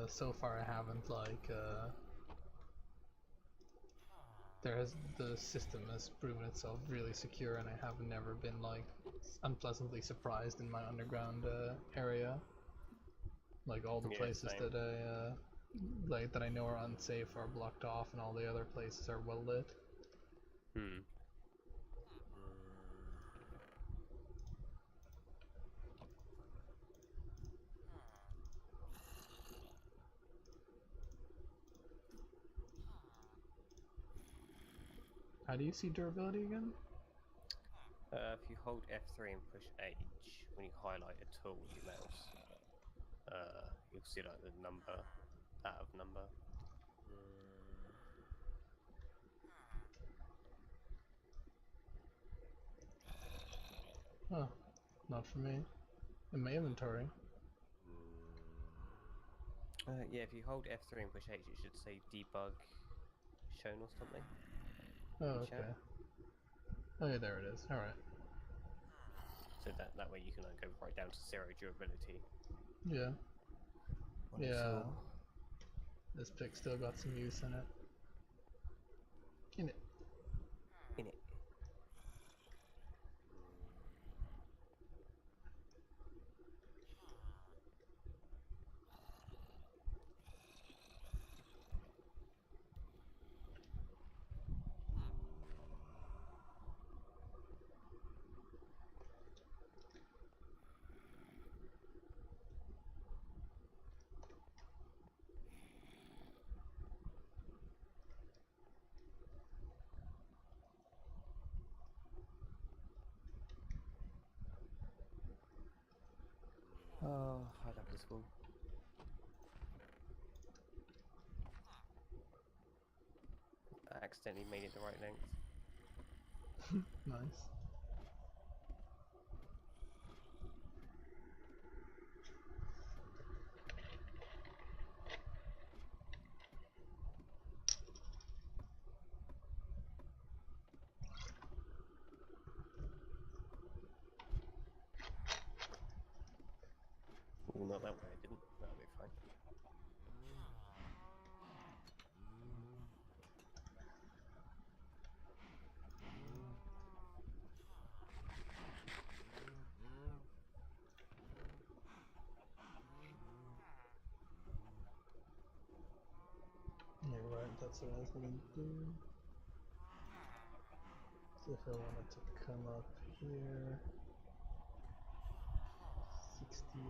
So far I haven't the system has proven itself really secure, and I have never been like unpleasantly surprised in my underground area. Like all the Yeah, places same. that I know are unsafe are blocked off, and all the other places are well lit. Hmm. How do you see durability again? If you hold F3 and push H when you highlight a tool with your mouse, you'll see like the number, out of number. Oh, not for me. In my inventory. Yeah, if you hold F3 and push H, it should say debug shown or something. Oh, in chat. okay. Oh, yeah, there it is. All right. So that way you can like, go right down to 0 durability. Yeah. on a Yeah. tool. This pick still got some use in it. In it. In it. Oh, I love this one. I accidentally made it the right length. Nice. Ooh, not that way, I didn't. That'll be fine. You're right, that's what I was gonna do. So if I wanted to come up here, 68.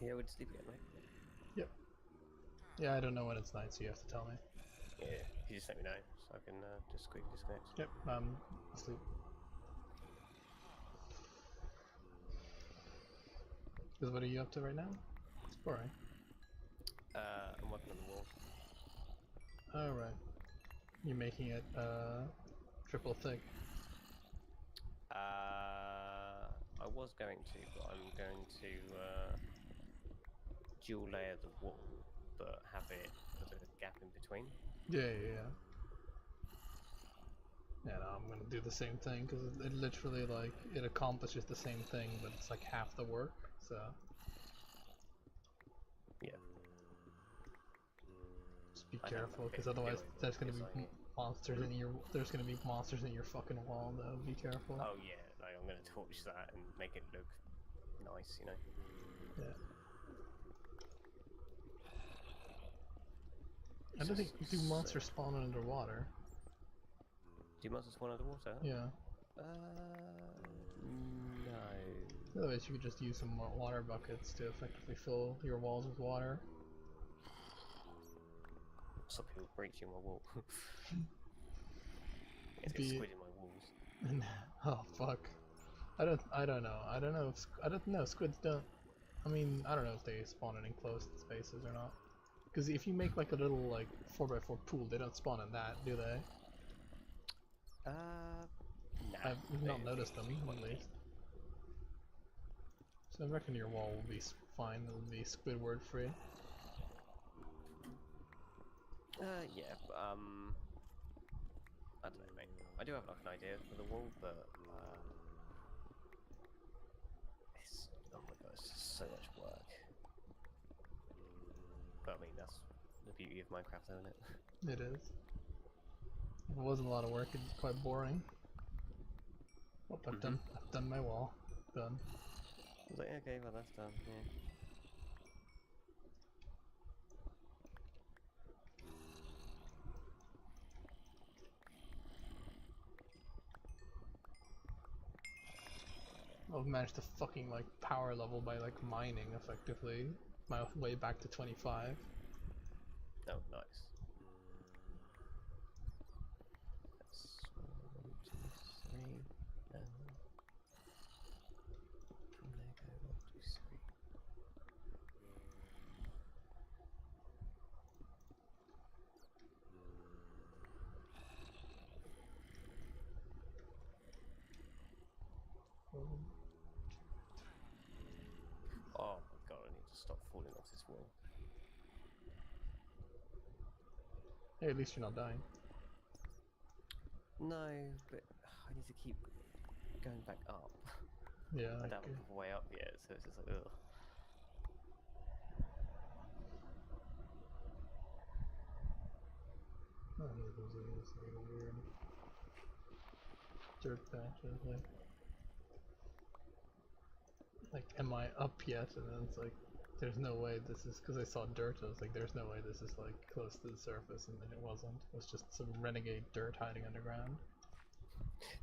Yeah, we'd sleep again, mate. Yeah, I don't know when it's night, so you have to tell me. Yeah, you just let me know so I can just quick disconnect. Yep, asleep. Because what are you up to right now? Exploring. I'm working on the wall. Alright. You're making it, triple thick. I was going to, but I'm going to dual layer the wall, but have it with a gap in between. Yeah. Yeah, no, I'm gonna do the same thing, because it literally, like, it accomplishes the same thing, but it's like half the work, so... Yeah. Just be I have careful, a bit because of a otherwise do-over there's gonna because be monsters in your... There's gonna be monsters in your fucking wall, though, be careful. Oh yeah, like I'm gonna torch that and make it look nice, you know. Yeah. I don't think do monsters spawn underwater. Do monsters spawn underwater? Yeah. No. Otherwise you could just use some water buckets to effectively fill your walls with water. Stop people breaching my wall. It's Be- squid in my walls. Oh fuck. I don't know. I don't know. Squids don't. I mean, I don't know if they spawn in enclosed spaces or not. Because if you make like a little like 4x4 pool, they don't spawn in that, do they? Nah. I've not noticed them at least. So I reckon your wall will be fine. It'll be Squidward free. Yeah, but, I don't know, mate. I do have like an idea for the wall, but it's, oh my god, it's just so much work. But I mean, that's the beauty of Minecraft, isn't it? It is. If it wasn't a lot of work, it'd be quite boring. Oh, I've done my wall. Done. I was like, okay, well that's done. Yeah. I've managed to fucking like power level by like mining effectively my way back to 25. Oh, nice. That's 1, 2, 3. From there go 1, 2, 3. Oh my god, I need to stop falling off this wall. Hey, at least you're not dying. No, but I need to keep going back up. Yeah. I don't have a proper way up yet, so it's just like, ugh. Oh, there's a weird dirt patches. Like, am I up yet? And then it's like, there's no way this is, because I saw dirt, I was like, there's no way this is like close to the surface, and then it wasn't. It was just some renegade dirt hiding underground.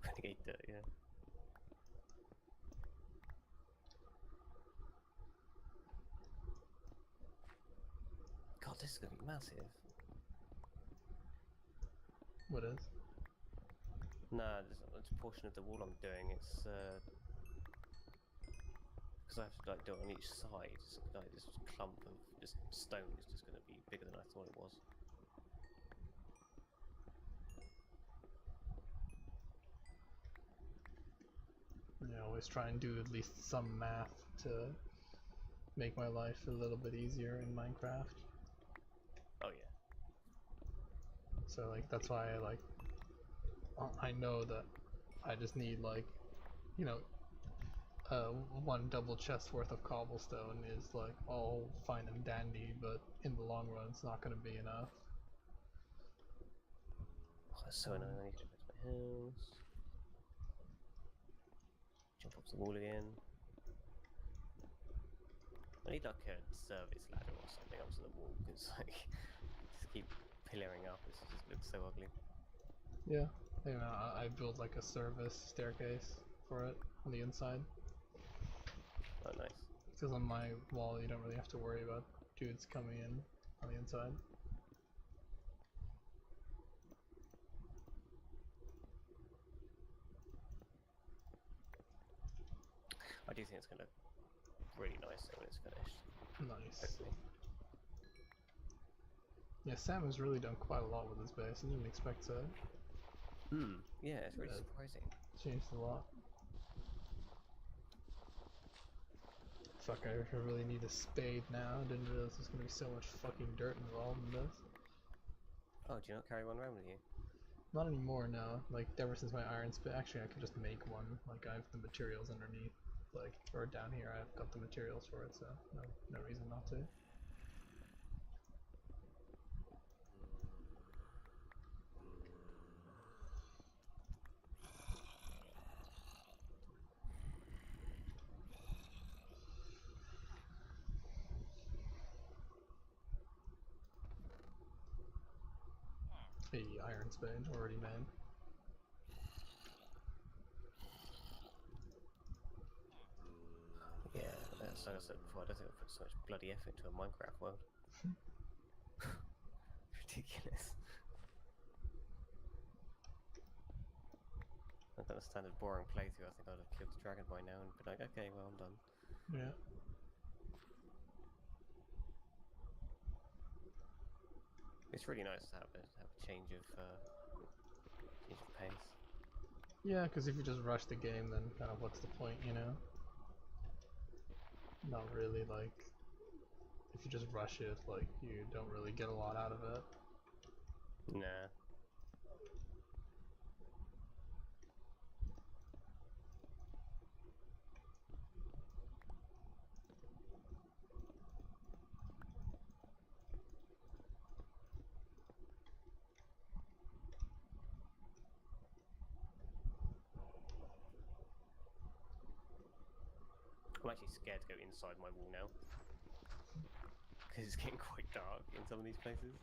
Renegade dirt, yeah. God, this is gonna be massive. What is? Nah, this portion of the wall I'm doing, it's because I have to like do it on each side. It's like this clump of just stone is just gonna be bigger than I thought it was. I always try and do at least some math to make my life a little bit easier in Minecraft. Oh yeah. So like that's why I know that I just need like, you know, one double chest worth of cobblestone is like all fine and dandy, but in the long run it's not going to be enough. Oh, that's so annoying. I need to go back to my house. Jump up the wall again. I need like a service ladder or something up to the wall because like just keep pillaring up. It just looks so ugly. Yeah, you know, I built like a service staircase for it on the inside. Oh nice. Because on my wall, you don't really have to worry about dudes coming in on the inside. I do think it's gonna look really nice when it's finished. Nice. Hopefully. Yeah, Sam has really done quite a lot with his base. I didn't expect to. Yeah, it's really Yeah. surprising. Changed a lot. Fuck, I really need a spade now. I didn't realize there's gonna be so much fucking dirt involved in this. Oh, do you not carry one around with you? Not anymore, no. Like, ever since my iron spade, actually I could just make one. Like, I have the materials underneath. Like, or down here, I've got the materials for it, so no reason not to. Hey, iron spade, already made. Yeah, that's like I said before, I don't think I've put so much bloody effort into a Minecraft world. Ridiculous. I've done a standard boring playthrough, I think I'd have killed the dragon by now and been like, okay, well, I'm done. Yeah. It's really nice to have a change of pace. Yeah, because if you just rush the game, then kind of what's the point, you know? Not really, like, if you just rush it, like, you don't really get a lot out of it. Nah. I'm actually scared to go inside my wall now. Because it's getting quite dark in some of these places.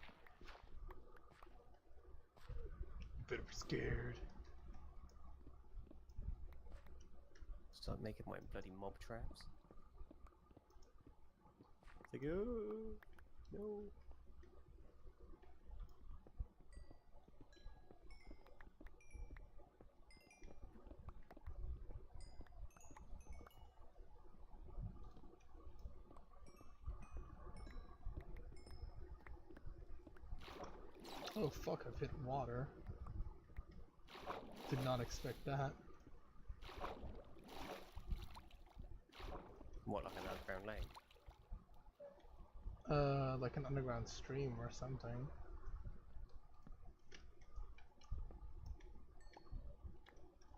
Better be scared. Start making my bloody mob traps. It's like, oh, no. Oh fuck, I've hit water. Did not expect that. What, like an underground lane? Like an underground stream or something.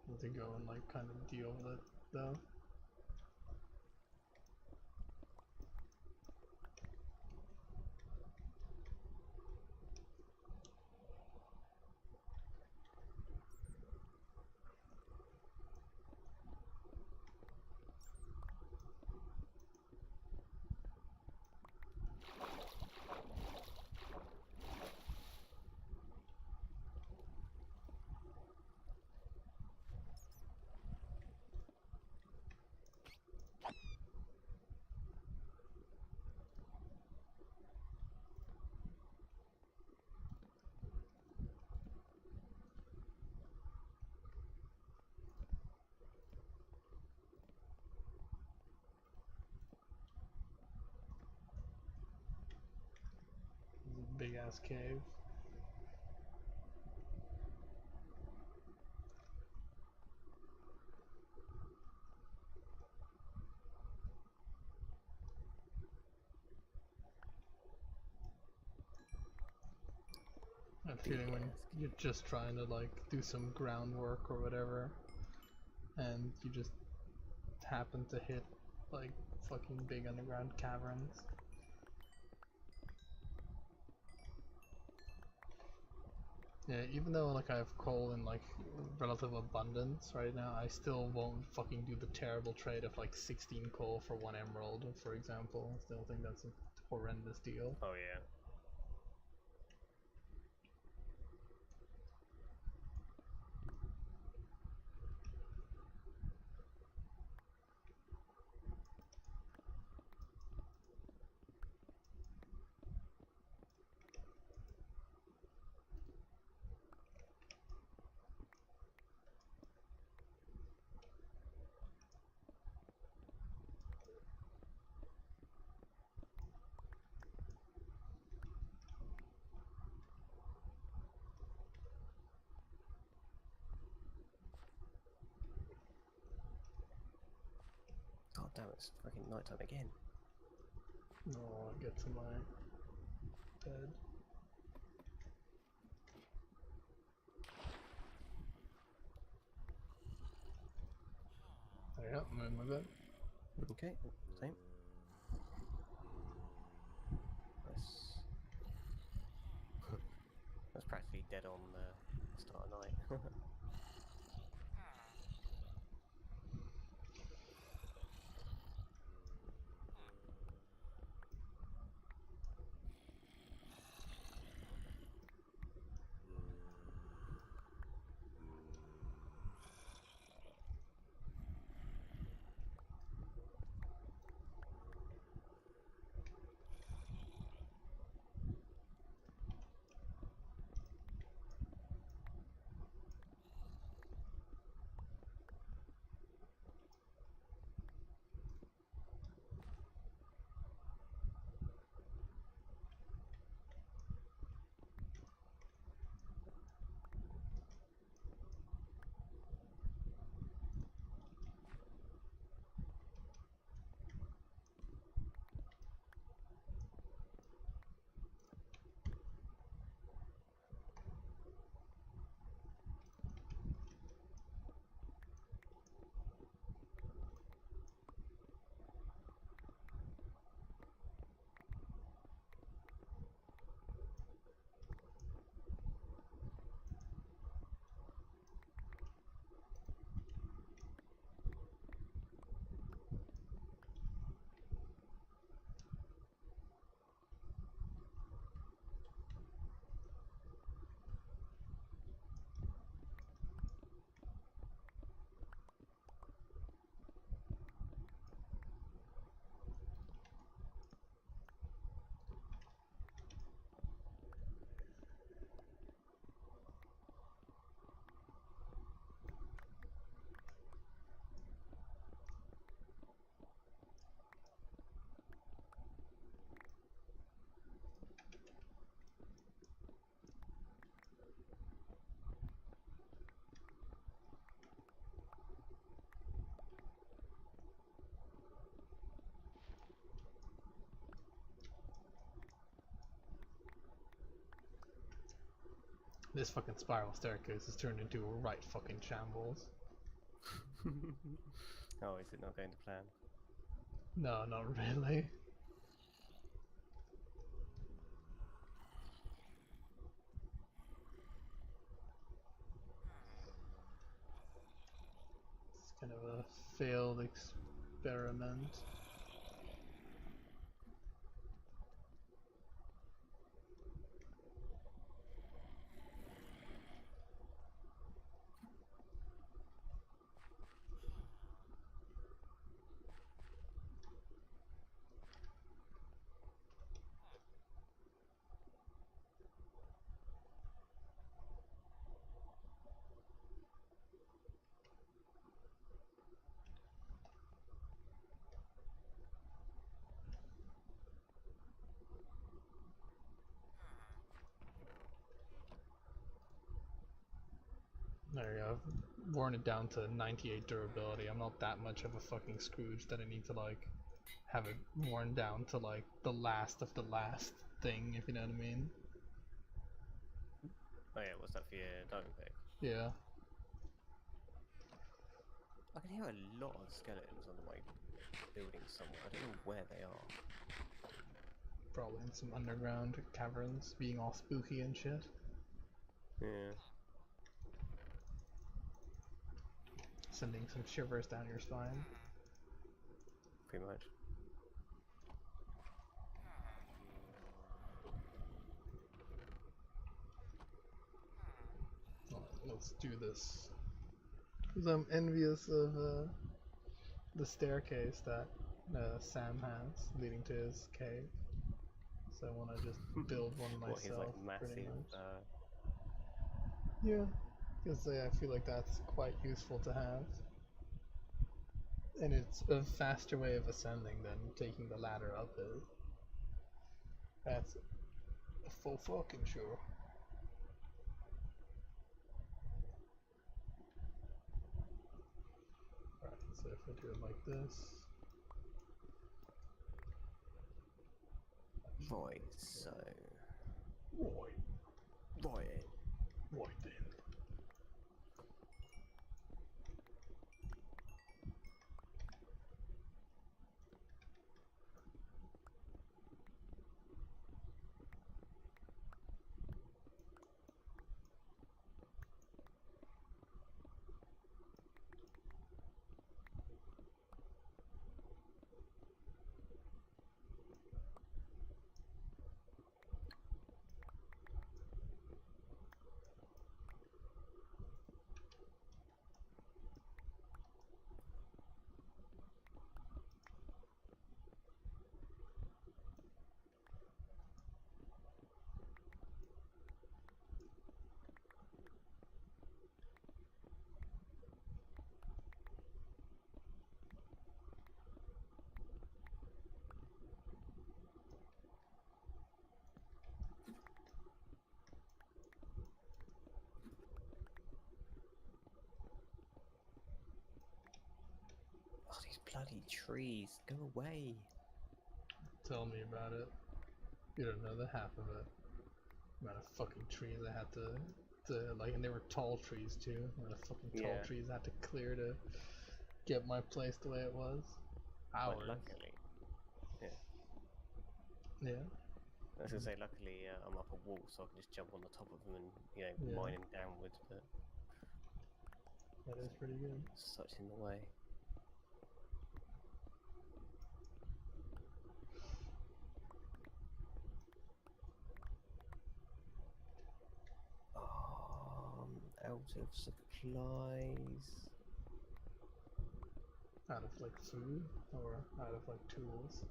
Need to go and like kind of deal with it though. Big ass cave. That feeling when you're just trying to like do some groundwork or whatever, and you just happen to hit like fucking big underground caverns. Yeah, even though like I have coal in like relative abundance right now, I still won't fucking do the terrible trade of like 16 coal for 1 emerald, for example. I still think that's a horrendous deal. Oh yeah. damn, it's fucking nighttime again. No, I get to my bed. There you go, I'm in my bed. Okay, same. That's that's practically dead on the start of night. This fucking spiral staircase has turned into a right fucking shambles. Oh, is it not going to plan? No, not really. It's kind of a failed experiment. There you go. I've worn it down to 98 durability. I'm not that much of a fucking Scrooge that I need to like have it worn down to like the last of the last thing, if you know what I mean. Oh yeah, what's that for your diamond pick? Yeah. I can hear a lot of skeletons under my building somewhere. I don't know where they are. Probably in some underground caverns, being all spooky and shit. Yeah. Sending some shivers down your spine. Pretty much. Let's do this. Because I'm envious of the staircase that Sam has leading to his cave. So I want to just build one What, he's like myself, pretty massive, much. Yeah, because I feel like that's quite useful to have. And it's a faster way of ascending than taking the ladder up is. That's for fucking sure. Alright, so if I do it like this. Right, so Right. right. Right then. Oh, these bloody trees! Go away! Tell me about it. You don't know the half of it. Amount of fucking trees I had to like, and they were tall trees too. Amount of fucking tall Yeah. trees I had to clear to get my place the way it was. Well, Hours. luckily, Yeah. I was gonna say luckily I'm up a wall, so I can just jump on the top of them and Yeah. mine them downwards. But That is pretty good. such in the way. Out of supplies. Out of like food or out of like tools.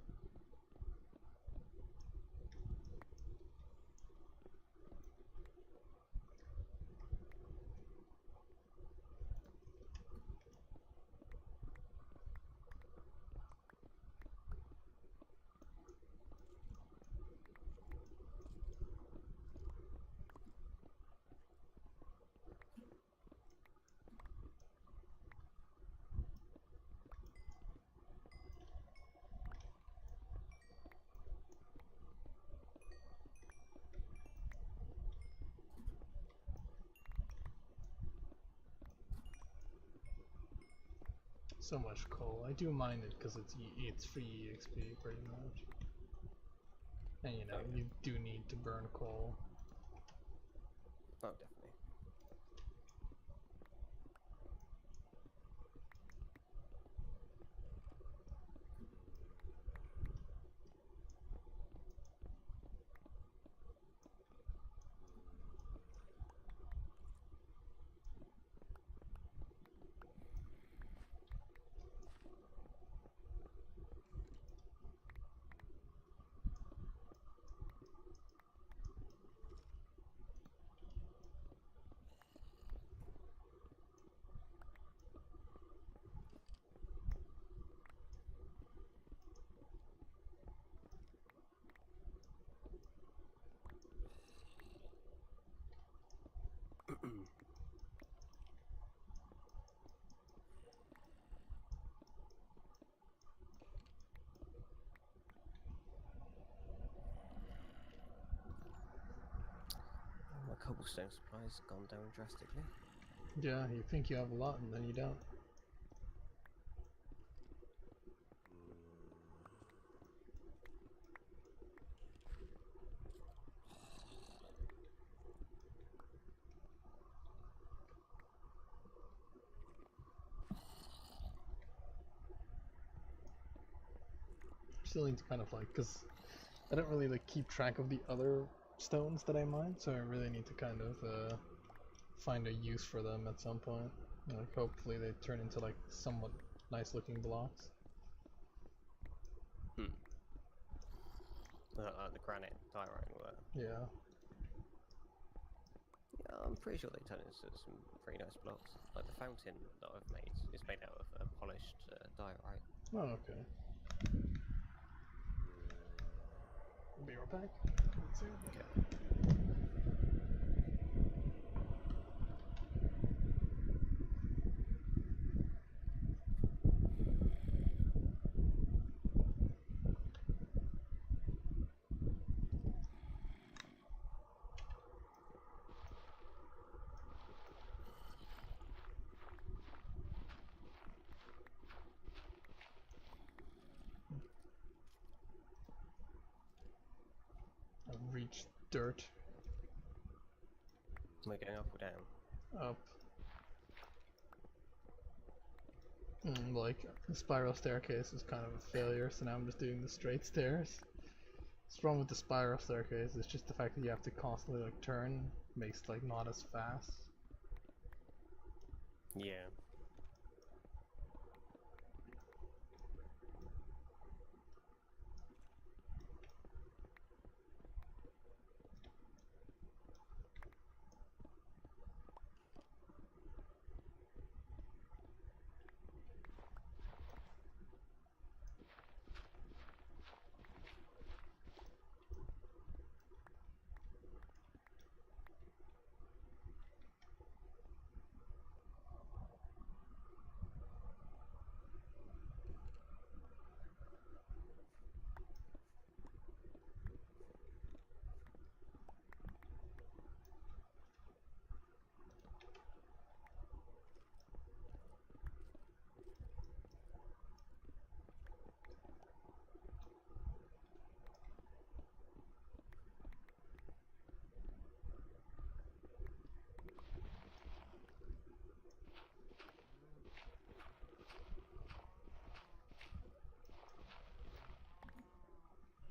So much coal. I do mind it because it's free EXP pretty much. And you know, Oh, yeah. you do need to burn coal. Oh, definitely. My cobblestone supplies gone down drastically. Yeah, you think you have a lot and then you don't. Still need to kind of like, because I don't really like keep track of the other stones that I mine, so I really need to kind of find a use for them at some point. Like hopefully they turn into like somewhat nice looking blocks. The granite, diorite, and all that. Yeah. Yeah, I'm pretty sure they turn into some pretty nice blocks. Like the fountain that I've made is made out of polished diorite. Oh, okay. Be right back. Let's see. Okay. dirt. Am I going up or down? Up. Like, the spiral staircase is kind of a failure, so now I'm just doing the straight stairs. What's wrong with the spiral staircase is just the fact that you have to constantly like turn, makes it like not as fast. Yeah.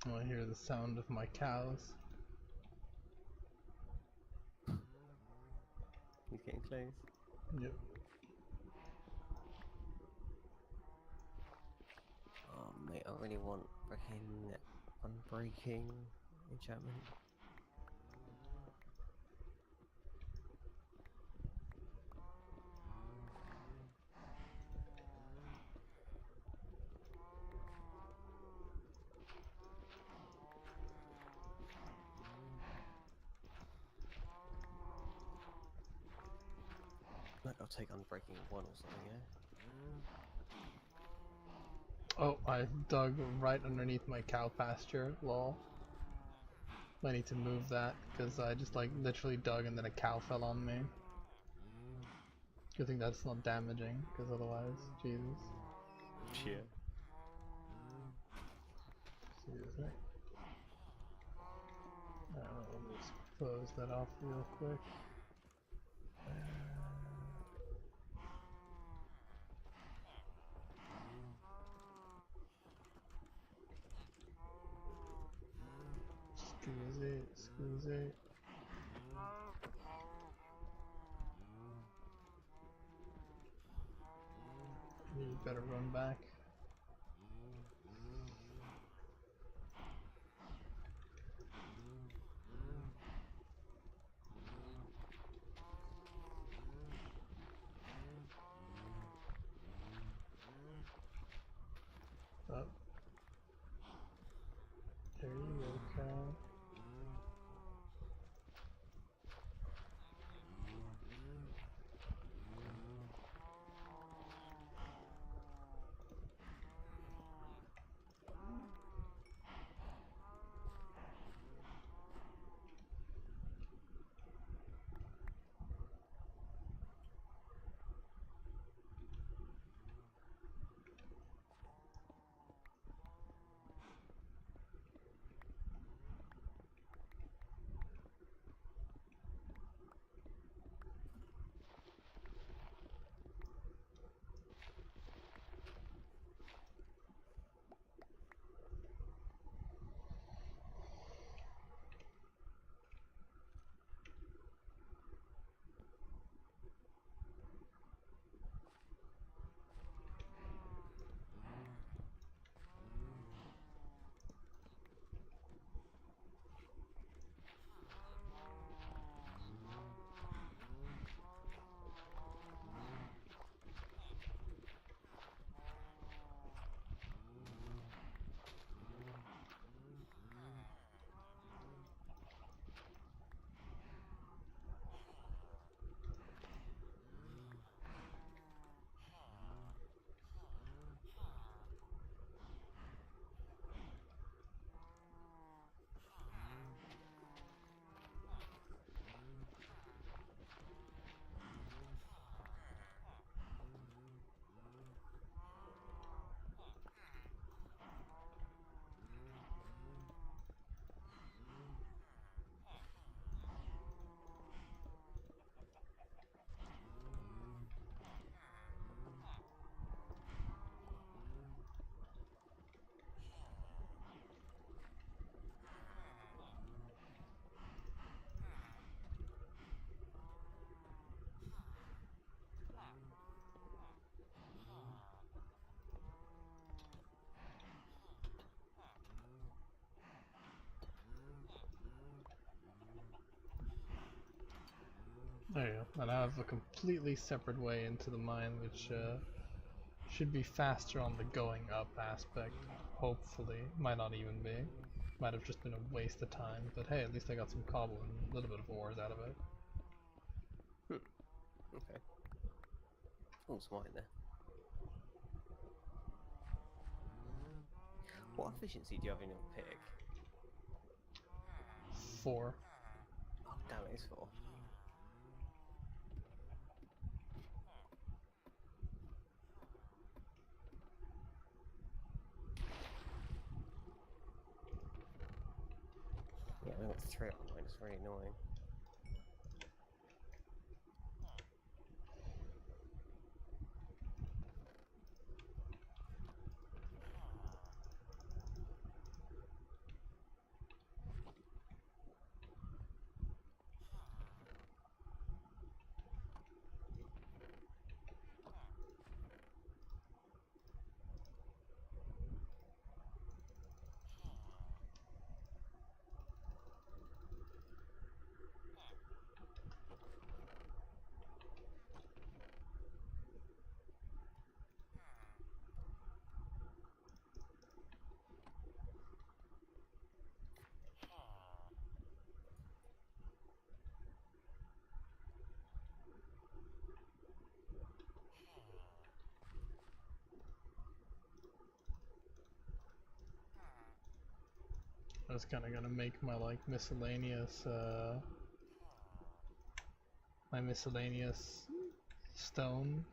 Oh, I hear the sound of my cows. He's getting close. Yep. Oh mate, I really want freaking unbreaking enchantment. Like I'll take unbreaking 1 or something, yeah? Oh, I dug right underneath my cow pasture, lol. I need to move that, because I just like literally dug and then a cow fell on me. Good thing that's not damaging, because otherwise, Jesus. Yeah. Excuse me. Let me just close that off real quick. Excuse it. You better run back. Up. There you go, cow. There you go. And I have a completely separate way into the mine, which should be faster on the going up aspect. Hopefully, might not even be. Might have just been a waste of time. But hey, at least I got some cobble and a little bit of ores out of it. Okay. Oh, it's mine there. What efficiency do you have in your pig? 4. Oh, damn it, it's 4. Yeah, I got 3 on mine, it's really annoying. I was kind of gonna make my like miscellaneous stone,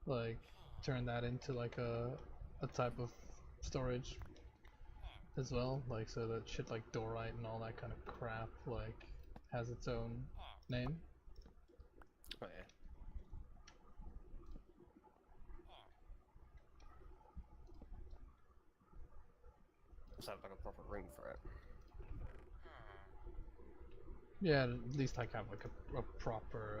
like turn that into like a type of storage as well, like so that shit like dorite and all that kind of crap like has its own name. Oh yeah. So I've like a proper room for it. Yeah, at least like have like a proper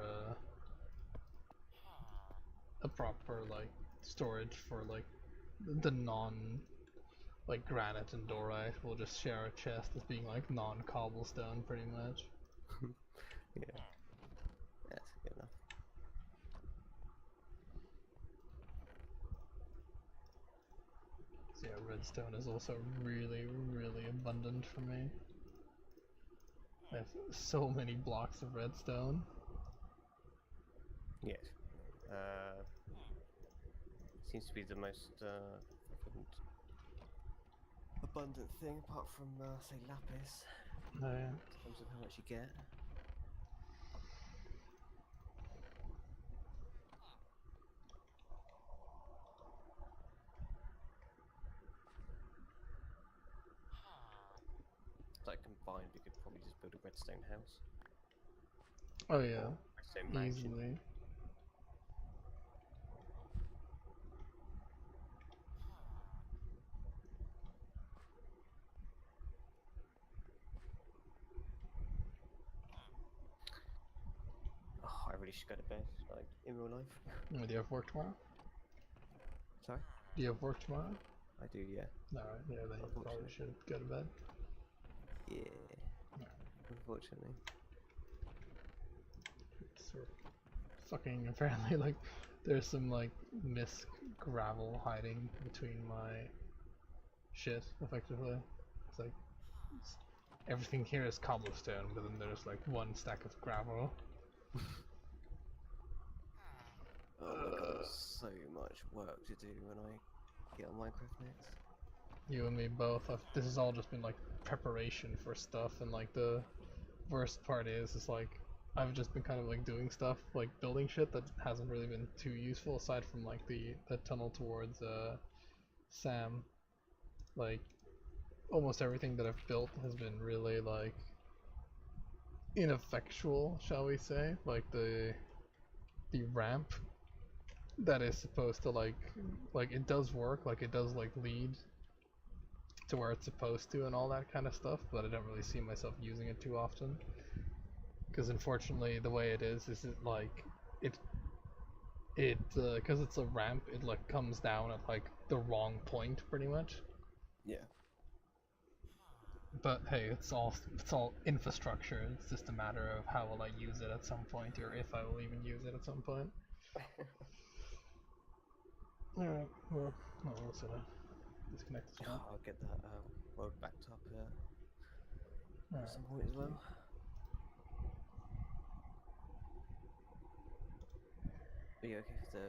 like storage for like the non like granite and dorite. We'll just share a chest as being like non cobblestone pretty much. Yeah. That's good enough. So yeah, redstone is also really, really abundant for me. I have so many blocks of redstone. Yes. Seems to be the most abundant thing, apart from say lapis, Oh yeah. in terms of how much you get. Like combined, we could probably just build a redstone house. Oh yeah. Or redstone mansion. Easily. Oh, I really should go to bed, like in real life. Do you have work tomorrow? Sorry? Do you have work tomorrow? I do, yeah. Alright, yeah, then you probably should go to bed. Yeah. Unfortunately. Sort of fucking apparently like there's some like misc gravel hiding between my shit effectively. It's like everything here is cobblestone, but then there's like one stack of gravel. Oh my god, so much work to do when I get on Minecraft next. You and me both. This has all just been like preparation for stuff, and like the worst part is like I've just been kind of like doing stuff like building shit that hasn't really been too useful aside from like the tunnel towards Sam. Like almost everything that I've built has been really like ineffectual, shall we say? Like the ramp that is supposed to like it does work, like it does like lead to where it's supposed to and all that kind of stuff, but I don't really see myself using it too often. Because unfortunately, the way it is it like because it's a ramp, it like comes down at like the wrong point, pretty much. Yeah. But hey, it's all infrastructure. It's just a matter of how will I use it at some point, or if I will even use it at some point. Alright, well, no, let's disconnect this one. I'll get that road backed up at Alright. some point as well. Are you okay for the